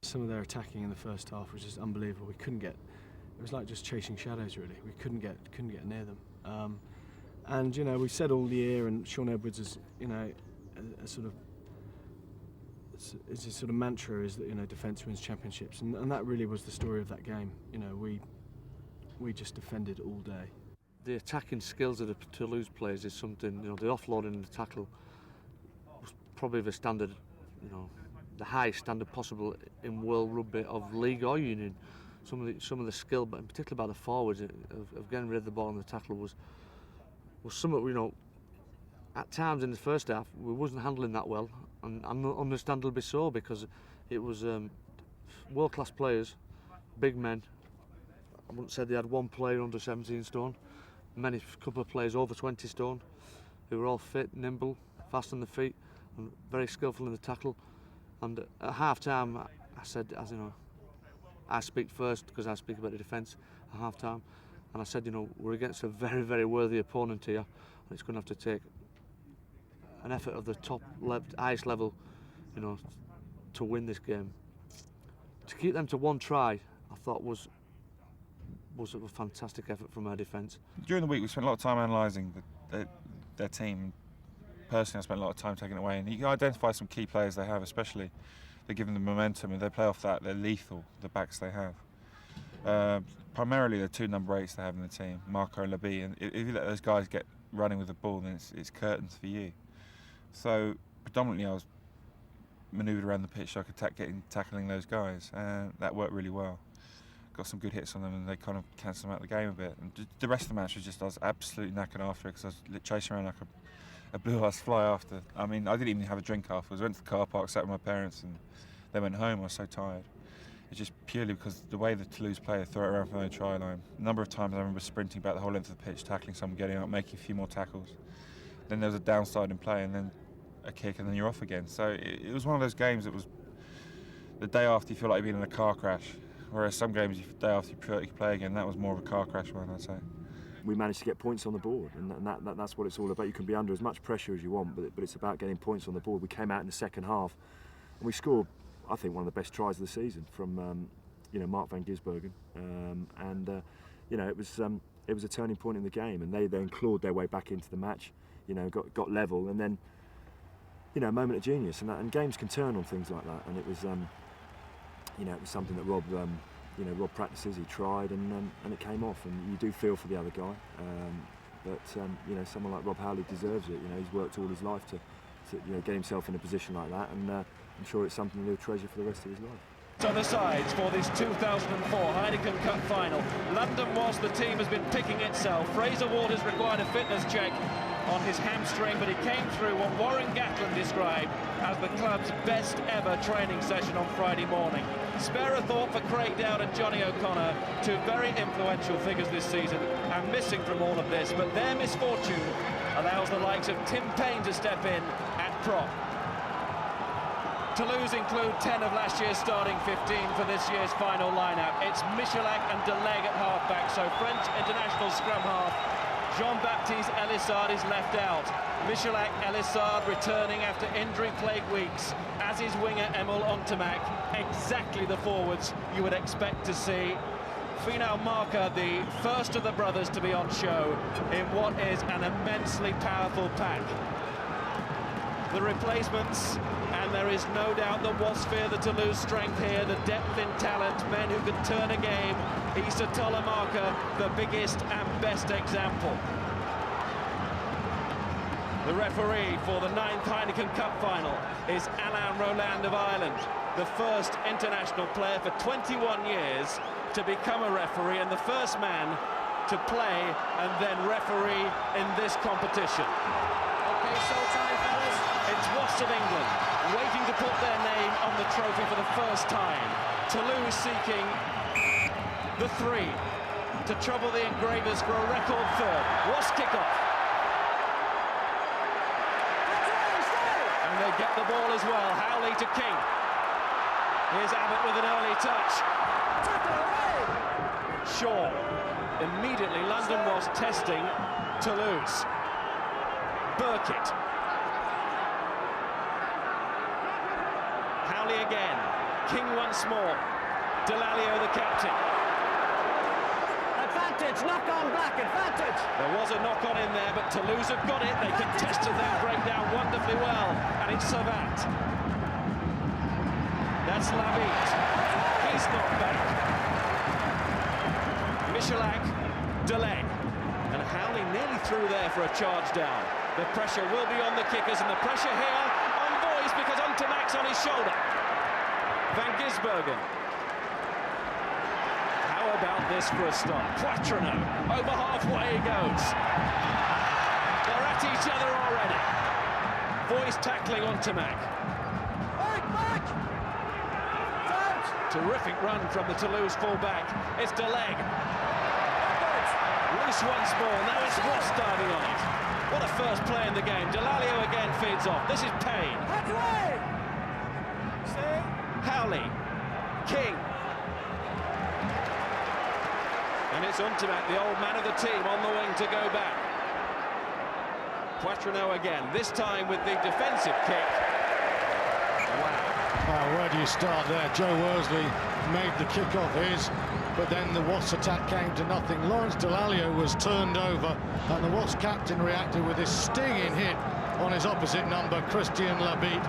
Some of their attacking in the first half was just unbelievable. We couldn't get, it was like just chasing shadows really. We couldn't get near them. And you know, we said all year, and Sean Edwards is, you know, a sort of, it's his sort of mantra is that, you know, defence wins championships, and that really was the story of that game. You know, we just defended all day. The attacking skills of the Toulouse players is something, you know, the offloading and the tackle was probably the standard, you know, the highest standard possible in world rugby of league or union. Some of the skill, but in particular by the forwards, of getting rid of the ball and the tackle was something, you know, at times in the first half we wasn't handling that well, and understandably so, because it was world-class players, big men, wouldn't say they had one player under 17 stone. Couple of players over 20 stone, who were all fit, nimble, fast on the feet, and very skillful in the tackle. And at half-time, I said, as you know, I speak first because I speak about the defence at half-time, and I said, you know, we're against a very, very worthy opponent here, and it's going to have to take an effort of the highest level, you know, to win this game. To keep them to one try, I thought was a fantastic effort from our defence. During the week, we spent a lot of time analysing their team. Personally, I spent a lot of time taking it away, and you can identify some key players they have, especially they give them the momentum, and they play off that. They're lethal, the backs they have. Primarily, the 2 number 8s they have in the team, Marco and Labi, and if you let those guys get running with the ball, then it's curtains for you. So predominantly, I was manoeuvred around the pitch so I could tackling those guys, and that worked really well. Got some good hits on them, and they kind of cancelled them out of the game a bit. And the rest of the match was just, I was absolutely knackered after it, because I was chasing around like a blue-ass fly after. I mean, I didn't even have a drink afterwards. I went to the car park, sat with my parents, and they went home. I was so tired. It's just purely because the way the Toulouse player throw it around from their try line. A number of times I remember sprinting about the whole length of the pitch, tackling someone, getting out, making a few more tackles. Then there was a downside in play, and then a kick, and then you're off again. So it was one of those games that was the day after you feel like you've been in a car crash. Whereas some games, the day after you feel like you play again, that was more of a car crash one, I'd say. We managed to get points on the board, and that's what it's all about. You can be under as much pressure as you want, but it's about getting points on the board. We came out in the second half, and we scored, I think, one of the best tries of the season from, you know, Mark van Gisbergen, you know, it was a turning point in the game, and they then clawed their way back into the match. You know, got level, and then, you know, a moment of genius, and games can turn on things like that, and it was. You know, it was something that Rob practices. He tried, and it came off. And you do feel for the other guy, but you know, someone like Rob Howley deserves it. You know, he's worked all his life to you know, get himself in a position like that, and I'm sure it's something he'll treasure for the rest of his life. On the sides for this 2004 Heineken Cup final. London Wasps, the team has been picking itself. Fraser Waters required a fitness check on his hamstring, but he came through what Warren Gatland described as the club's best ever training session on Friday morning. Spare a thought for Craig Dowd and Johnny O'Connor, 2 very influential figures this season, and missing from all of this, but their misfortune allows the likes of Tim Payne to step in at prop. Toulouse include 10 of last year's starting 15 for this year's final lineup. It's Michalak and Deleg at half-back, so French international scrum half Jean-Baptiste Elissard is left out. Michalak Elissard returning after injury-plagued weeks, as is winger Emil Ontemak. Exactly the forwards you would expect to see. Finau Marker, the first of the brothers to be on show in what is an immensely powerful pack. The replacements, and there is no doubt that Wasps fear the Toulouse strength here, the depth in talent, men who can turn a game. Issa Tolamarka, the biggest and best example. The referee for the 9th Heineken Cup final is Alain Roland of Ireland, the first international player for 21 years to become a referee, and the first man to play and then referee in this competition. Okay, showtime, fellas. It's Wasps of England waiting to put their name on the trophy for the first time. Toulouse seeking the 3 to trouble the Engravers for a record 3rd. Wasps kick-off. And they get the ball as well. Howley to King. Here's Abbott with an early touch. Shaw. Immediately London was testing Toulouse. Burkitt. Howley again. King once more. Delalio the captain. Advantage, knock on Black, advantage. There was a knock on in there, but Toulouse have got it. They contested that breakdown wonderfully well, and it's Savat. That's Labitte. He's knocked back. Michalak, Deleg, and Howley nearly through there for a charge down. The pressure will be on the kickers, and the pressure here on Boys because Ontemak's on his shoulder. Van Gisbergen. How about this for a start? Quattrino, over halfway he goes. They're at each other already. Boys tackling Ontemak. Back! Terrific run from the Toulouse full-back. It's De Leg. Loose once more, now it's Wasps diving on it. What a first play in the game. Delalio again feeds off. This is Payne. Howley. King. And it's Untitled, the old man of the team, on the wing to go back. Quattrino again, this time with the defensive kick. Wow, where do you start there? Joe Worsley made the kick-off his, but then the Wasps attack came to nothing. Lawrence Delalio was turned over, and the Wasps captain reacted with this stinging hit on his opposite number, Christian Labitte.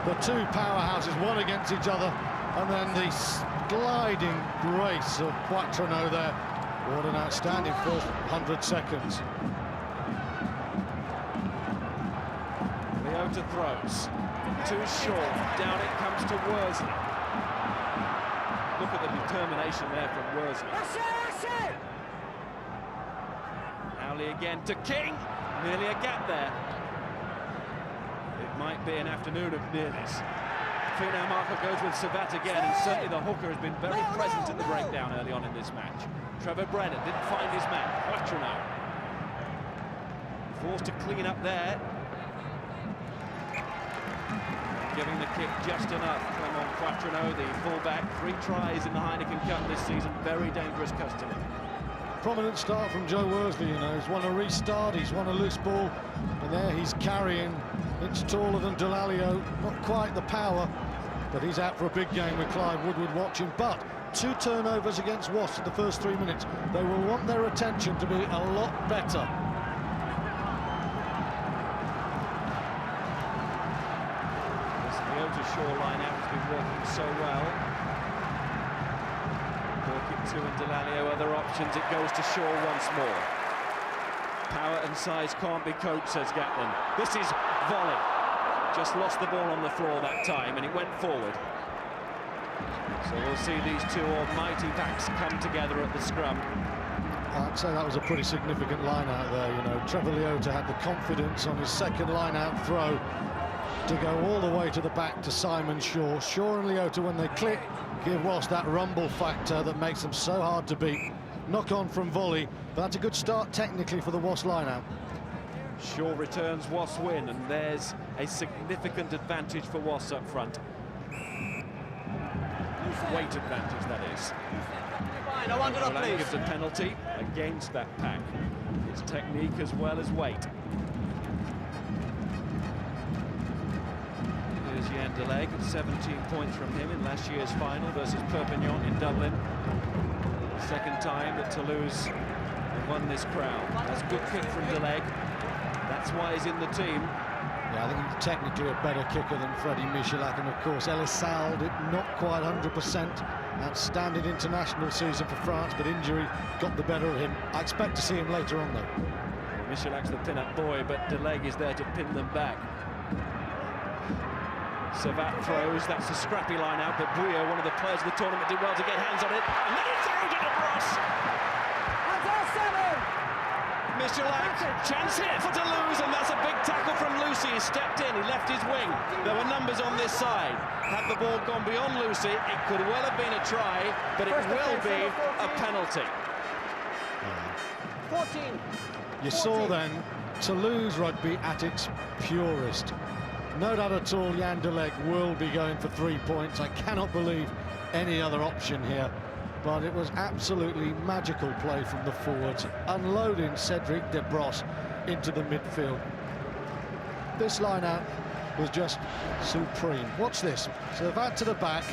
The two powerhouses, one against each other, and then the gliding grace of Quattrino there. What an outstanding first 100 seconds. Leota throws. Too short. Down it comes to Worsley. Look at the determination there from Worsley. Howley again to King. Nearly a gap there. It might be an afternoon of nearness. Now Marco goes with Savat again, and certainly the hooker has been very present in the breakdown early on in this match. Trevor Brennan didn't find his man. Quattrino forced to clean up there. Giving the kick just enough. Clement Quattrino, the fullback, 3 tries in the Heineken Cup this season. Very dangerous customer. Prominent start from Joe Worsley, you know. He's won a restart, he's won a loose ball, and there he's carrying. It's taller than Delalio, not quite the power, but he's out for a big game with Clive Woodward watching. But 2 turnovers against Wasps in the first 3 minutes. They will want their attention to be a lot better. Shore line out has been working so well. Burkitt 2 and Delalio, other options. It goes to Shaw once more. Power and size can't be coached, says Gatland. This is volley. Just lost the ball on the floor that time, and it went forward. So we'll see these two almighty backs come together at the scrum. I'd say that was a pretty significant line out there, you know. Trevor Leota had the confidence on his second line out throw to go all the way to the back to Simon Shaw. Shaw and Leota, when they click, give Wasps that rumble factor that makes them so hard to beat. Knock on from volley, but that's a good start technically for the Wasps line-out. Shaw returns, Wasps win, and there's a significant advantage for Wasps up front. Weight advantage, that is. Lang gives a penalty against that pack. It's technique as well as weight. Here's Jan de Leg, 17 points from him in last year's final versus Perpignan in Dublin. Second time that Toulouse have won this crown. That's a good kick from de Leg. That's why he's in the team. Yeah, I think he's technically a better kicker than Freddie Michalak, and of course Elissalde, not quite 100%. Outstanding international season for France, but injury got the better of him. I expect to see him later on, though. Michalak's the pin-up boy, but de Leg is there to pin them back. Savat throws, that's a scrappy line out, but Bouillot, one of the players of the tournament, did well to get hands on it, and then he throws it across. Michalak, chance here for Toulouse, and that's a big tackle from Lucy. He stepped in, he left his wing. There were numbers on this side. Had the ball gone beyond Lucy, it could well have been a try, but it will be a penalty. 14. You saw then Toulouse rugby at its purest. No doubt at all, Jan de Leg will be going for 3 points. I cannot believe any other option here. But it was absolutely magical play from the forwards, unloading Cedric de Bros into the midfield. This line-out was just supreme. Watch this. So Savat to the back,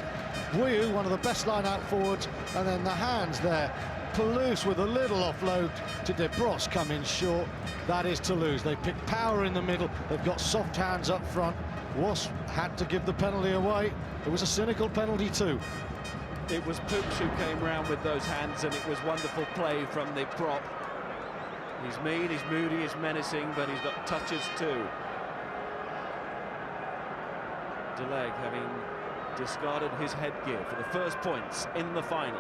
Bouillot, one of the best line-out forwards, and then the hands there. Toulouse with a little offload to de Bros coming short. That is Toulouse. They pick power in the middle. They've got soft hands up front. Wasps had to give the penalty away. It was a cynical penalty too. It was Pooch who came round with those hands, and it was wonderful play from the prop. He's mean, he's moody, he's menacing, but he's got touches too. De Leg having discarded his headgear for the first points in the final.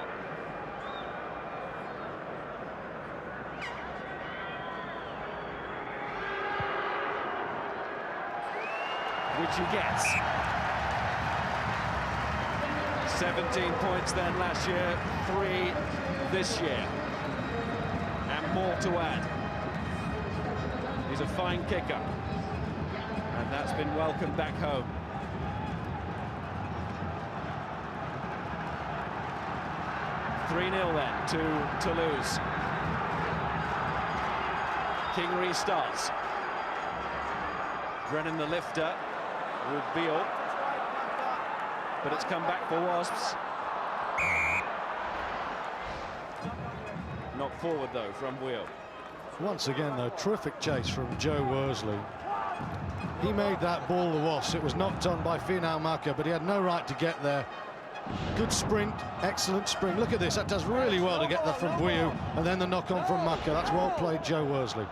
Which he gets. 17 points then last year, 3 this year, and more to add. He's a fine kicker, and that's been welcomed back home. (3-0) then to Toulouse. King restarts. Brennan the lifter with Beale, but it's come back for Wasps. Knocked forward though from Wheel. Once again though, terrific chase from Joe Worsley. He made that ball the Wasps. It was knocked on by Finau Maka, but he had no right to get there. Good sprint, excellent sprint. Look at this, that does really well to get that from Bouillou, and then the knock on from Maka. That's well played, Joe Worsley.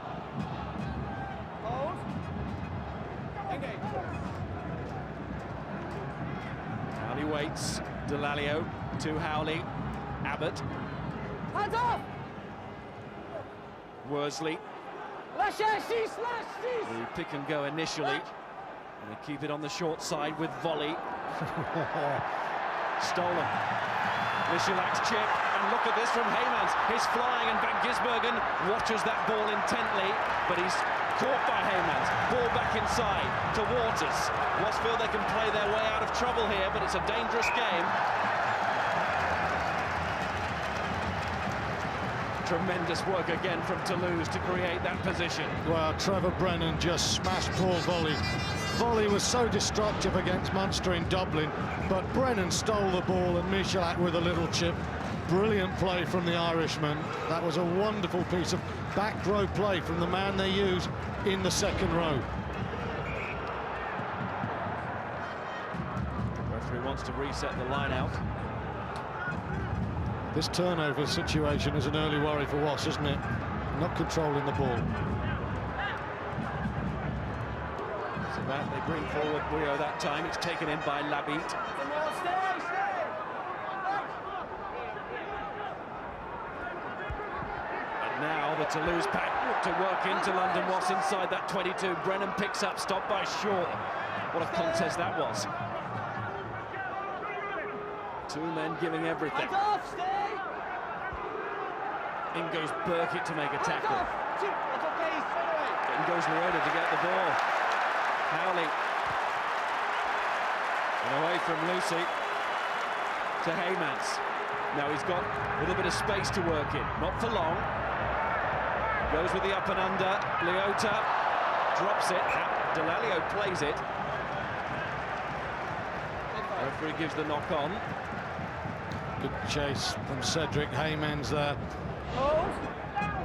Howley waits, Delalio to Howley, Abbott. Hands off! Worsley. The pick and go initially, and they keep it on the short side with volley. Stolen. Michelak's chip, and look at this from Heymans. He's flying, and Van Gisbergen watches that ball intently, but he's caught by Heymans. Ball back inside to Waters. Wasps feel they can play their way out of trouble here, but it's a dangerous game. Tremendous work again from Toulouse to create that position. Well, Trevor Brennan just smashed poor Volley. Volley was so destructive against Munster in Dublin, but Brennan stole the ball and Michelak with a little chip. Brilliant play from the Irishman. That was a wonderful piece of back row play from the man they use in the second row. The referee wants to reset the line out. This turnover situation is an early worry for Wasps, isn't it? Not controlling the ball. So that they bring forward Bouillou that time. It's taken in by Labitte. And now the Toulouse pack look to work into London Wasps inside that 22. Brennan picks up, stopped by Shaw. What a contest that was. Two men giving everything. In goes Burkitt to make a tackle. In goes Leota to get the ball. Howley. And away from Lucy to Heymans. Now he's got a little bit of space to work in. Not for long. Goes with the up and under. Leota drops it. Delalio plays it. Referee gives the knock on. Good chase from Cedric Heymans there.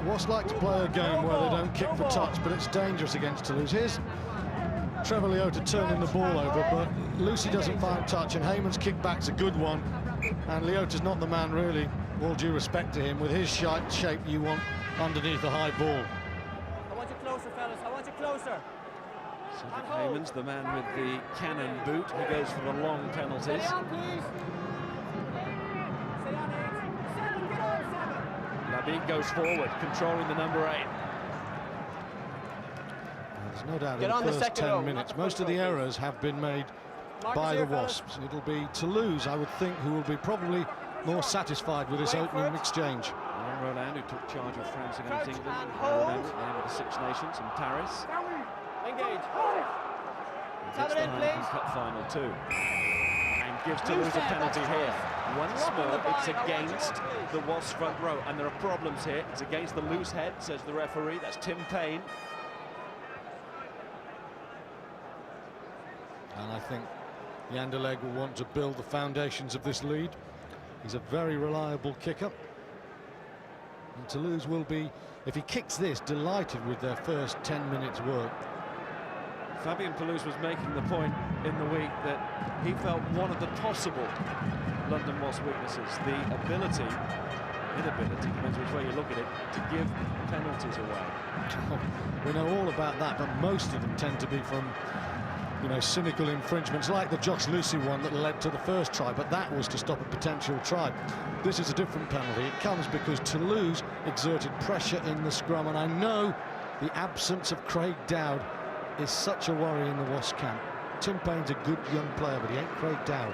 Wasps like to play a game where they don't kick for touch, but it's dangerous against Toulouse. Here's Trevor Leota turning the ball over, but Lucy doesn't find touch, and Heymans' kickback's a good one. And Leota's not the man, really, all due respect to him. With his shape you want underneath a high ball. I want you closer, fellas. I want you closer. Cedric Heymans, the man with the cannon boot, who goes for the long penalties. Stay on, please. Stay on, 8. 7, get on, 7. Labitte goes forward, controlling the number 8. There's no doubt in the first 10 minutes, most of the errors have been made by the Wasps. It'll be Toulouse, I would think, who will be probably more satisfied with this opening exchange. Roland, who took charge of France against England, remember, at the end of the Six Nations in Paris. Engage. It's the Heineken Cup final too. And gives Toulouse a penalty here. Once more, it's against the Wasps front row. And there are problems here. It's against the loose head, says the referee. That's Tim Payne. And I think Yandeleg will want to build the foundations of this lead. He's a very reliable kicker. And Toulouse will be, if he kicks this, delighted with their first 10 minutes work. Fabien Pelouse was making the point in the week that he felt one of the possible London Wasps weaknesses, the inability, depends which way you look at it, to give penalties away. We know all about that, but most of them tend to be from, you know, cynical infringements, like the Josh Lucy one that led to the first try, but that was to stop a potential try. This is a different penalty. It comes because Toulouse exerted pressure in the scrum, and I know the absence of Craig Dowd is such a worry in the Wasps camp. Tim Payne's a good young player, but he ain't Craig Dowd.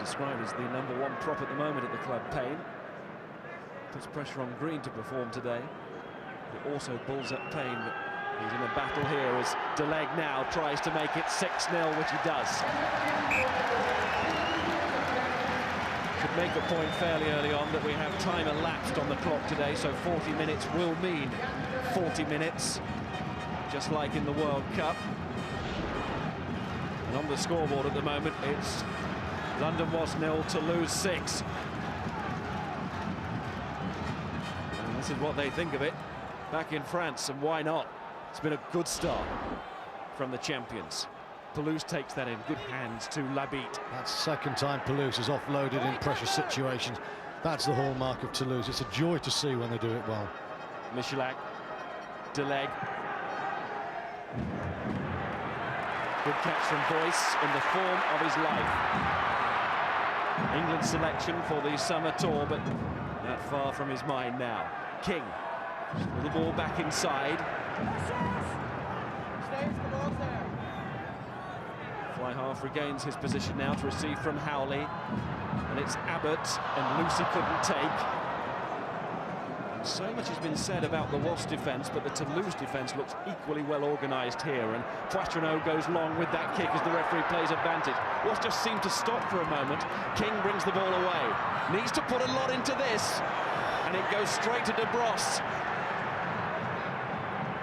described as the #1 prop at the moment at the club. Payne puts pressure on Green to perform today. It also bulls up Payne, but he's in a battle here as Deleg now tries to make it 6-0, which he does. Could make a point fairly early on that we have time elapsed on the clock today, so 40 minutes will mean 40 minutes, just like in the World Cup. And on the scoreboard at the moment, it's London Wasps 0, Toulouse 6. And this is what they think of it back in France, and why not? It's been a good start from the champions. Toulouse takes that in good hands to Labitte. That's the second time Toulouse is offloaded in pressure situations. That's the hallmark of Toulouse. It's a joy to see when they do it well. Michalak, Deleg. Good catch from Boyce in the form of his life. England selection for the summer tour, but not far from his mind now. King, with the ball back inside. Fly half regains his position now to receive from Howley, and it's Abbott, and Lucy couldn't take. And so much has been said about the Wasps defence, but the Toulouse defence looks equally well organised here, and Poitrenaud goes long with that kick as the referee plays advantage. Wasps just seemed to stop for a moment. King brings the ball away, needs to put a lot into this, and it goes straight to De Bros.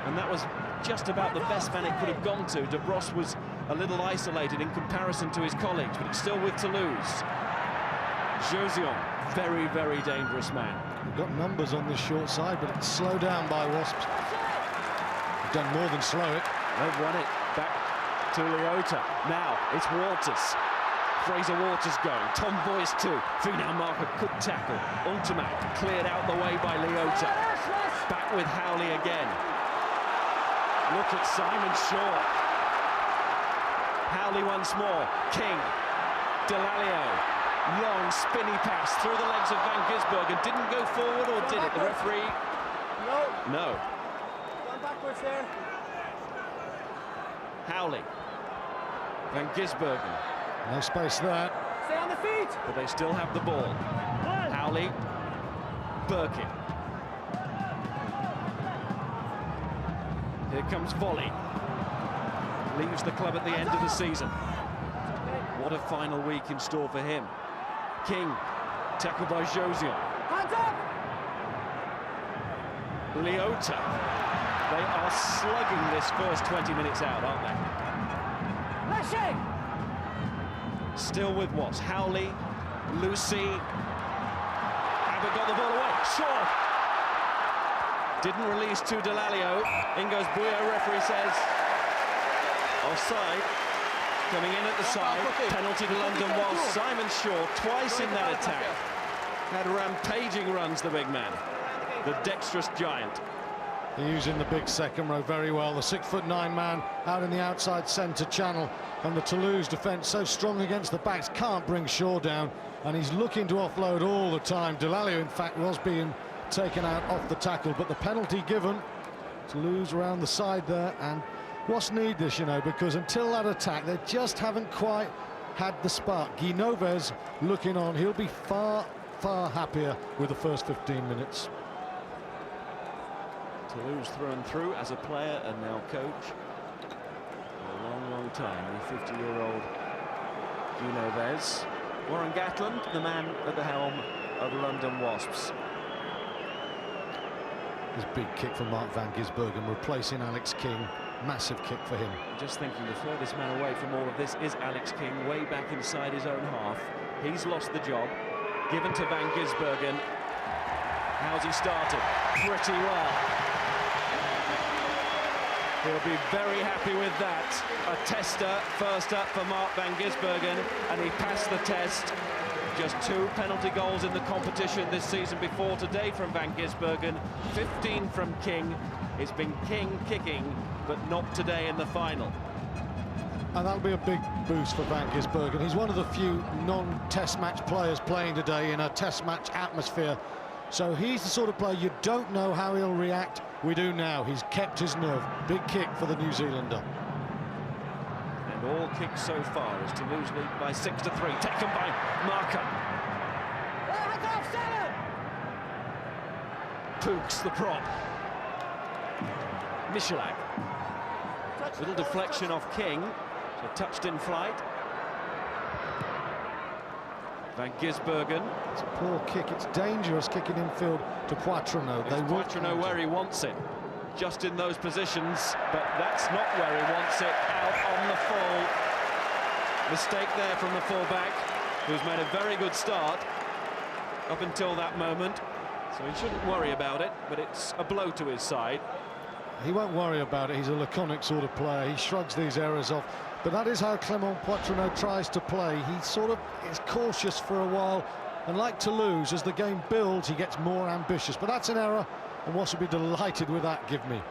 And that was just about the best man it could have gone to. De Bros was a little isolated in comparison to his colleagues, but it's still with Toulouse. Josion, very, very dangerous man. We've got numbers on this short side, but it's slowed down by Wasps. They've done more than slow it. They've won it back to Leota. Now it's Walters. Fraser Waters going. Tom Boyce too. Final marker could tackle. Ultimac cleared out the way by Leota. Back with Howley again. Look at Simon Shaw. Howley once more. King. Delalio. Long spinny pass through the legs of Van Gisbergen. Didn't go forward, or did it? The referee? No. Going backwards there. Howley. Van Gisbergen. No space there. Stay on the feet. But they still have the ball. Howley. Birkin. Here comes Volley. Leaves the club at the end of the season. What a final week in store for him. King, tackled by Josion. Hands up! Leota. They are slugging this first 20 minutes out, aren't they? Lashing! Still with Watts. Howley, Lucy. Abbott got the ball away. Short. Didn't release to Delalio. In goes Bouillot, referee says offside. Coming in at the side, penalty to London Wasps. Simon Shaw, twice in that attack. Had rampaging runs, the big man. The dexterous giant. They're using the big second row very well. The 6'9" man out in the outside centre channel. And the Toulouse defence so strong against the backs, can't bring Shaw down. And he's looking to offload all the time. Delalio, in fact, was being taken out off the tackle, but the penalty given. Toulouse around the side there, and Wasps need this, you know, because until that attack, they just haven't quite had the spark. Guy Noves looking on. He'll be far, far happier with the first 15 minutes. Toulouse through and through as a player and now coach. For a long, long time, the 50-year-old Guy Noves. Warren Gatland, the man at the helm of London Wasps. This big kick from Mark Van Gisbergen, replacing Alex King. Massive kick for him. Just thinking the furthest man away from all of this is Alex King, way back inside his own half. He's lost the job. Given to Van Gisbergen. How's he started? Pretty well. He'll be very happy with that. A tester, first up for Mark Van Gisbergen, and he passed the test. Just 2 penalty goals in the competition this season before today from Van Gisbergen, 15 from King. It's been King kicking, but not today in the final. And that'll be a big boost for Van Gisbergen. He's one of the few non-test match players playing today in a test match atmosphere. So he's the sort of player you don't know how he'll react. We do now. He's kept his nerve. Big kick for the New Zealander. And All kicks so far as Toulouse lead by 6-3, taken by Marker. Pooks the prop. Michalak. Little deflection off King, so touched in flight. Van Gisbergen. It's a poor kick, it's dangerous kicking infield to Poitrenaud. They Poitrenaud where he wants it, just in those positions, but that's not where he wants it, out on the full. Mistake there from the full-back, who's made a very good start up until that moment, so he shouldn't worry about it, but it's a blow to his side. He won't worry about it, he's a laconic sort of player, he shrugs these errors off, but that is how Clément Poitrenaud tries to play. He sort of is cautious for a while, and like Toulouse, as the game builds, he gets more ambitious, but that's an error, and Wasps will be delighted with that, give me.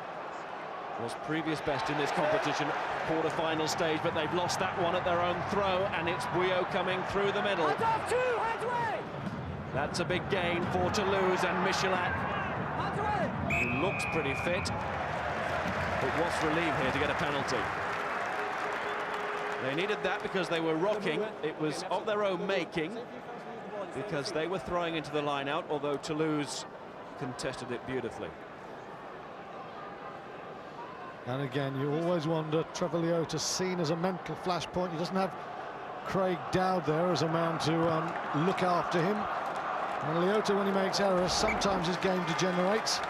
Was previous best in this competition, quarter-final stage, but they've lost that one at their own throw, and it's Bouillot coming through the middle. That's a big gain for Toulouse, and Michalak, who looks pretty fit, but Wasps relieve here to get a penalty. They needed that because they were rocking. It was of their own making, because they were throwing into the line-out, although Toulouse contested it beautifully. And again, you always wonder, Trevor Leota seen as a mental flashpoint. He doesn't have Craig Dowd there as a man to look after him. And Leota, when he makes errors, sometimes his game degenerates.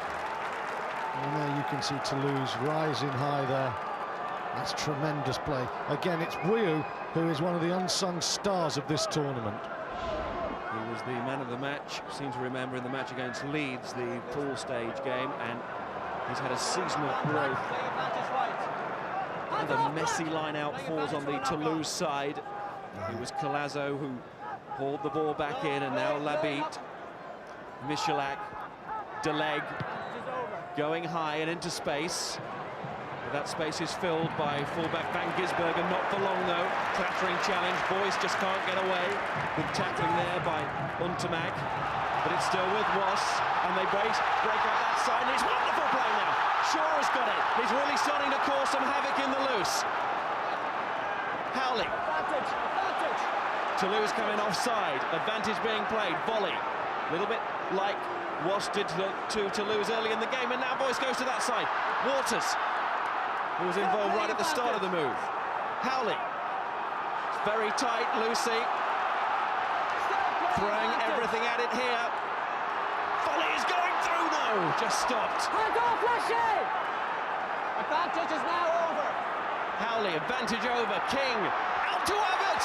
And there you can see Toulouse rising high there. That's tremendous play. Again, it's Bouillot who is one of the unsung stars of this tournament. He was the man of the match, seem to remember, in the match against Leeds, the pool stage game, and he's had a seasonal growth. And a messy line-out falls on the Toulouse side. It was Collazo who hauled the ball back in, and now Labitte, Michalak, Deleg going high and into space. But that space is filled by fullback Van Gisbergen, not for long though. Clattering challenge, Boyce just can't get away. Good tackling there by Untitled, but it's still with Wasps, and they break up that side, and it's wonderful play now. Shaw has got it. He's really starting to cause some havoc in the loose. Howley. Toulouse coming offside. Advantage being played. Volley. A little bit like Wasps did to Toulouse early in the game, and now Boyce goes to that side. Waters, who was involved right at the start of the move. Howley. It's very tight, Lucy. Throwing everything at it here. Volley is going through, no, just stopped. Advantage is now over. Howley, advantage over. King, out to Abbott.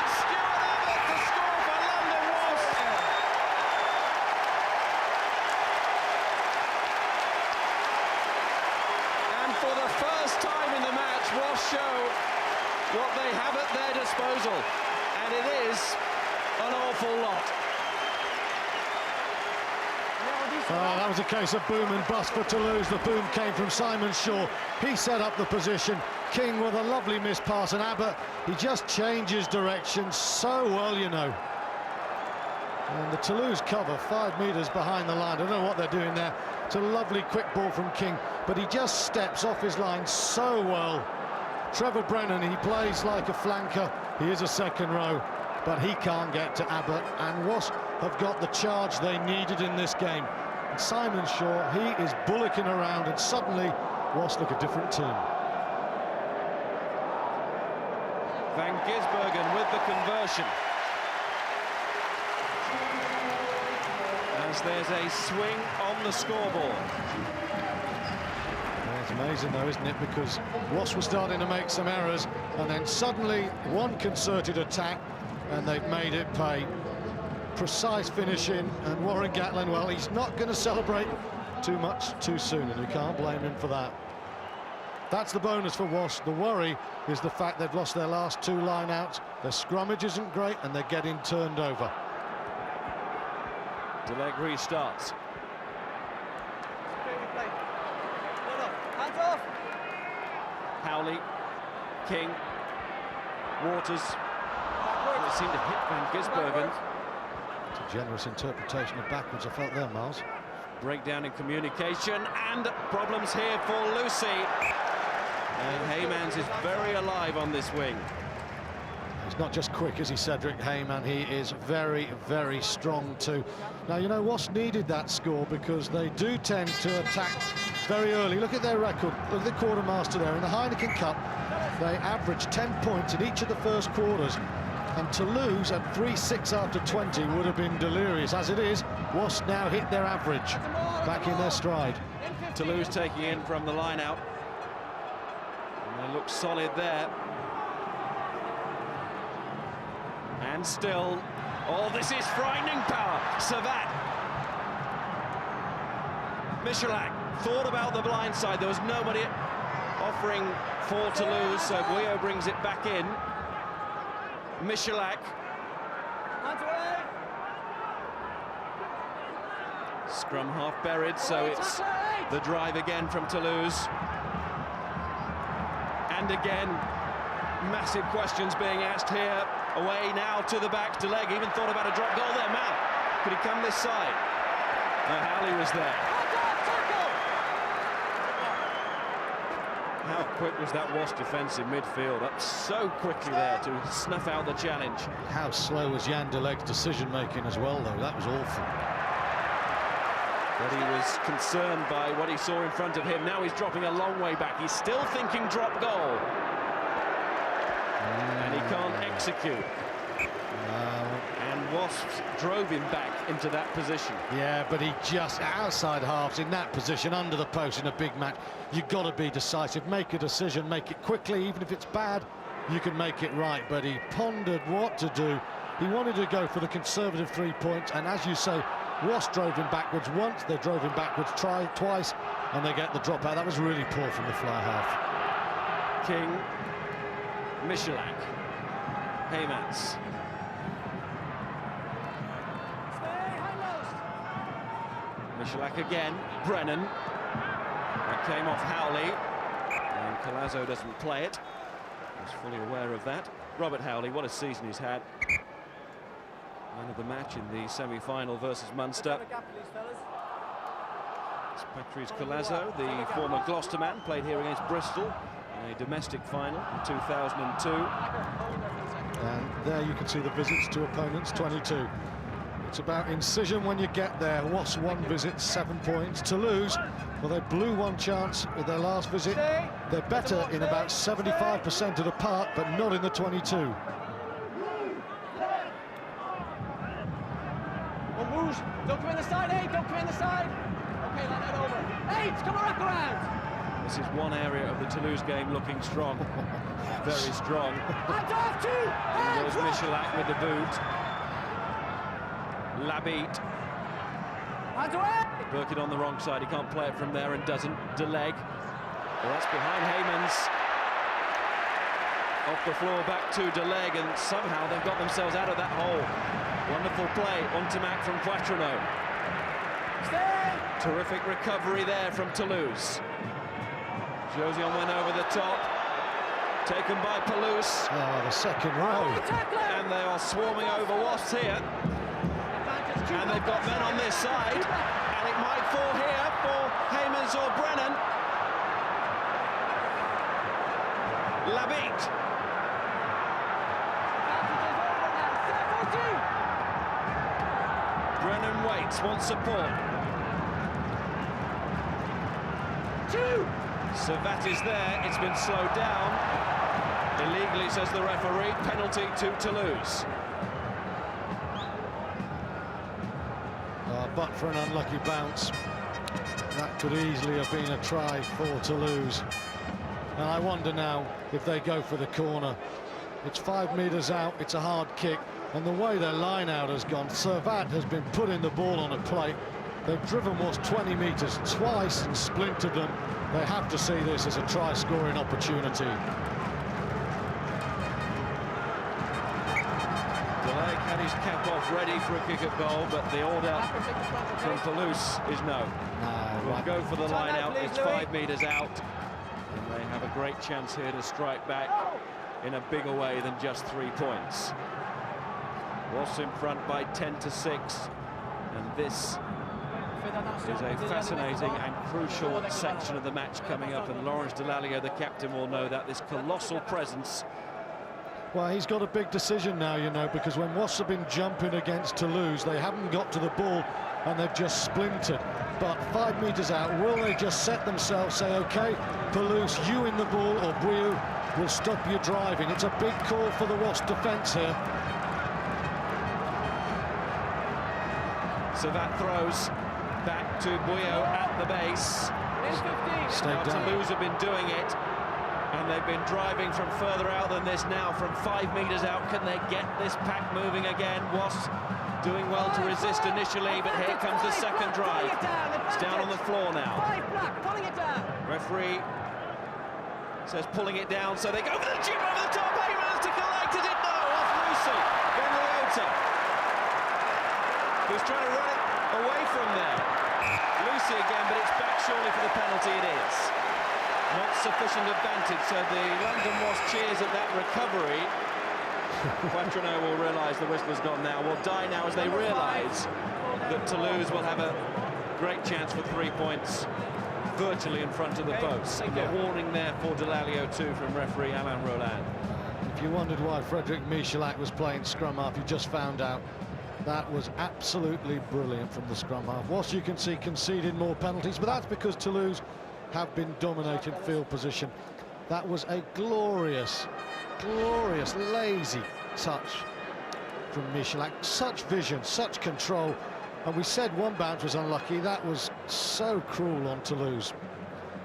It's Stuart Abbott to score for London Wasps. And for the first time in the match, Wasps show what they have at their disposal. And it is an awful lot. That was a case of boom and bust for Toulouse. The boom came from Simon Shaw. He set up the position. King with a lovely miss pass, and Abbott, he just changes direction so well, you know. And the Toulouse cover 5 metres behind the line. I don't know what they're doing there. It's a lovely quick ball from King, but he just steps off his line so well. Trevor Brennan, he plays like a flanker. He is a second row, but he can't get to Abbott, and Wasps have got the charge they needed in this game. And Simon Shaw, he is bullocking around, and suddenly Wasps look a different team. Van Gisbergen with the conversion. As there's a swing on the scoreboard. It's amazing though, isn't it? Because Wasps were starting to make some errors, and then suddenly one concerted attack, and they've made it pay. Precise finishing, and Warren Gatland, well, he's not going to celebrate too much too soon, and you can't blame him for that. That's the bonus for Wasps. The worry is the fact they've lost their last 2 line-outs. Their scrummage isn't great, and they're getting turned over. Deleg restarts. Hands off. Howley, King, Waters. They seem to hit Van Gisbergen. It's a generous interpretation of backwards, I felt there, Miles. Breakdown in communication, and problems here for Lucy. Heymans is very alive on this wing. He's not just quick, is he, Cedric Heyman? He is very, very strong too. Now, you know, Wasps needed that score because they do tend to attack very early. Look at their record. Look at the quartermaster there. In the Heineken Cup, they averaged 10 points in each of the first quarters. And Toulouse at 3-6 after 20 would have been delirious. As it is, Wasps now hit their average, back in their stride. Toulouse taking in from the line out. And they look solid there. And still, oh, this is frightening power. Servat. Michalak thought about the blind side. There was nobody offering for Toulouse, so Guillot brings it back in. Michalak. Scrum half buried, so it's the drive again from Toulouse. And again, massive questions being asked here. Away now to the back, Deleg even thought about a drop goal there. Man, could he come this side? Ahhh was there. How quick was that Wasps defence in midfield? Up so quickly there to snuff out the challenge. How slow was Jan Deleg's decision-making as well, though? That was awful. But he was concerned by what he saw in front of him. Now he's dropping a long way back. He's still thinking drop goal. And he can't execute. And Wasps drove him back into that position. Yeah, but he just outside halves in that position, under the post in a big match. You've got to be decisive, make a decision, make it quickly. Even if it's bad, you can make it right. But he pondered what to do. He wanted to go for the conservative 3 points, and as you say, Wasps drove him backwards once, they drove him backwards twice, and they get the drop out. That was really poor from the fly half. King, Michalak, Heymans. Michalak again, Brennan. That came off Howley, and Collazo doesn't play it. He's fully aware of that. Robert Howley, what a season he's had. Man of the match in the semi-final versus Munster. It's Patrice Collazo, the former Gloucester man, played here against Bristol in a domestic final in 2002. And there you can see the visits to opponents, 22. It's about incision when you get there. Wasps 1 visit, 7 points. Toulouse, well, they blew 1 chance with their last visit. They're better in about 75% of the park, but not in the 22. Don't come in the side, 8, don't come in the side. Okay, let that over. 8, come back around. This is one area of the Toulouse game looking strong. Very strong. Hands off, 2. And goes Michalak with the boot. Labitte. Hands away. Burkitt on the wrong side, he can't play it from there and doesn't. Deleg. Well, that's behind Heymans. Off the floor back to Deleg, and somehow they've got themselves out of that hole. Wonderful play, Untimac from Quattrino. Terrific recovery there from Toulouse. Josion went over the top. Taken by Toulouse. Oh, the second row. And they are swarming over Wasps here. And they've got men on this side. And it might fall here for Heymans or Brennan. Labitte. Brennan waits, wants support. 2. Servat is there, it's been slowed down. Illegally, says the referee, penalty to Toulouse. But for an unlucky bounce, that could easily have been a try for Toulouse. And I wonder now if they go for the corner. It's 5 metres out, it's a hard kick. And the way their line-out has gone, Servat has been putting the ball on a plate. They've driven Wasps 20 metres twice and splintered them. They have to see this as a try-scoring opportunity. Deleg had his cap off ready for a kick at goal, but the order from Toulouse is no. We'll go for the line-out, it's 5 metres out. And they have a great chance here to strike back in a bigger way than just 3 points. Wasps in front by 10-6, and this There's a fascinating and crucial section of the match coming up, and Laurence Delalio, the captain, will know that this colossal presence. Well, he's got a big decision now, you know, because when Wasps have been jumping against Toulouse, they haven't got to the ball and they've just splintered. But 5 metres out, will they just set themselves, say, OK, Toulouse, you in the ball, or Bouillou will stop you driving? It's a big call for the Wasps defence here. So that throws back to Bouillou at the base. Stayed down. Toulouse have been doing it, and they've been driving from further out than this now, from 5 metres out. Can they get this pack moving again? Wasps doing well to resist initially, but here comes the second drive. It's down on the floor now. Referee says pulling it down, so they go for the chip over the top. Heyman's to collect, is it? No, off Lucy. Ben Leota, who's trying to run it away from there. Lucy again, but it's back surely for the penalty. It is. Not sufficient advantage, so the London Wasps cheers at that recovery. Quattrino will realise the whistle's gone now, will die now as they realise that Toulouse will have a great chance for 3 points virtually in front of the post. And a warning there for Delalio too from referee Alain Roland. If you wondered why Frederic Michalak was playing scrum half, you just found out. That was absolutely brilliant from the scrum half. Whilst you can see conceded more penalties, but that's because Toulouse have been dominating field position. That was a glorious, lazy touch from Michalak. Such vision, such control. And we said one bounce was unlucky. That was so cruel on Toulouse.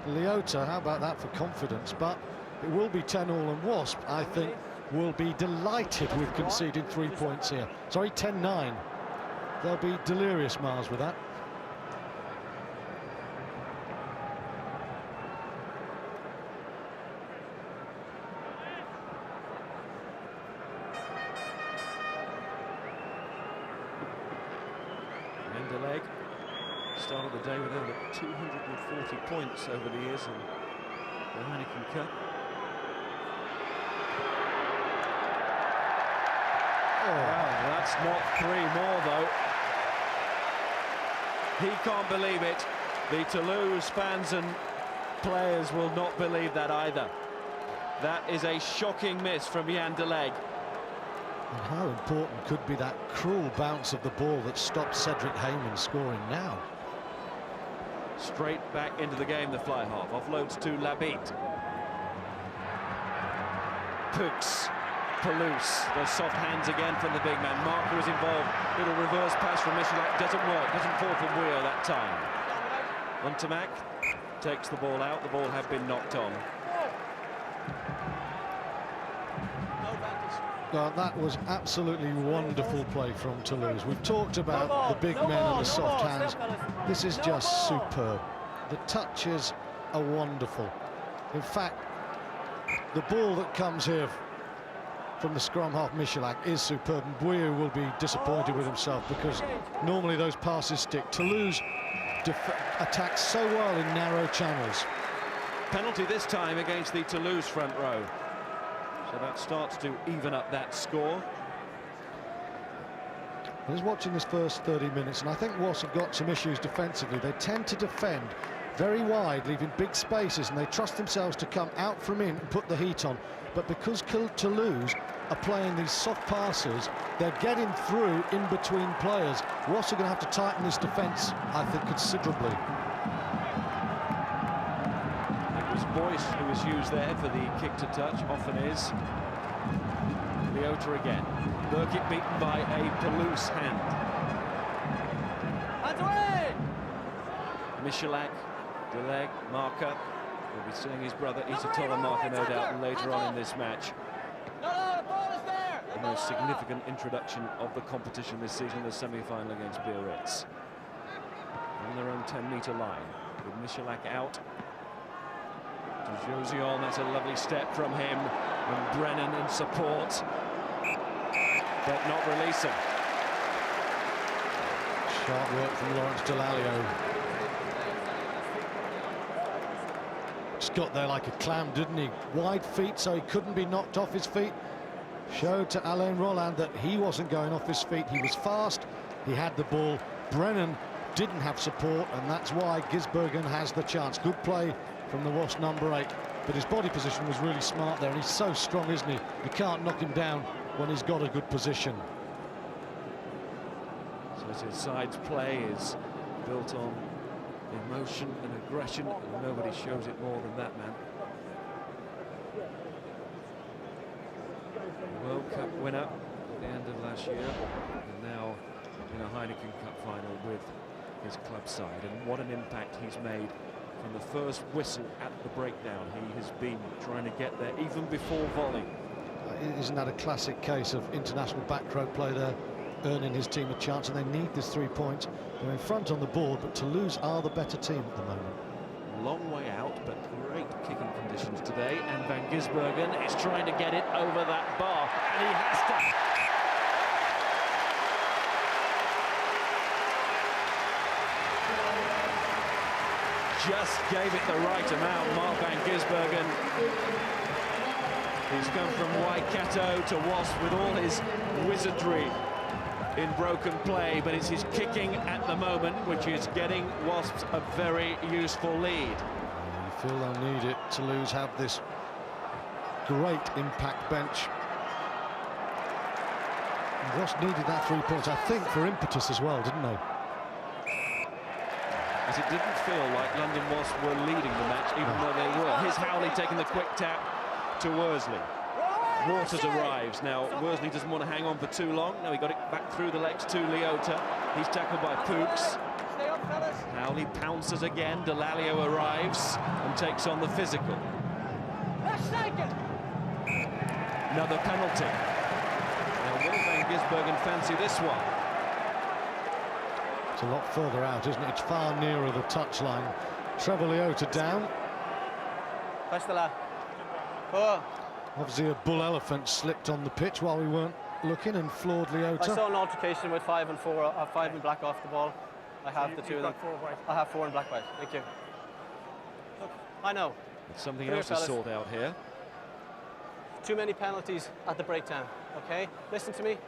Leota, how about that for confidence? But it will be 10-all, and Wasp, I think, will be delighted with conceding 3 points here. Sorry, 10-9. They'll be delirious, Miles, with that. Started the day with over 240 points over the years in the Heineken Cup. Oh, that's not 3 more though. He can't believe it. The Toulouse fans and players will not believe that either. That is a shocking miss from Jan de Leg. And how important could be that cruel bounce of the ball that stopped Cedric Heyman scoring now? Straight back into the game, the fly half. Offloads to Labitte. Pooks. Toulouse. Those soft hands again from the big man. Marker is involved. Little reverse pass from Michalak. Doesn't work. Doesn't fall for Bouillou that time. Untimac takes the ball out. The ball had been knocked on. Well, that was absolutely wonderful play from Toulouse. We've talked about the big men and the soft hands. This is just superb. The touches are wonderful. In fact, the ball that comes here from the scrum half Michalak is superb, and Bouillou will be disappointed with himself because normally those passes stick. Toulouse attacks so well in narrow channels. Penalty this time against the Toulouse front row. So that starts to even up that score. I was watching this first 30 minutes, and I think Wasps have got some issues defensively. They tend to defend very wide, leaving big spaces, and they trust themselves to come out from in and put the heat on. But because Toulouse are playing these soft passes, they're getting through in between players. Wasps are going to have to tighten this defence, I think, considerably. Boyce, who was used there for the kick to touch, often is. Leota again. Burkitt beaten by a Toulouse hand. Michalak, de Leg, Marker. We'll be seeing his brother Isatola Marker, no doubt, later on in this match. The most significant introduction of the competition this season, the semi-final against Biarritz. On their own 10-metre line, with Michalak out. To Josion, that's a lovely step from him, and Brennan in support, but not releasing. Sharp work from Laurence Delalio. Just got there like a clam, didn't he? Wide feet, so he couldn't be knocked off his feet. Showed to Alain Roland that he wasn't going off his feet. He was fast, he had the ball. Brennan didn't have support, and that's why Gisbergen has the chance. Good play from the Wasps number 8, but his body position was really smart there, and he's so strong, isn't he? You can't knock him down when he's got a good position. So his side's play is built on emotion and aggression, and nobody shows it more than that man. World Cup winner at the end of last year, and now in a Heineken Cup final with his club side. And what an impact he's made from the first whistle at the breakdown. He has been trying to get there even before volley. Isn't that a classic case of international back row play there, earning his team a chance, and they need this 3 points. They're in front on the board, but Toulouse are the better team at the moment. Long way out, but great kicking conditions today, and Van Gisbergen is trying to get it over that bar, and he has to. Just gave it the right amount, Mark Van Gisbergen. He's come from Waikato to Wasps with all his wizardry in broken play, but it's his kicking at the moment which is getting Wasps a very useful lead. You feel they'll need it. Toulouse have this great impact bench. And Wasps needed that 3 points, I think, for impetus as well, didn't they? As it didn't feel like London Wasps were leading the match, even though they were. Here's Howley taking the quick tap to Worsley. Waters arrives. Now, Worsley doesn't want to hang on for too long. No, he got it back through the legs to Leota. He's tackled by Pooks. Howley pounces again. Delalio arrives and takes on the physical. Another penalty. Now, will Van Gisbergen fancy this one? It's a lot further out, isn't it? It's far nearer the touchline. Trevor Leota down. Obviously a bull elephant slipped on the pitch while we weren't looking and floored Leota. I saw an altercation with 5 and 4, 5 and black off the ball. I have the 2 of them. I have 4 and black white. Thank you. Look, I know. It's something else to sort out here. Too many penalties at the breakdown, okay? Listen to me.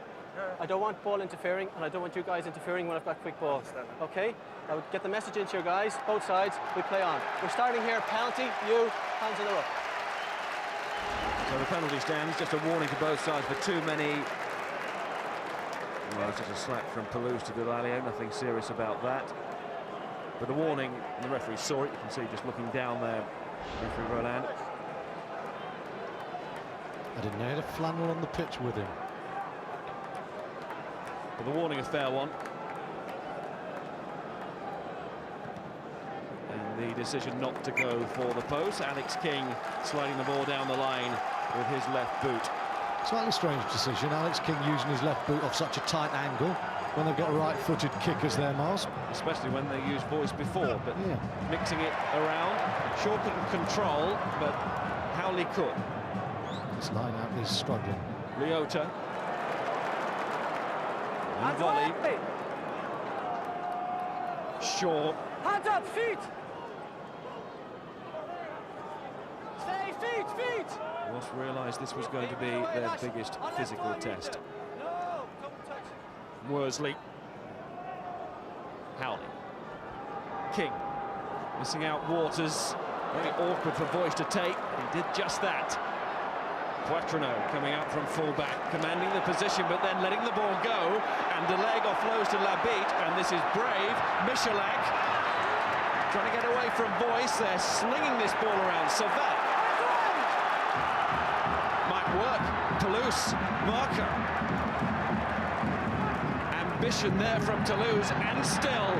I don't want ball interfering, and I don't want you guys interfering when I've got quick ball, okay? I would get the message into your guys, both sides, we play on. We're starting here, penalty, you, hands in the ruck. So the penalty stands, just a warning to both sides for too many. Well, it's just a slap from Toulouse to Delalio, nothing serious about that. But a warning, and the referee saw it, you can see just looking down there, referee Roland. I didn't know he had a flannel on the pitch with him. But the warning, a fair one. And the decision not to go for the post. Alex King sliding the ball down the line with his left boot. Slightly strange decision. Alex King using his left boot off such a tight angle when they've got right-footed kickers there, Miles. Especially when they used voice before, but mixing it around. Shaw couldn't control, but Howley could. This line-out is struggling. Leota. And volley. Shaw. Hands up, feet! Stay, feet! Wasps realised this was going to be their biggest physical test. Worsley. Howley. King. Missing out Waters. Very awkward for Voice to take. He did just that. Poitrino coming out from full-back, commanding the position, but then letting the ball go, and Deleg offloads to Labitte, and this is brave. Michalak trying to get away from Voice. They're slinging this ball around. Savat might work. Toulouse marker. Ambition there from Toulouse, and still,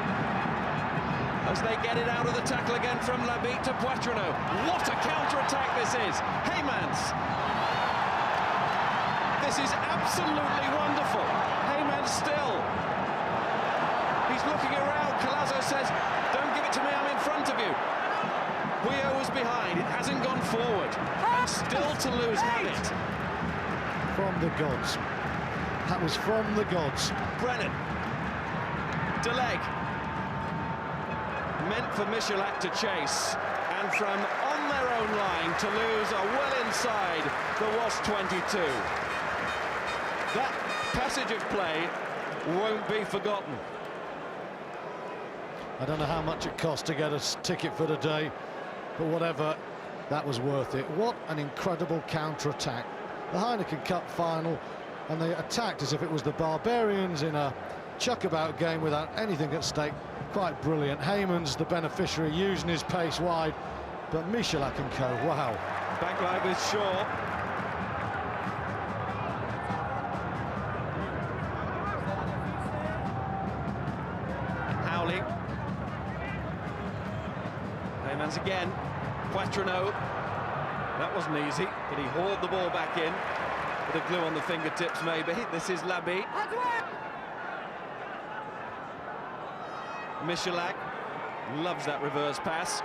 as they get it out of the tackle again from Labitte to Poitrino. What a counter-attack this is. Heymans. This is absolutely wonderful. Heymans still. He's looking around. Collazo says, don't give it to me, I'm in front of you. Guillot was behind. It hasn't gone forward. And still Toulouse have it. From the gods. That was from the gods. Brennan. Deleg. Meant for Michalak to chase. And from on their own line, Toulouse are well inside the Wasps 22. That passage of play won't be forgotten. I don't know how much it cost to get a ticket for the day, but whatever, that was worth it. What an incredible counter-attack. The Heineken Cup final, and they attacked as if it was the Barbarians in a chuck-about game without anything at stake. Quite brilliant. Heyman's the beneficiary, using his pace wide, but Michalak and co, wow. Backline with Shaw. Howley. Heymans again. Quatrino. That wasn't easy, but he hauled the ball back in. With a glue on the fingertips, maybe. This is Labi. Michalak loves that reverse pass.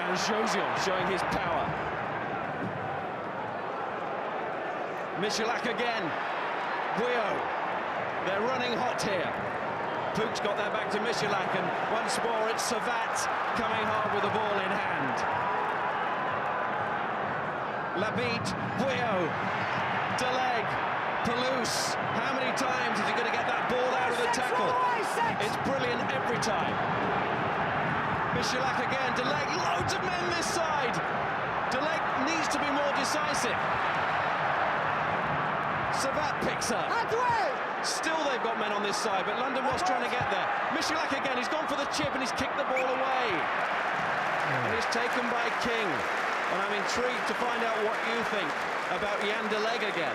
And Josion showing his power. Michalak again. Buio. They're running hot here. Pook's got that back to Michalak, and once more it's Savat coming hard with the ball in hand. Labit, Buio, Deleg, Toulouse. How many times is he going to get that ball out of the tackle? It's brilliant every time. Michalak again, Deleg, loads of men this side. Deleg needs to be more decisive. Savat picks up. Still they've got men on this side, but London was trying to get there. Michalak again, he's gone for the chip and he's kicked the ball away. And it's taken by King. And I'm intrigued to find out what you think about Jan Deleg again.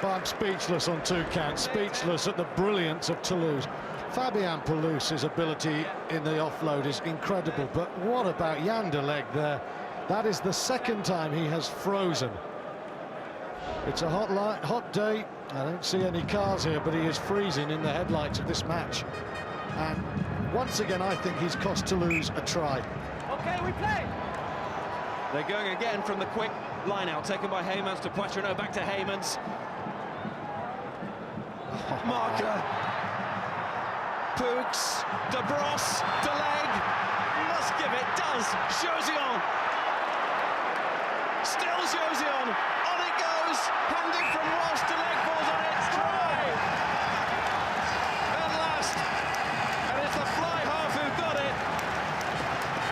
But I'm speechless on two counts, speechless at the brilliance of Toulouse. Fabien Toulouse's ability in the offload is incredible, but what about Jan Deleg there? That is the second time he has frozen. It's a hot day. I don't see any cars here, but he is freezing in the headlights of this match. And once again, I think he's cost Toulouse a try. Okay, we play. They're going again from the quick line out, taken by Heymans to Poitrino, back to Heymans. Marker. Pooks, De Bros, Deleg. Must give it, does. Josion. Still Josion. On it goes. Handing from Ross. Deleg falls on it. Try. At last. And it's the fly half who got it.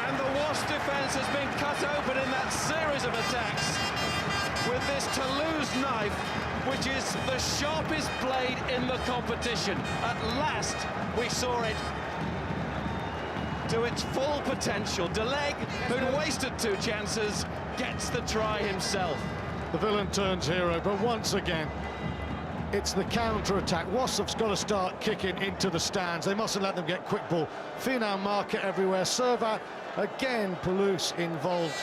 And the Wasps defence has been cut open in that series of attacks with this Toulouse knife, which is the sharpest blade in the competition. At last, we saw it to its full potential. Deleg, who'd wasted two chances, gets the try himself. The villain turns hero, but once again, it's the counter-attack. Wasps got to start kicking into the stands. They mustn't let them get quick ball. Final marker everywhere. Servat, again, Toulouse involved.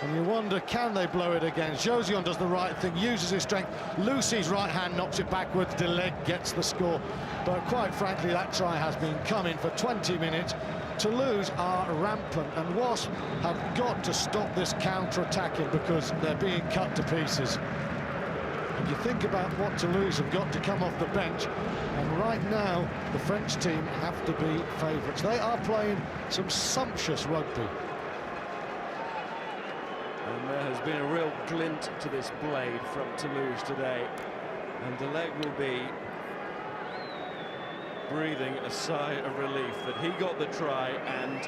And you wonder, can they blow it again? Josion does the right thing, uses his strength. Lucy's right hand knocks it backwards. Deleg gets the score. But quite frankly, that try has been coming for 20 minutes. Toulouse are rampant, and Wasps have got to stop this counter-attacking because they're being cut to pieces. And you think about what Toulouse have got to come off the bench, and right now, the French team have to be favourites. They are playing some sumptuous rugby. And there has been a real glint to this blade from Toulouse today. And Deleg will be breathing a sigh of relief that he got the try, and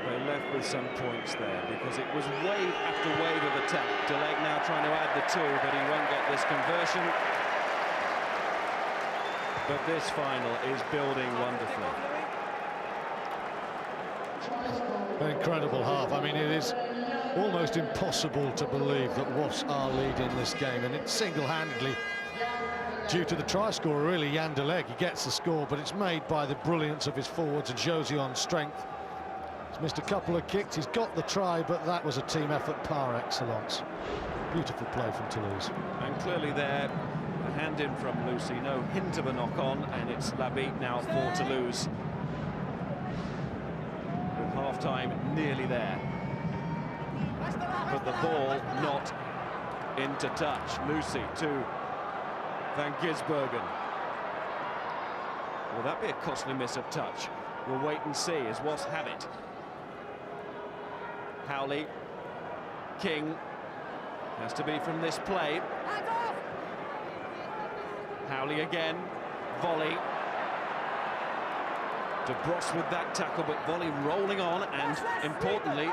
they left with some points there because it was wave after wave of attack. Deleg now trying to add the two, but he won't get this conversion. But this final is building wonderfully. An incredible half. I mean, it is almost impossible to believe that Wasps are leading this game, and it's single-handedly due to the try scorer, really, Jan Deleg. He gets the score, but it's made by the brilliance of his forwards and Josion's strength. He's missed a couple of kicks. He's got the try, but that was a team effort par excellence. Beautiful play from Toulouse. And clearly there, a hand in from Lucy, no hint of a knock-on, and it's Labitte now for Toulouse. With half-time nearly there. But the ball not into touch. Lucy to Van Gisbergen. Will that be a costly miss of touch? We'll wait and see as Wasps have it. Howley, King, has to be from this play. Howley again, Volley. De Bros with that tackle, but Volley rolling on, and importantly,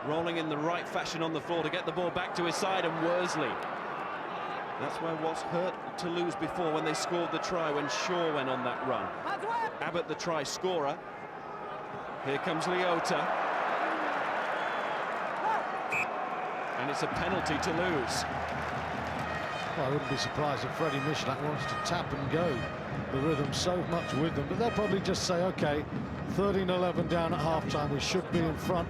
rolling in the right fashion on the floor to get the ball back to his side, and Worsley. That's where Wasps hurt Toulouse before when they scored the try, when Shaw went on that run. Abbott, the try scorer. Here comes Leota. And it's a penalty to lose. Well, I wouldn't be surprised if Freddie Michalak wants to tap and go. The rhythm's so much with them, but they'll probably just say, OK, 13-11 down at half-time, we should be in front.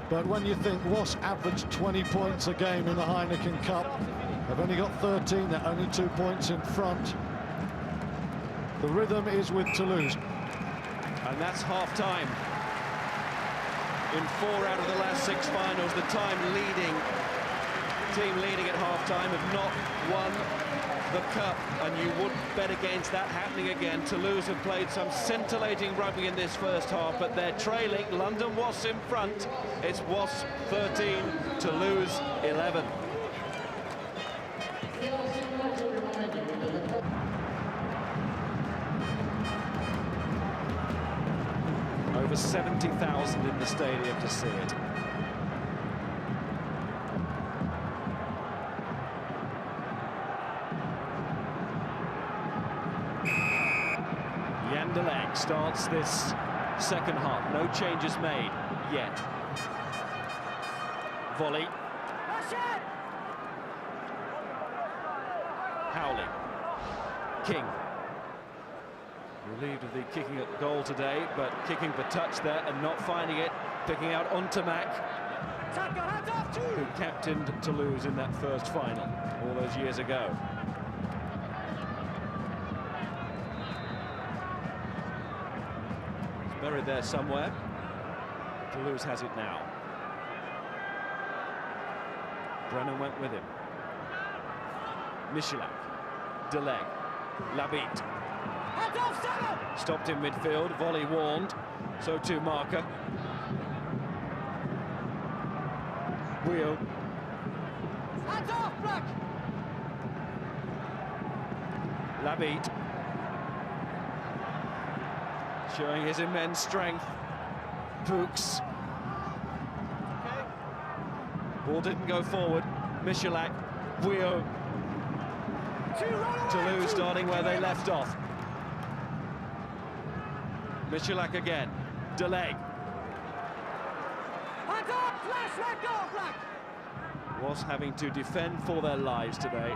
But when you think Wasps averaged 20 points a game in the Heineken Cup, they've only got 13, they're only 2 points in front. The rhythm is with Toulouse. And that's half-time. In 4 out of the last 6 finals, the team leading at half-time have not won the Cup, and you wouldn't bet against that happening again. Toulouse have played some scintillating rugby in this first half, but they're trailing. London Wasps in front. It's Wasps 13, Toulouse 11. Over 70,000 in the stadium to see it. Yandeleg starts this second half. No changes made yet. Volley. Howley. King. Relieved of the kicking at goal today, but kicking for touch there and not finding it. Picking out Untitled, who captained Toulouse in that first final all those years ago. He's buried there somewhere. Toulouse has it now. Brennan went with him. Michalak, Deleg, Labitte. Stopped in midfield, Volley warned, so too Marker. Wheel. Labitte. Showing his immense strength. Pooks. Ball didn't go forward. Michalak, Wheel. Toulouse starting where they left off. Michalak again. Deleg. Was having to defend for their lives today.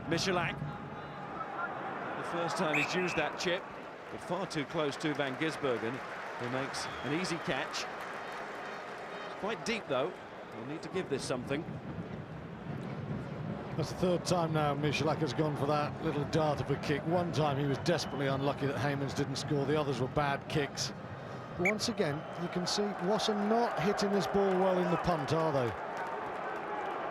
Michalak. The first time he's used that chip, but far too close to Van Gisbergen, who makes an easy catch. It's quite deep though. We'll need to give this something. That's the third time now Michalak has gone for that little dart of a kick. One time he was desperately unlucky that Heymans didn't score. The others were bad kicks. But once again, you can see Wasps are not hitting this ball well in the punt, are they?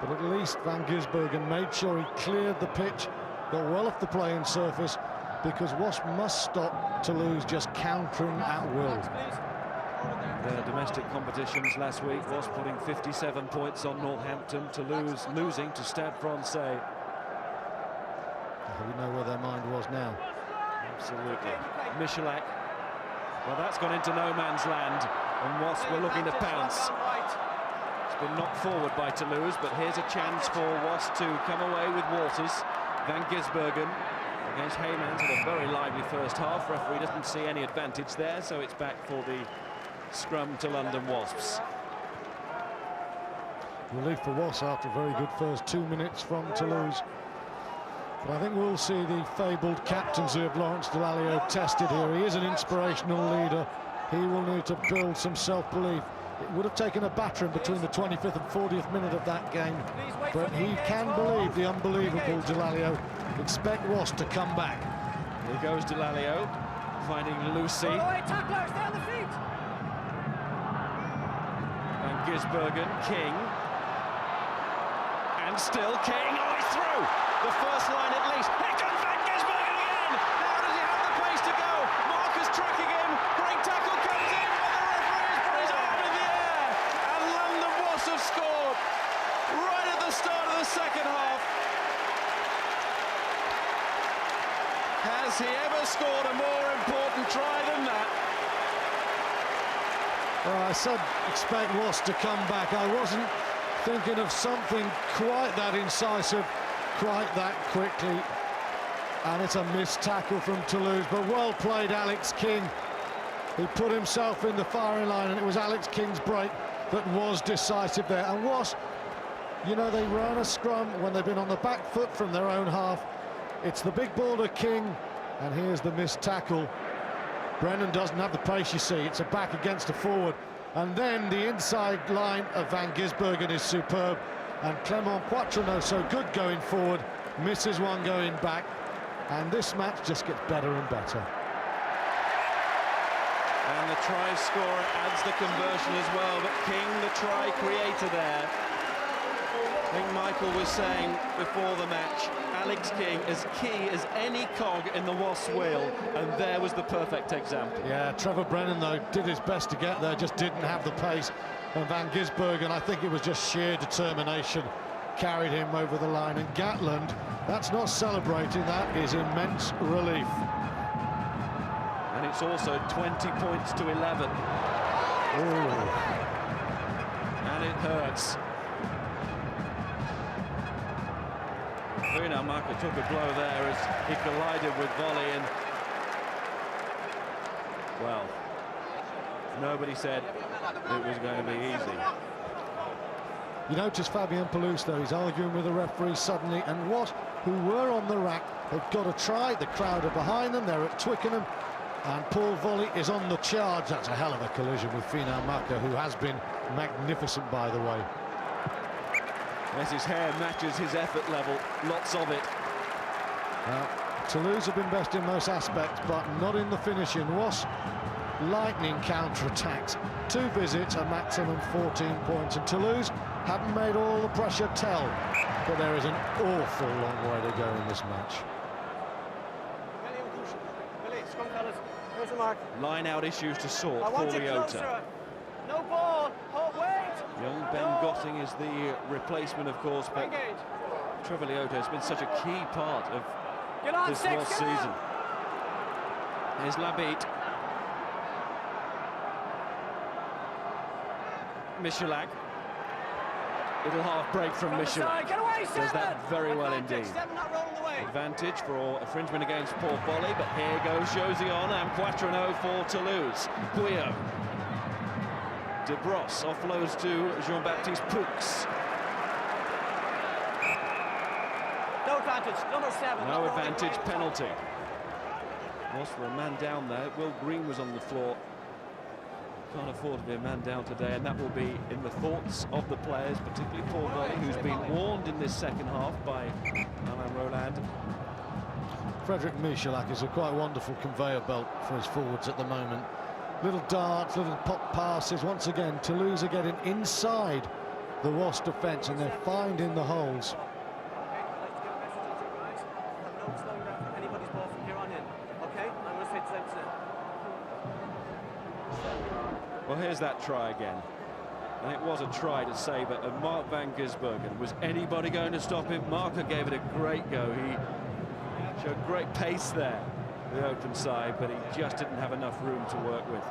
But at least Van Gisbergen made sure he cleared the pitch, got well off the playing surface, because Wasps must stop Toulouse just countering at will. Their domestic competitions last week was putting 57 points on Northampton. Toulouse losing to Stade Francais. We know where their mind was now. Absolutely. Michalak. Well, that's gone into no man's land, and Wasps were looking to pounce. It's been knocked forward by Toulouse, but here's a chance for Wasps to come away with Waters. Van Gisbergen against Heymans had a very lively first half. Referee doesn't see any advantage there, so it's back for the scrum to London Wasps. Relief for Wasps after a very good first 2 minutes from Toulouse. But I think we'll see the fabled captaincy of Lawrence Delalio tested here. He is an inspirational leader. He will need to build some self-belief. It would have taken a battering between the 25th and 40th minute of that game, but he can believe the unbelievable Delalio. Expect Wasps to come back. Here goes Delalio, finding Lucy. Van Gisbergen, King. And still King, oh, he's through! The first line at least. Here comes Van Gisbergen again! Now does he have the pace to go? Marcus tracking him, great tackle comes in, but the referee has put his arm in the air! And London Wasps have scored right at the start of the second half. Has he ever scored a more important try than that? Well, I said expect Wasps to come back. I wasn't thinking of something quite that incisive, quite that quickly. And it's a missed tackle from Toulouse, but well played, Alex King. He put himself in the firing line, and it was Alex King's break that was decisive there. And Wasps, you know, they run a scrum when they've been on the back foot from their own half. It's the big ball to King, and here's the missed tackle. Brennan doesn't have the pace, you see. It's a back against a forward. And then the inside line of Van Gisbergen is superb. And Clement Poitreau, so good going forward, misses one going back. And this match just gets better and better. And the try scorer adds the conversion as well, but King, the try creator there. I think Michael was saying before the match, Alex King as key as any cog in the Wasps' wheel, and there was the perfect example. Yeah, Trevor Brennan, though, did his best to get there, just didn't have the pace. And Van Gisbergen, I think it was just sheer determination, carried him over the line. And Gatland, that's not celebrating, that is immense relief. And it's also 20 points to 11. Ooh. And it hurts. Marker took a blow there as he collided with volley, and well, nobody said it was going to be easy. You notice Fabien Toulouse, though, he's arguing with the referee suddenly, and Wasps, who were on the rack, they've got to try. The crowd are behind them, they're at Twickenham, and Paul Volley is on the charge. That's a hell of a collision with Finan Maka, who has been magnificent, by the way. As his hair matches his effort level, lots of it. Toulouse have been best in most aspects, but not in the finishing. Wasps, lightning counter-attacks. 2 visits, a maximum 14 points, and Toulouse haven't made all the pressure tell, but there is an awful long way to go in this match. Line-out issues to sort for Leota. No ball, wait! Young Ben Gotting is the replacement, of course, but Trevor Leota has been such a key part of this Wasps season. Here's Labitte. Michalak. Little half break from Michalak. Does that very well indeed. Advantage for infringement against Paul Volley, but here goes Josion and Poitreau for Toulouse. Gouillot. De Bros offloads to Jean-Baptiste Poux. No advantage, number 7. No advantage, penalty. Was for a man down there. Will Green was on the floor. Can't afford to be a man down today, and that will be in the thoughts of the players, particularly Paul Volley, who's been warned in this second half by Alain Roland. Frederick Michalak is a quite wonderful conveyor belt for his forwards at the moment. Little darts, little pop passes. Once again, Toulouse are getting inside the Wasps defence, and they're finding the holes. Well, here's that try again. And it was a try to save it. And Mark Van Gisbergen, was anybody going to stop him? Marker gave it a great go. He showed great pace there, the open side, but he just didn't have enough room to work with.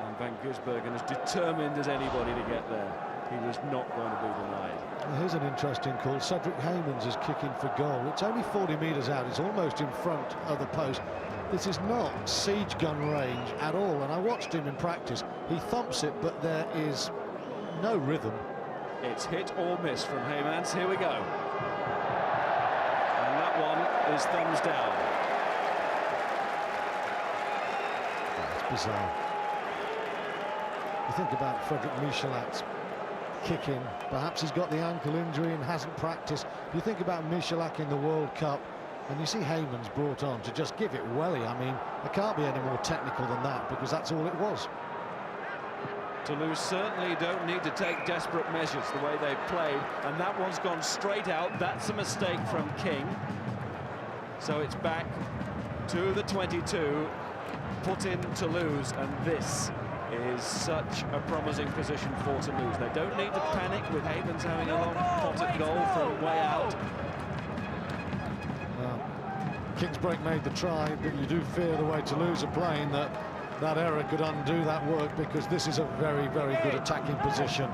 And Van Gisbergen, as determined as anybody to get there, he was not going to be denied. Well, here's an interesting call. Cedric Haymans is kicking for goal. It's only 40 metres out. It's almost in front of the post. This is not siege gun range at all, and I watched him in practice. He thumps it, but there is no rhythm. It's hit or miss from Haymans. Here we go. And that one is thumbs down. That's bizarre. You think about Frederick Michalak's kicking. Perhaps he's got the ankle injury and hasn't practiced. You think about Michalak in the World Cup, and you see Haymans brought on to just give it welly. I mean, it can't be any more technical than that, because that's all it was. Toulouse certainly don't need to take desperate measures the way they've played, and that one's gone straight out. That's a mistake from King. So it's back to the 22, put in Toulouse, and this is such a promising position for Toulouse. They don't need to panic with Haymans having a long potted goal from way out. Kingsbreak made the try, but you do fear the way Toulouse are playing that error could undo that work, because this is a very, very good attacking position.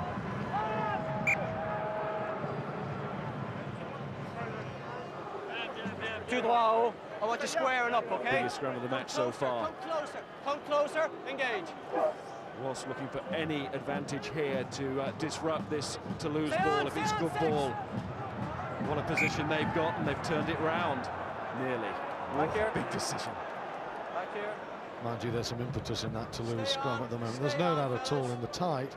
I want you squaring up, okay? Biggest scrum of the match so far. Come closer, engage. Wasps looking for any advantage here to disrupt this Toulouse ball. If it's good ball, what a position they've got, and they've turned it round nearly. Back here. Big decision. Back here. Mind you, there's some impetus in that Toulouse scrum at the moment. There's no doubt at all in the tight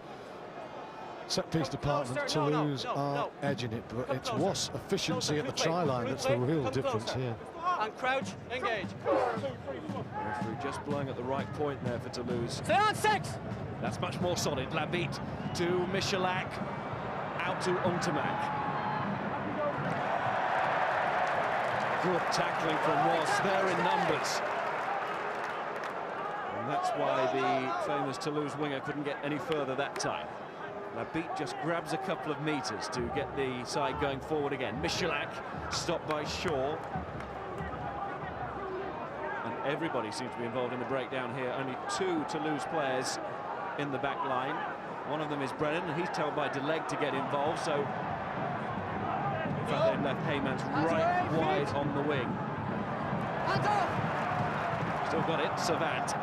set-piece department. Toulouse are edging it, but it's Wasps' efficiency at the try line that's the real difference here. And crouch, engage. Referee just blowing at the right point there for Toulouse. Stay on 6. That's much more solid. Labitte to Michalak, out to Untitled. Good tackling from Wasps. They're in numbers. And that's why the famous Toulouse winger couldn't get any further that time. Labitte just grabs a couple of metres to get the side going forward again. Michalak stopped by Shaw. And everybody seems to be involved in the breakdown here. Only 2 Toulouse players in the back line. One of them is Brennan, and he's told by DeLeg to get involved, so in fact they've left Heymans right wide on the wing. Still got it, Savant.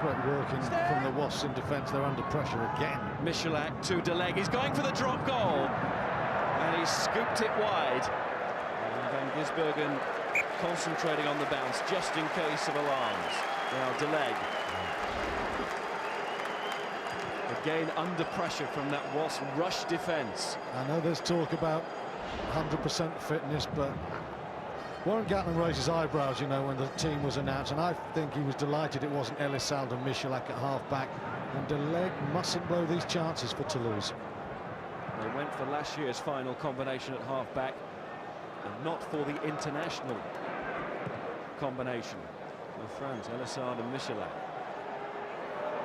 Great working from the Wasps in defence. They're under pressure again. Michalak to DeLeg. He's going for the drop goal, and he's scooped it wide. And Van Gisbergen concentrating on the bounce just in case of alarms. Now DeLeg. Again under pressure from that Wasps rush defence. I know there's talk about 100% fitness, but Warren Gatland raised his eyebrows, you know, when the team was announced, and I think he was delighted it wasn't Elissalde and Michalak at half-back. And DeLeg mustn't blow these chances for Toulouse. They went for last year's final combination at half-back, and not for the international combination of France, Elissalde and Michalak.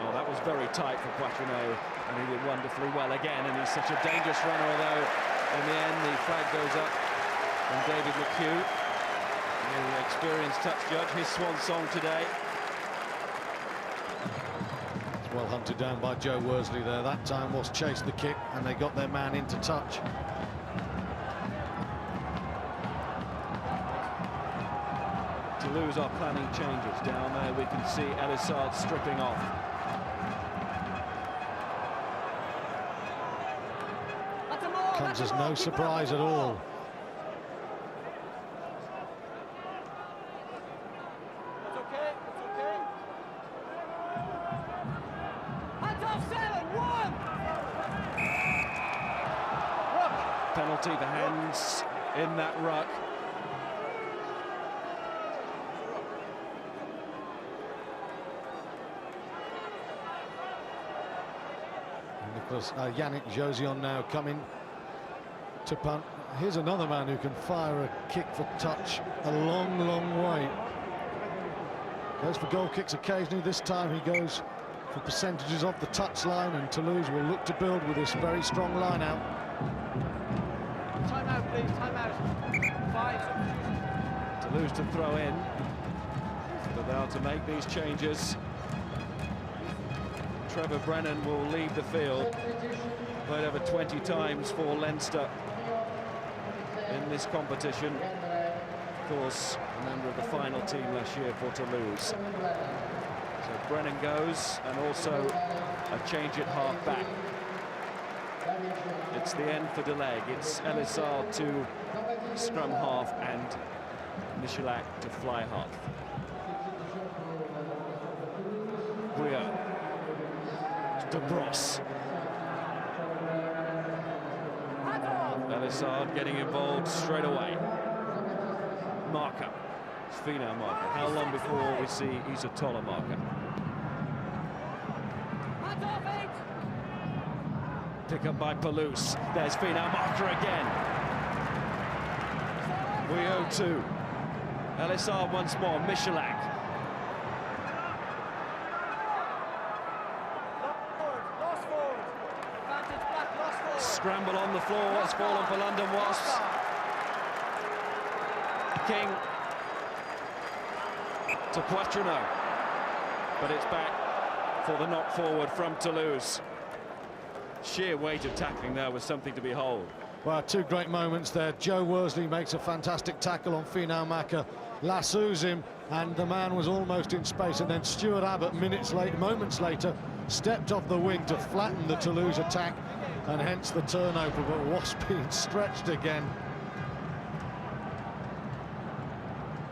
Oh, that was very tight for Poitrenaud, and he did wonderfully well again, and he's such a dangerous runner, although in the end the flag goes up from David McHugh, the experienced touch judge, his swan song today. It's well hunted down by Joe Worsley there. That time was chased the kick, and they got their man into touch. Toulouse are planning changes. Down there we can see Elissalde stripping off. Comes as no surprise at all. It's okay, it's okay. Hands off 7, 1! Ruck! Penalty for hands in that ruck. Nicholas Yannick Josion now coming to punt. Here's another man who can fire a kick for touch a long, long way. Goes for goal kicks occasionally. This time he goes for percentages off the touch line, and Toulouse will look to build with this very strong line out. Time out, please, time out. 5. Toulouse to throw in, but they are to make these changes. Trevor Brennan will leave the field. Played over 20 times for Leinster in this competition. Of course, a member of the final team last year for Toulouse. So Brennan goes, and also a change at half-back. It's the end for DeLeg. It's Elissalde to scrum half and Michalak to fly half. Brio. De Bros. Elissalde getting involved straight away. Marker. It's Fino marker. How long before we see Issa Tola marker? Pick up by Toulouse. There's Fino marker again. Brio 2. Elissalde once more. Michalak. Scramble on the floor, has fallen for London Wasps. King to Poitreau, but it's back for the knock forward from Toulouse. Sheer weight of tackling there was something to behold. Well, two great moments there. Joe Worsley makes a fantastic tackle on Finau Maka, lassos him, and the man was almost in space, and then Stuart Abbott moments later stepped off the wing to flatten the Toulouse attack, and hence the turnover, but Wasps being stretched again.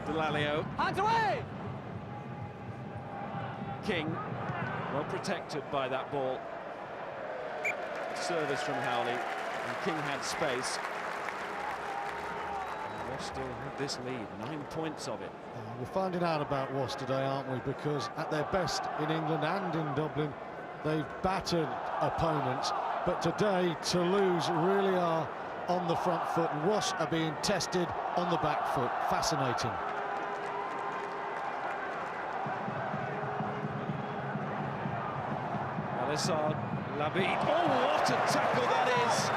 Delalio. Hands away! King, well protected by that ball. Service from Howley, and King had space. And Wasps still have this lead, 9 points of it. We're finding out about Wasps today, aren't we? Because at their best in England and in Dublin, they've battered opponents. But today, Toulouse really are on the front foot, and Wasps are being tested on the back foot. Fascinating. Alessard, Labit. Oh, what a tackle that is!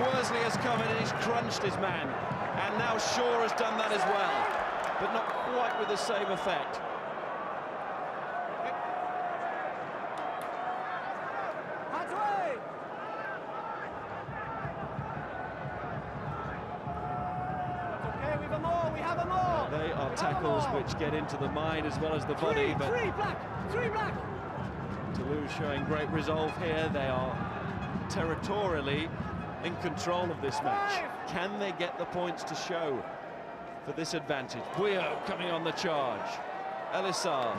Worsley has come in and he's crunched his man. And now Shaw has done that as well, but not quite with the same effect. Hands away! Okay, we have a more, we have a more! They are tackles which get into the mind as well as the body. But Three black! Toulouse showing great resolve here. They are territorially in control of this match. Can they get the points to show for this advantage? Bouillot coming on the charge. Elisar,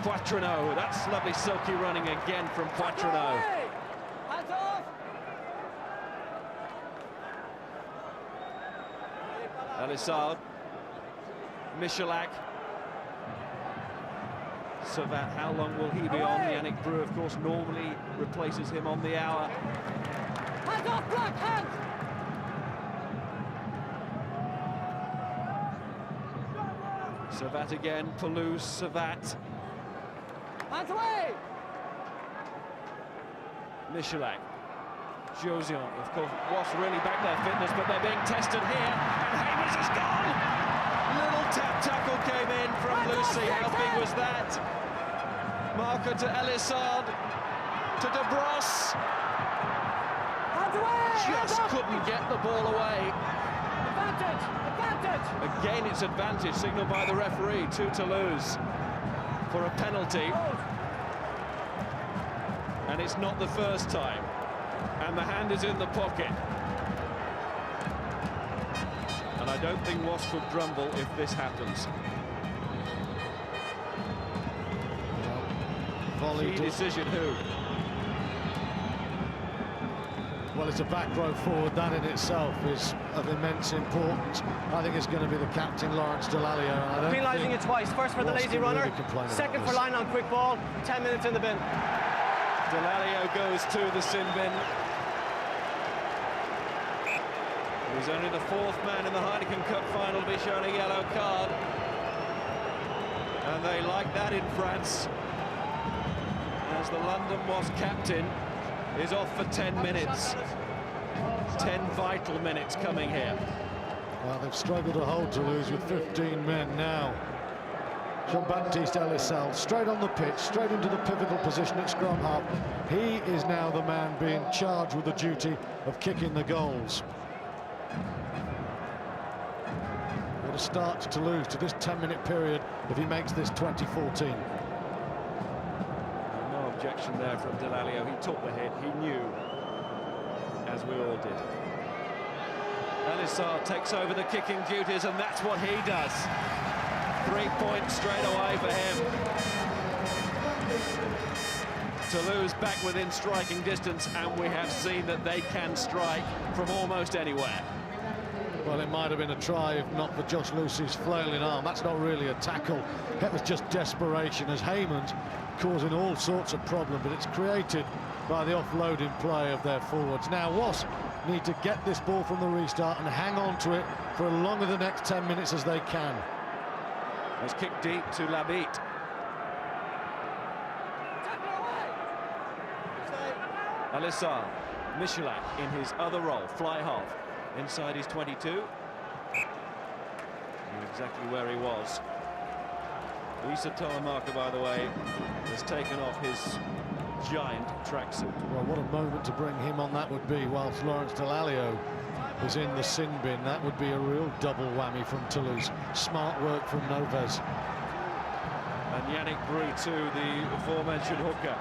Poitreau. That's lovely silky running again from Poitreau. Hands off! Elisard, Michalak. Servat, how long will he be on? Yannick Brew, of course, normally replaces him on the hour. Hands off, black, hands! Servat again, Toulouse, Servat. Hands away! Michalak. Josian, of course, Wasps really back their fitness, but they're being tested here, and Havers is gone! Little tap tackle came in from Lucy. How big was that? Marker to Elisard, to De Bros. Just couldn't get the ball away. Advantage! Again, it's advantage signaled by the referee to Toulouse for a penalty. And it's not the first time. And the hand is in the pocket. And I don't think Wasps could grumble if this happens. Key decision, who? Well, it's a back row forward. That in itself is of immense importance. I think it's going to be the captain, Lawrence Delalio. Penalising it twice. First for the lazy runner, second for line on quick ball, 10 minutes in the bin. Delalio goes to the sin bin. He's only the fourth man in the Heineken Cup final to be shown a yellow card. And they like that in France. As the London Wasps captain is off for 10 minutes. 10 vital minutes coming here. Well, they've struggled to hold Toulouse with 15 men now. Jean-Baptiste Elisal straight on the pitch, straight into the pivotal position at scrum half. He is now the man being charged with the duty of kicking the goals. What a start to Toulouse to this 10-minute period if he makes this 2014. No objection there from Delalio. He took the hit, he knew, as we all did. Elisard takes over the kicking duties, and that's what he does. 3 points straight away for him. Toulouse back within striking distance, and we have seen that they can strike from almost anywhere. Well, it might have been a try if not for Josh Lucy's flailing arm. That's not really a tackle. It was just desperation, as Heyman's causing all sorts of problems, but it's created by the offloading play of their forwards. Now, Wasps need to get this ball from the restart and hang on to it for as long as the next 10 minutes as they can. It's kicked deep to Labit. Elisard, Michalak in his other role, fly half, inside his 22. Knew exactly where he was. Issa Telemarker, by the way, has taken off his giant tracksuit. Well, what a moment to bring him on that would be, whilst Lawrence Delalio was in the sin bin. That would be a real double whammy from Toulouse. Smart work from Noves. And Yannick Bru too, the aforementioned hooker.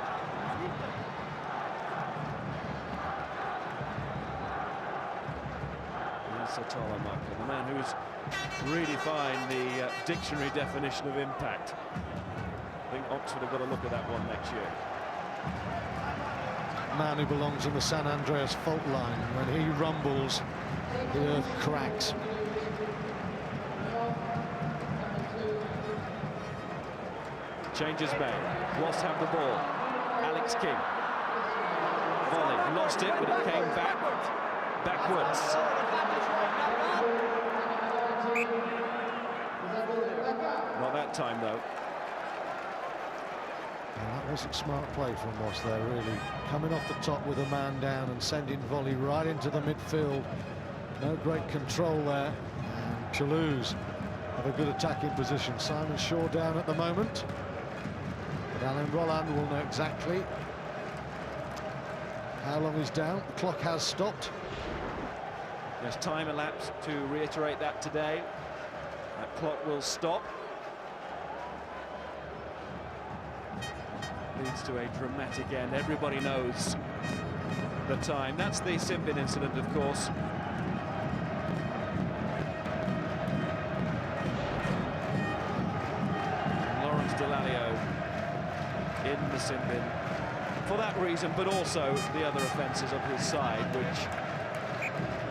Issa Telemarker, the man who's redefined the dictionary definition of impact. I think Oxford have got to look at that one next year. Man who belongs in the San Andreas fault line. When he rumbles, the earth cracks. Changes made. Wasps have the ball. Alex King. Volley. Lost it, but it came backwards. Not that time, though. That wasn't smart play from Wasps there, really. Coming off the top with a man down and sending volley right into the midfield. No great control there. And Toulouse have a good attacking position. Simon Shaw down at the moment. But Alain Roland will know exactly how long he's down. The clock has stopped. There's time elapsed to reiterate that today. That clock will stop. Leads to a dramatic end. Everybody knows the time. That's the sin bin incident, of course. Lawrence Delalio in the sin bin for that reason, but also the other offences of his side, which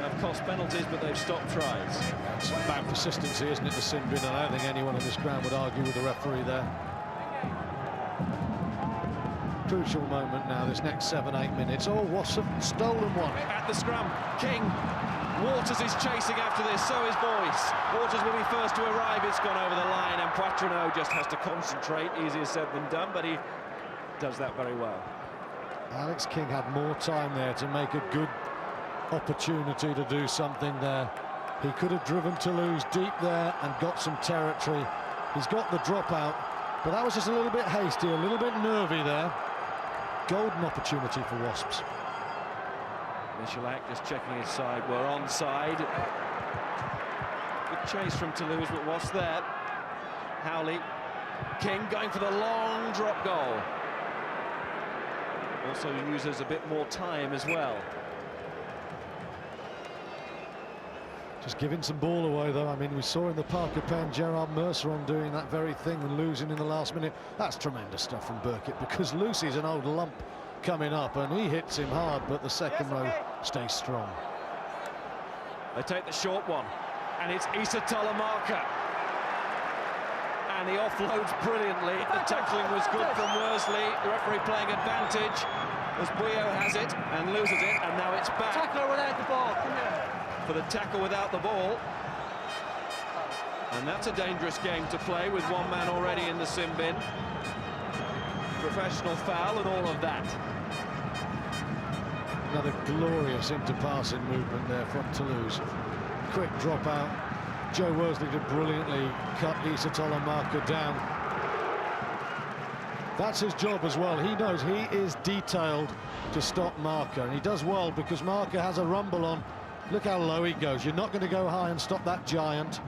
have cost penalties, but they've stopped tries. It's about consistency, isn't it, the sin bin? And I don't think anyone on this ground would argue with the referee there. Crucial moment now, this next 7-8 minutes. Oh, Wasps have stolen one. At the scrum, King. Waters is chasing after this, so is Boyce. Waters will be first to arrive. It's gone over the line, and Poitrenaud just has to concentrate. Easier said than done, but he does that very well. Alex King had more time there to make a good opportunity to do something there. He could have driven Toulouse deep there and got some territory. He's got the dropout, but that was just a little bit hasty, a little bit nervy there. Golden opportunity for Wasps. Michalak just checking his side. We're onside. Good chase from Toulouse, but Wasps there. Howley. King going for the long drop goal. Also uses a bit more time as well. Just giving some ball away, though. I mean, we saw in the Parker pen Gerard Mercer on doing that very thing and losing in the last minute. That's tremendous stuff from Burkitt, because Lucy's an old lump coming up, and he hits him hard, but the second row stays strong. They take the short one, and it's Issa Telemarker. And he offloads brilliantly. The tackling was good from Worsley. The referee playing advantage as Bouillot has it and loses it, and now it's back. Tackler without the ball, come here. For the tackle without the ball. And that's a dangerous game to play with one man already in the sin bin. Professional foul and all of that. Another glorious interpassing movement there from Toulouse. Quick drop out. Joe Worsley did brilliantly cut Issa Telemarker down. That's his job as well. He knows he is detailed to stop Marker, and he does well because Marker has a rumble on. Look how low he goes. You're not going to go high and stop that giant.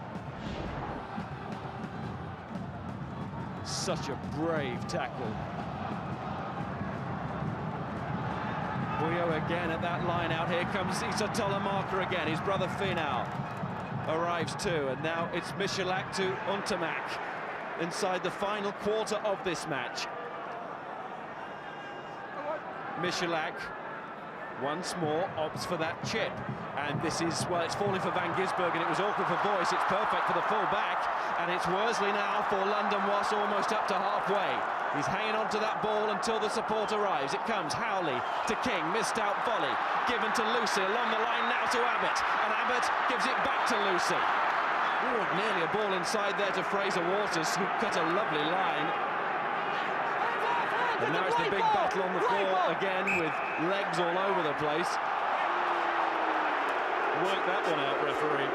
Such a brave tackle. Bouillot again at that line out. Here comes Issa Telemarker again. His brother Finau arrives too, and now it's Michalak to Untitled inside the final quarter of this match. Michalak once more opts for that chip, and this is, well, it's falling for Van Gisbergen. It was awkward for Boyce. It's perfect for the full back, and it's Worsley now for London Wasps, almost up to halfway. He's hanging on to that ball until the support arrives. It comes Howley to King, missed out volley, given to Lucy along the line now to Abbott, and Abbott gives it back to Lucy. Ooh, nearly a ball inside there to Fraser Waters, who cut a lovely line. And now it's the big battle on the floor again, with legs all over the place. Work that one out, referee.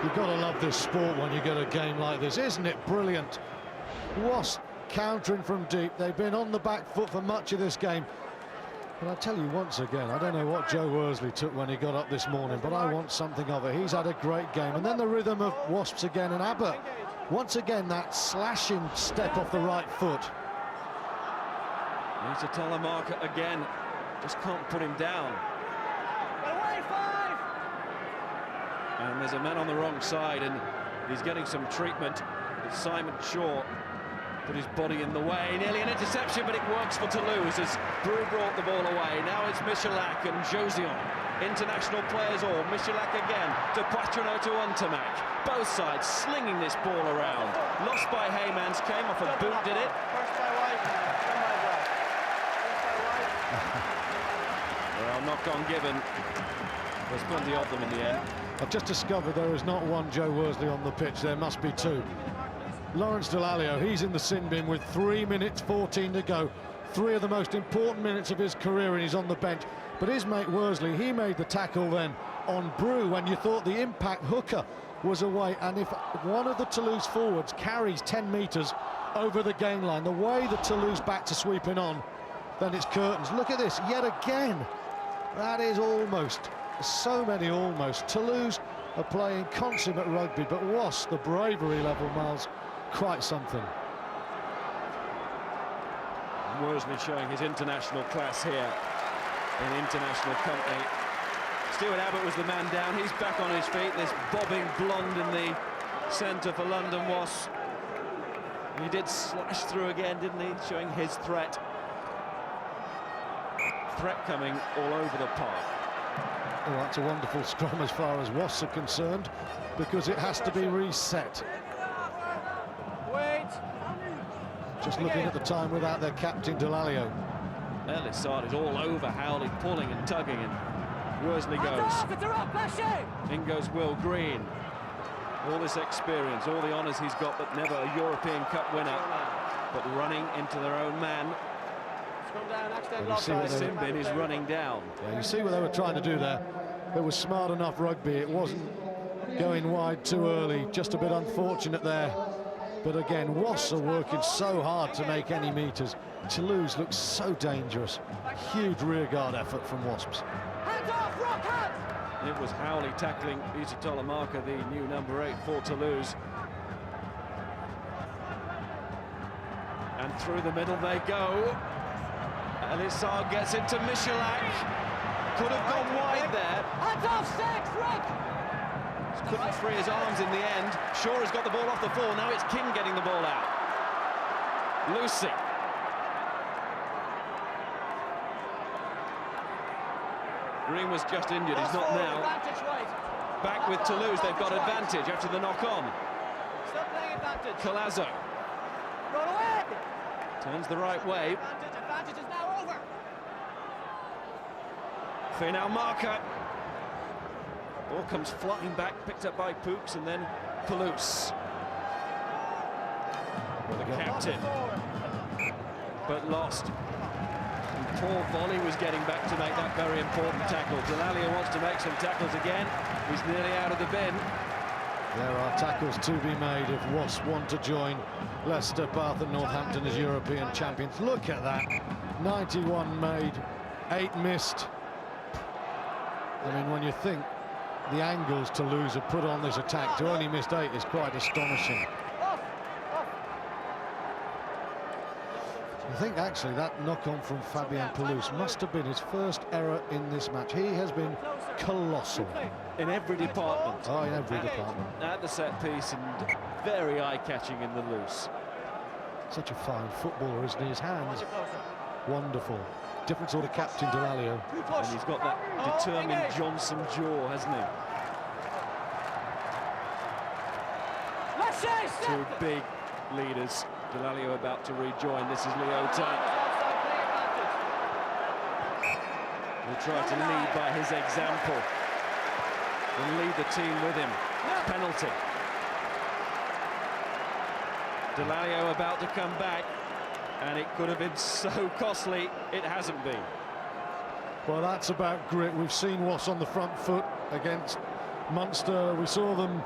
You've got to love this sport when you get a game like this. Isn't it brilliant? Wasps countering from deep. They've been on the back foot for much of this game. But I tell you once again, I don't know what Joe Worsley took when he got up this morning, but I want something of it. He's had a great game. And then the rhythm of Wasps again, and Ahhh, once again, that slashing step off the right foot. Untitled Chapter again, just can't put him down. And there's a man on the wrong side, and he's getting some treatment. It's Simon Shaw put his body in the way, nearly an interception, but it works for Toulouse as Brew brought the ball away. Now it's Michalak and Josion, international players all. Michalak again to Poitrino to Untitled. Both sides slinging this ball around. Lost by Heymans, came off a boot, did it? Well, knock on given. There's plenty of them in the end. I've just discovered there is not one Joe Worsley on the pitch, there must be two. Lawrence Delalio, he's in the sin bin with 3 minutes 14 to go. 3 of the most important minutes of his career, and he's on the bench. But his mate Worsley, he made the tackle then on Brew when you thought the impact hooker was away. And if one of the Toulouse forwards carries 10 metres over the game line, the way the Toulouse back to sweeping on, then it's curtains. Look at this, yet again. That is almost. So many almost. Toulouse are playing consummate rugby, but Wasps, the bravery level, Miles, quite something. Worsley showing his international class here in international company. Stuart Abbott was the man down. He's back on his feet. This bobbing blonde in the centre for London Wasps. He did slash through again, didn't he? Showing his threat. Threat coming all over the park. Oh, that's a wonderful scrum as far as Wasps are concerned, because it has to be reset. Wait. Just looking at the time without their captain Delalio. Elisard is all over Howley, pulling and tugging, and Worsley goes. In goes Will Green. All this experience, all the honours he's got, but never a European Cup winner. But running into their own man. Simbin is running down. Yeah, you see what they were trying to do there. It was smart enough rugby. It wasn't going wide too early. Just a bit unfortunate there. But again, Wasps are working so hard to make any metres. Toulouse looks so dangerous. Huge rearguard effort from Wasps. Hands off, rock hands! It was Howley tackling Untitled Chapter, the new number 8 for Toulouse. And through the middle they go. Elisard gets into Michalak. Could have gone wide there. Hands off, six, Rick! Couldn't free his arms in the end. Shaw has got the ball off the floor. Now it's King getting the ball out. Lucy. Green was just injured. He's not now. Back with Toulouse. They've got advantage after the knock-on. Still playing advantage. Collazo. Roll away! Turns the right way. Advantage is now over. Final marker. Ball comes flying back, picked up by Pooks, and then Toulouse. The captain, but lost. And poor Volley was getting back to make that very important tackle. Delalio wants to make some tackles again. He's nearly out of the bin. There are tackles to be made if Wasps want to join Leicester, Bath and Northampton as European champions. Look at that. 91 made, 8 missed. I mean, when you think the angles Toulouse have put on this attack, to only missed 8 is quite astonishing. I think actually that knock-on from Fabien Toulouse must have been his first error in this match. He has been colossal. In every department. Oh, in every department. At the set piece and very eye-catching in the loose. Such a fine footballer, isn't he? His hands, wonderful. Different sort of captain, Delalio. And he's got that determined Johnson jaw, hasn't he? Two big leaders. Delalio about to rejoin. This is Leota. He'll try to lead by his example and lead the team with him. Penalty. Delalio about to come back, and it could have been so costly. It hasn't been. Well, that's about grit. We've seen Wasps on the front foot against Munster. We saw them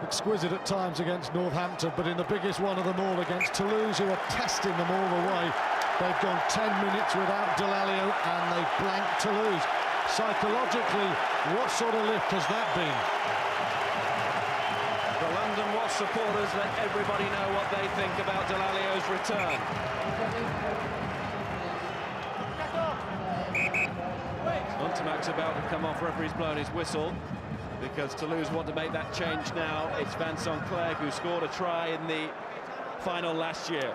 exquisite at times against Northampton, but in the biggest one of them all against Toulouse, who are testing them all the way. They've gone 10 minutes without Delalio and they've blanked Toulouse. Psychologically, what sort of lift has that been? The London Wasps supporters let everybody know what they think about Delalio's return. Montemac's about to come off, referee's blown his whistle because Toulouse want to make that change now. It's Vincent Clerc who scored a try in the final last year,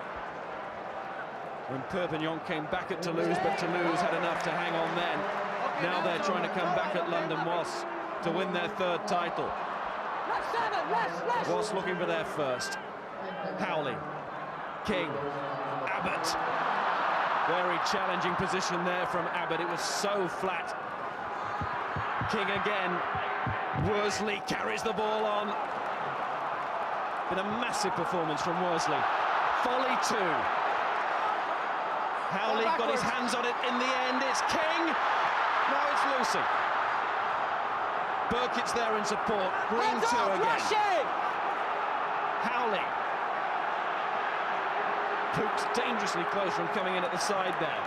when Perpignan came back at Toulouse, but Toulouse had enough to hang on then. Now they're trying to come back at London Wasps to win their third title. Wasps looking for their first. Howley, King, Abbott. Very challenging position there from Abbott. It was so flat. King again. Worsley carries the ball on. Been a massive performance from Worsley. Volley 2. Howley got his hands on it in the end. It's King. Now it's Lucy. Burkitt's there in support. Green 2 again. Howley. Pook's dangerously close from coming in at the side there.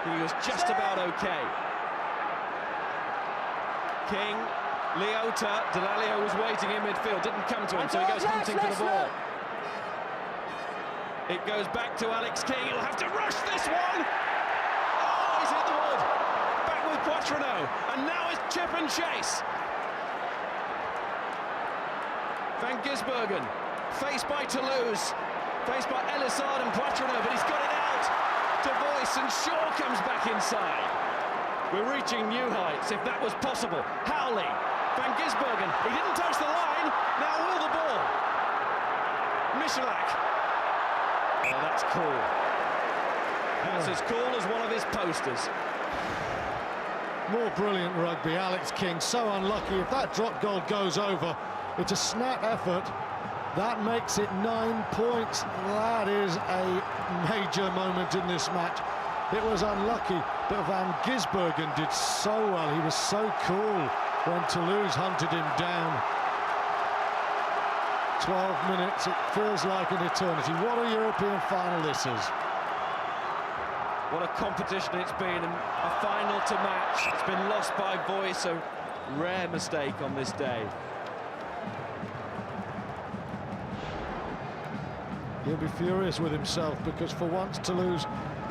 He was just about okay. King, Leota, Delalio was waiting in midfield, didn't come to him, so he goes hunting for the ball. It goes back to Alex King. He'll have to rush this one. Oh, he's hit the wood. Back with Poitrenaud, and now it's chip and chase. Van Gisbergen, faced by Toulouse, faced by Elissard and Poitrenaud, but he's got it out to Voice, and Shaw comes back inside. We're reaching new heights, if that was possible. Howley, Van Gisbergen, he didn't touch the line, now will the ball. Michalak. Oh, that's cool. That's as cool as one of his posters. More brilliant rugby. Alex King, so unlucky. If that drop goal goes over, it's a snap effort. That makes it 9 points. That is a major moment in this match. It was unlucky, but Van Gisbergen did so well. He was so cool when Toulouse hunted him down. 12 minutes, it feels like an eternity. What a European final this is. What a competition it's been, and a final to match. It's been lost by Voice, a rare mistake on this day. He'll be furious with himself, because for once Toulouse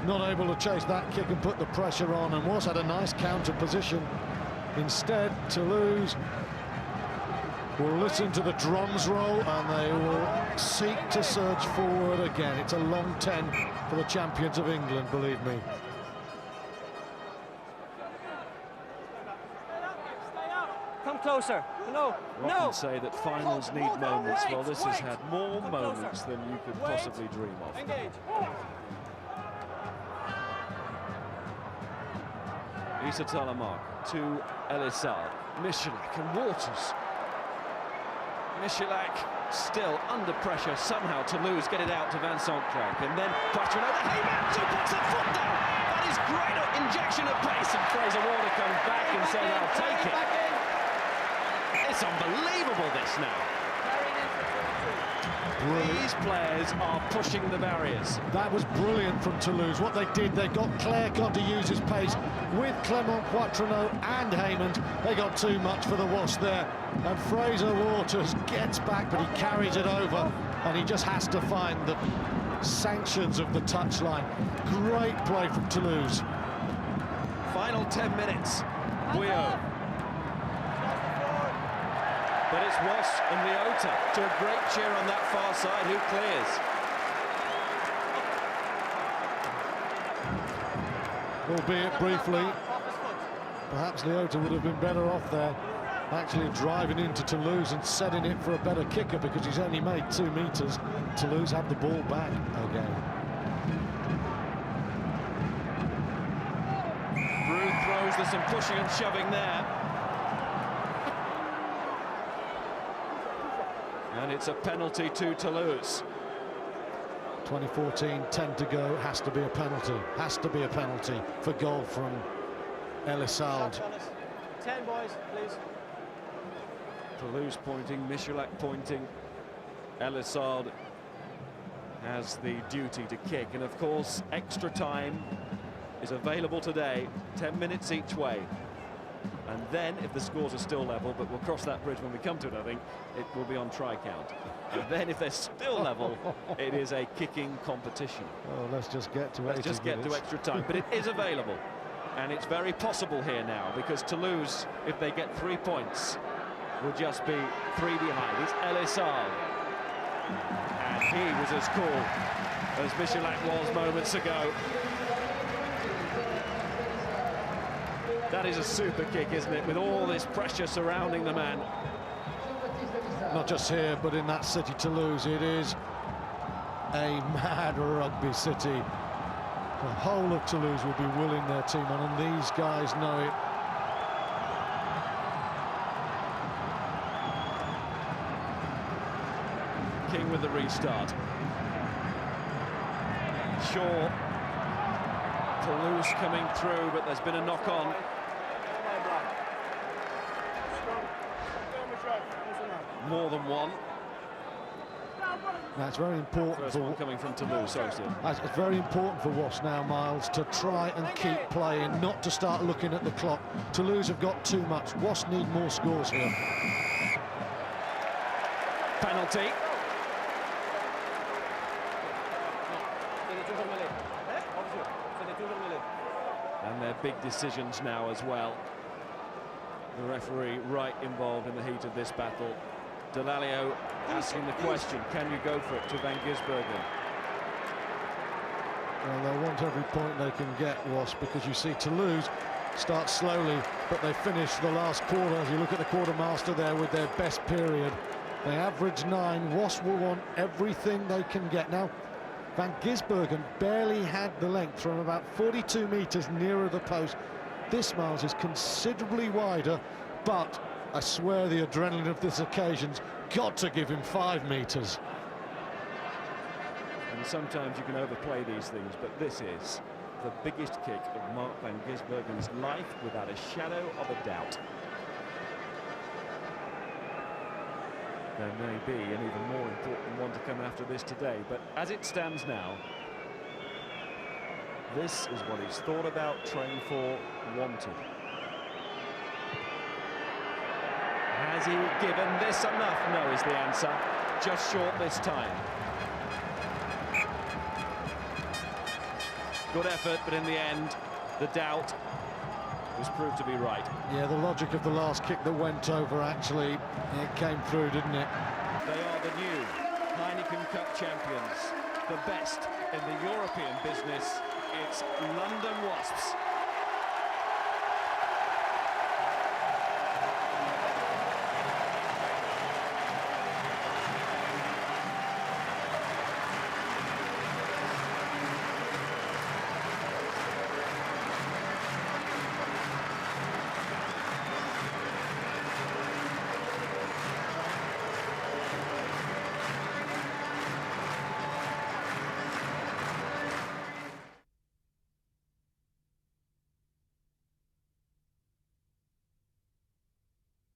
not able to chase that kick and put the pressure on, and was at a nice counter position. Instead, Toulouse will listen to the drums roll and they will seek to surge forward again. It's a long 10 for the champions of England, believe me. Come closer. No. We often say that finals need moments. Well, this has had more moments than you could possibly dream of. Engage. Issa Talamark to Elissard, Michalak and Waters. Michalak still under pressure, somehow Toulouse get it out to Vincent Clerc, and then Poitrenaud, the Heyman, 2 puts the foot down. That is great injection of pace, and Fraser Warner comes back and says, I'll take it. It's unbelievable this now. These players are pushing the barriers. That was brilliant from Toulouse. What they did, they got Clerc on to use his pace with Clement Poitrenaud and Heyman. They got too much for the Wasps there. And Fraser Waters gets back, but he carries it over, and he just has to find the sanctions of the touchline. Great play from Toulouse. Final 10 minutes. Bouillot. But it's Wasps and Leota to a great cheer on that far side. Who clears? Albeit briefly, perhaps Leota would have been better off there, actually driving into Toulouse and setting it for a better kicker, because he's only made 2 meters. Toulouse had the ball back again. Brood throws, there's some pushing and shoving there. And it's a penalty to Toulouse. 2014, 10 to go, has to be a penalty. Has to be a penalty for goal from Elissard. 10 boys, please. Toulouse pointing, Michalak pointing. Elissard has the duty to kick, and of course extra time is available today, 10 minutes each way. And then, if the scores are still level, but we'll cross that bridge when we come to it, I think, it will be on try count. And then, if they're still level, it is a kicking competition. Oh, let's just get to Let's just get to extra time, but it is available. And it's very possible here now, because Toulouse, if they get 3 points, will just be 3 behind. It's Elissard. And he was as cool as Michalak was moments ago. That is a super kick, isn't it, with all this pressure surrounding the man. Not just here, but in that city, Toulouse. It is a mad rugby city. The whole of Toulouse will be willing their team on, and these guys know it. King with the restart. Shaw. Toulouse coming through, but there's been a knock-on. More than one. That's very important. First one coming from Toulouse. It's very important for Wasps now, Miles, to try and keep playing, not to start looking at the clock. Toulouse have got too much. Wasps need more scores here. Penalty. And they're big decisions now as well. The referee right involved in the heat of this battle. Delalio asking the question, can you go for it, to Van Gisbergen? Well, they'll want every point they can get, Wasps, because you see Toulouse start slowly, but they finish the last quarter. As you look at the quartermaster there with their best period, they average 9. Wasps will want everything they can get. Now, Van Gisbergen barely had the length from about 42 metres nearer the post. This, Miles, is considerably wider, but I swear the adrenaline of this occasion's got to give him 5 metres. And sometimes you can overplay these things, but this is the biggest kick of Mark Van Gisbergen's life, without a shadow of a doubt. There may be an even more important one to come after this today, but as it stands now, this is what he's thought about, trained for, wanted. Has he given this enough? No is the answer. Just short this time. Good effort, but in the end, the doubt was proved to be right. Yeah, the logic of the last kick that went over, actually, it came through, didn't it? They are the new Heineken Cup champions, the best in the European business. It's London Wasps.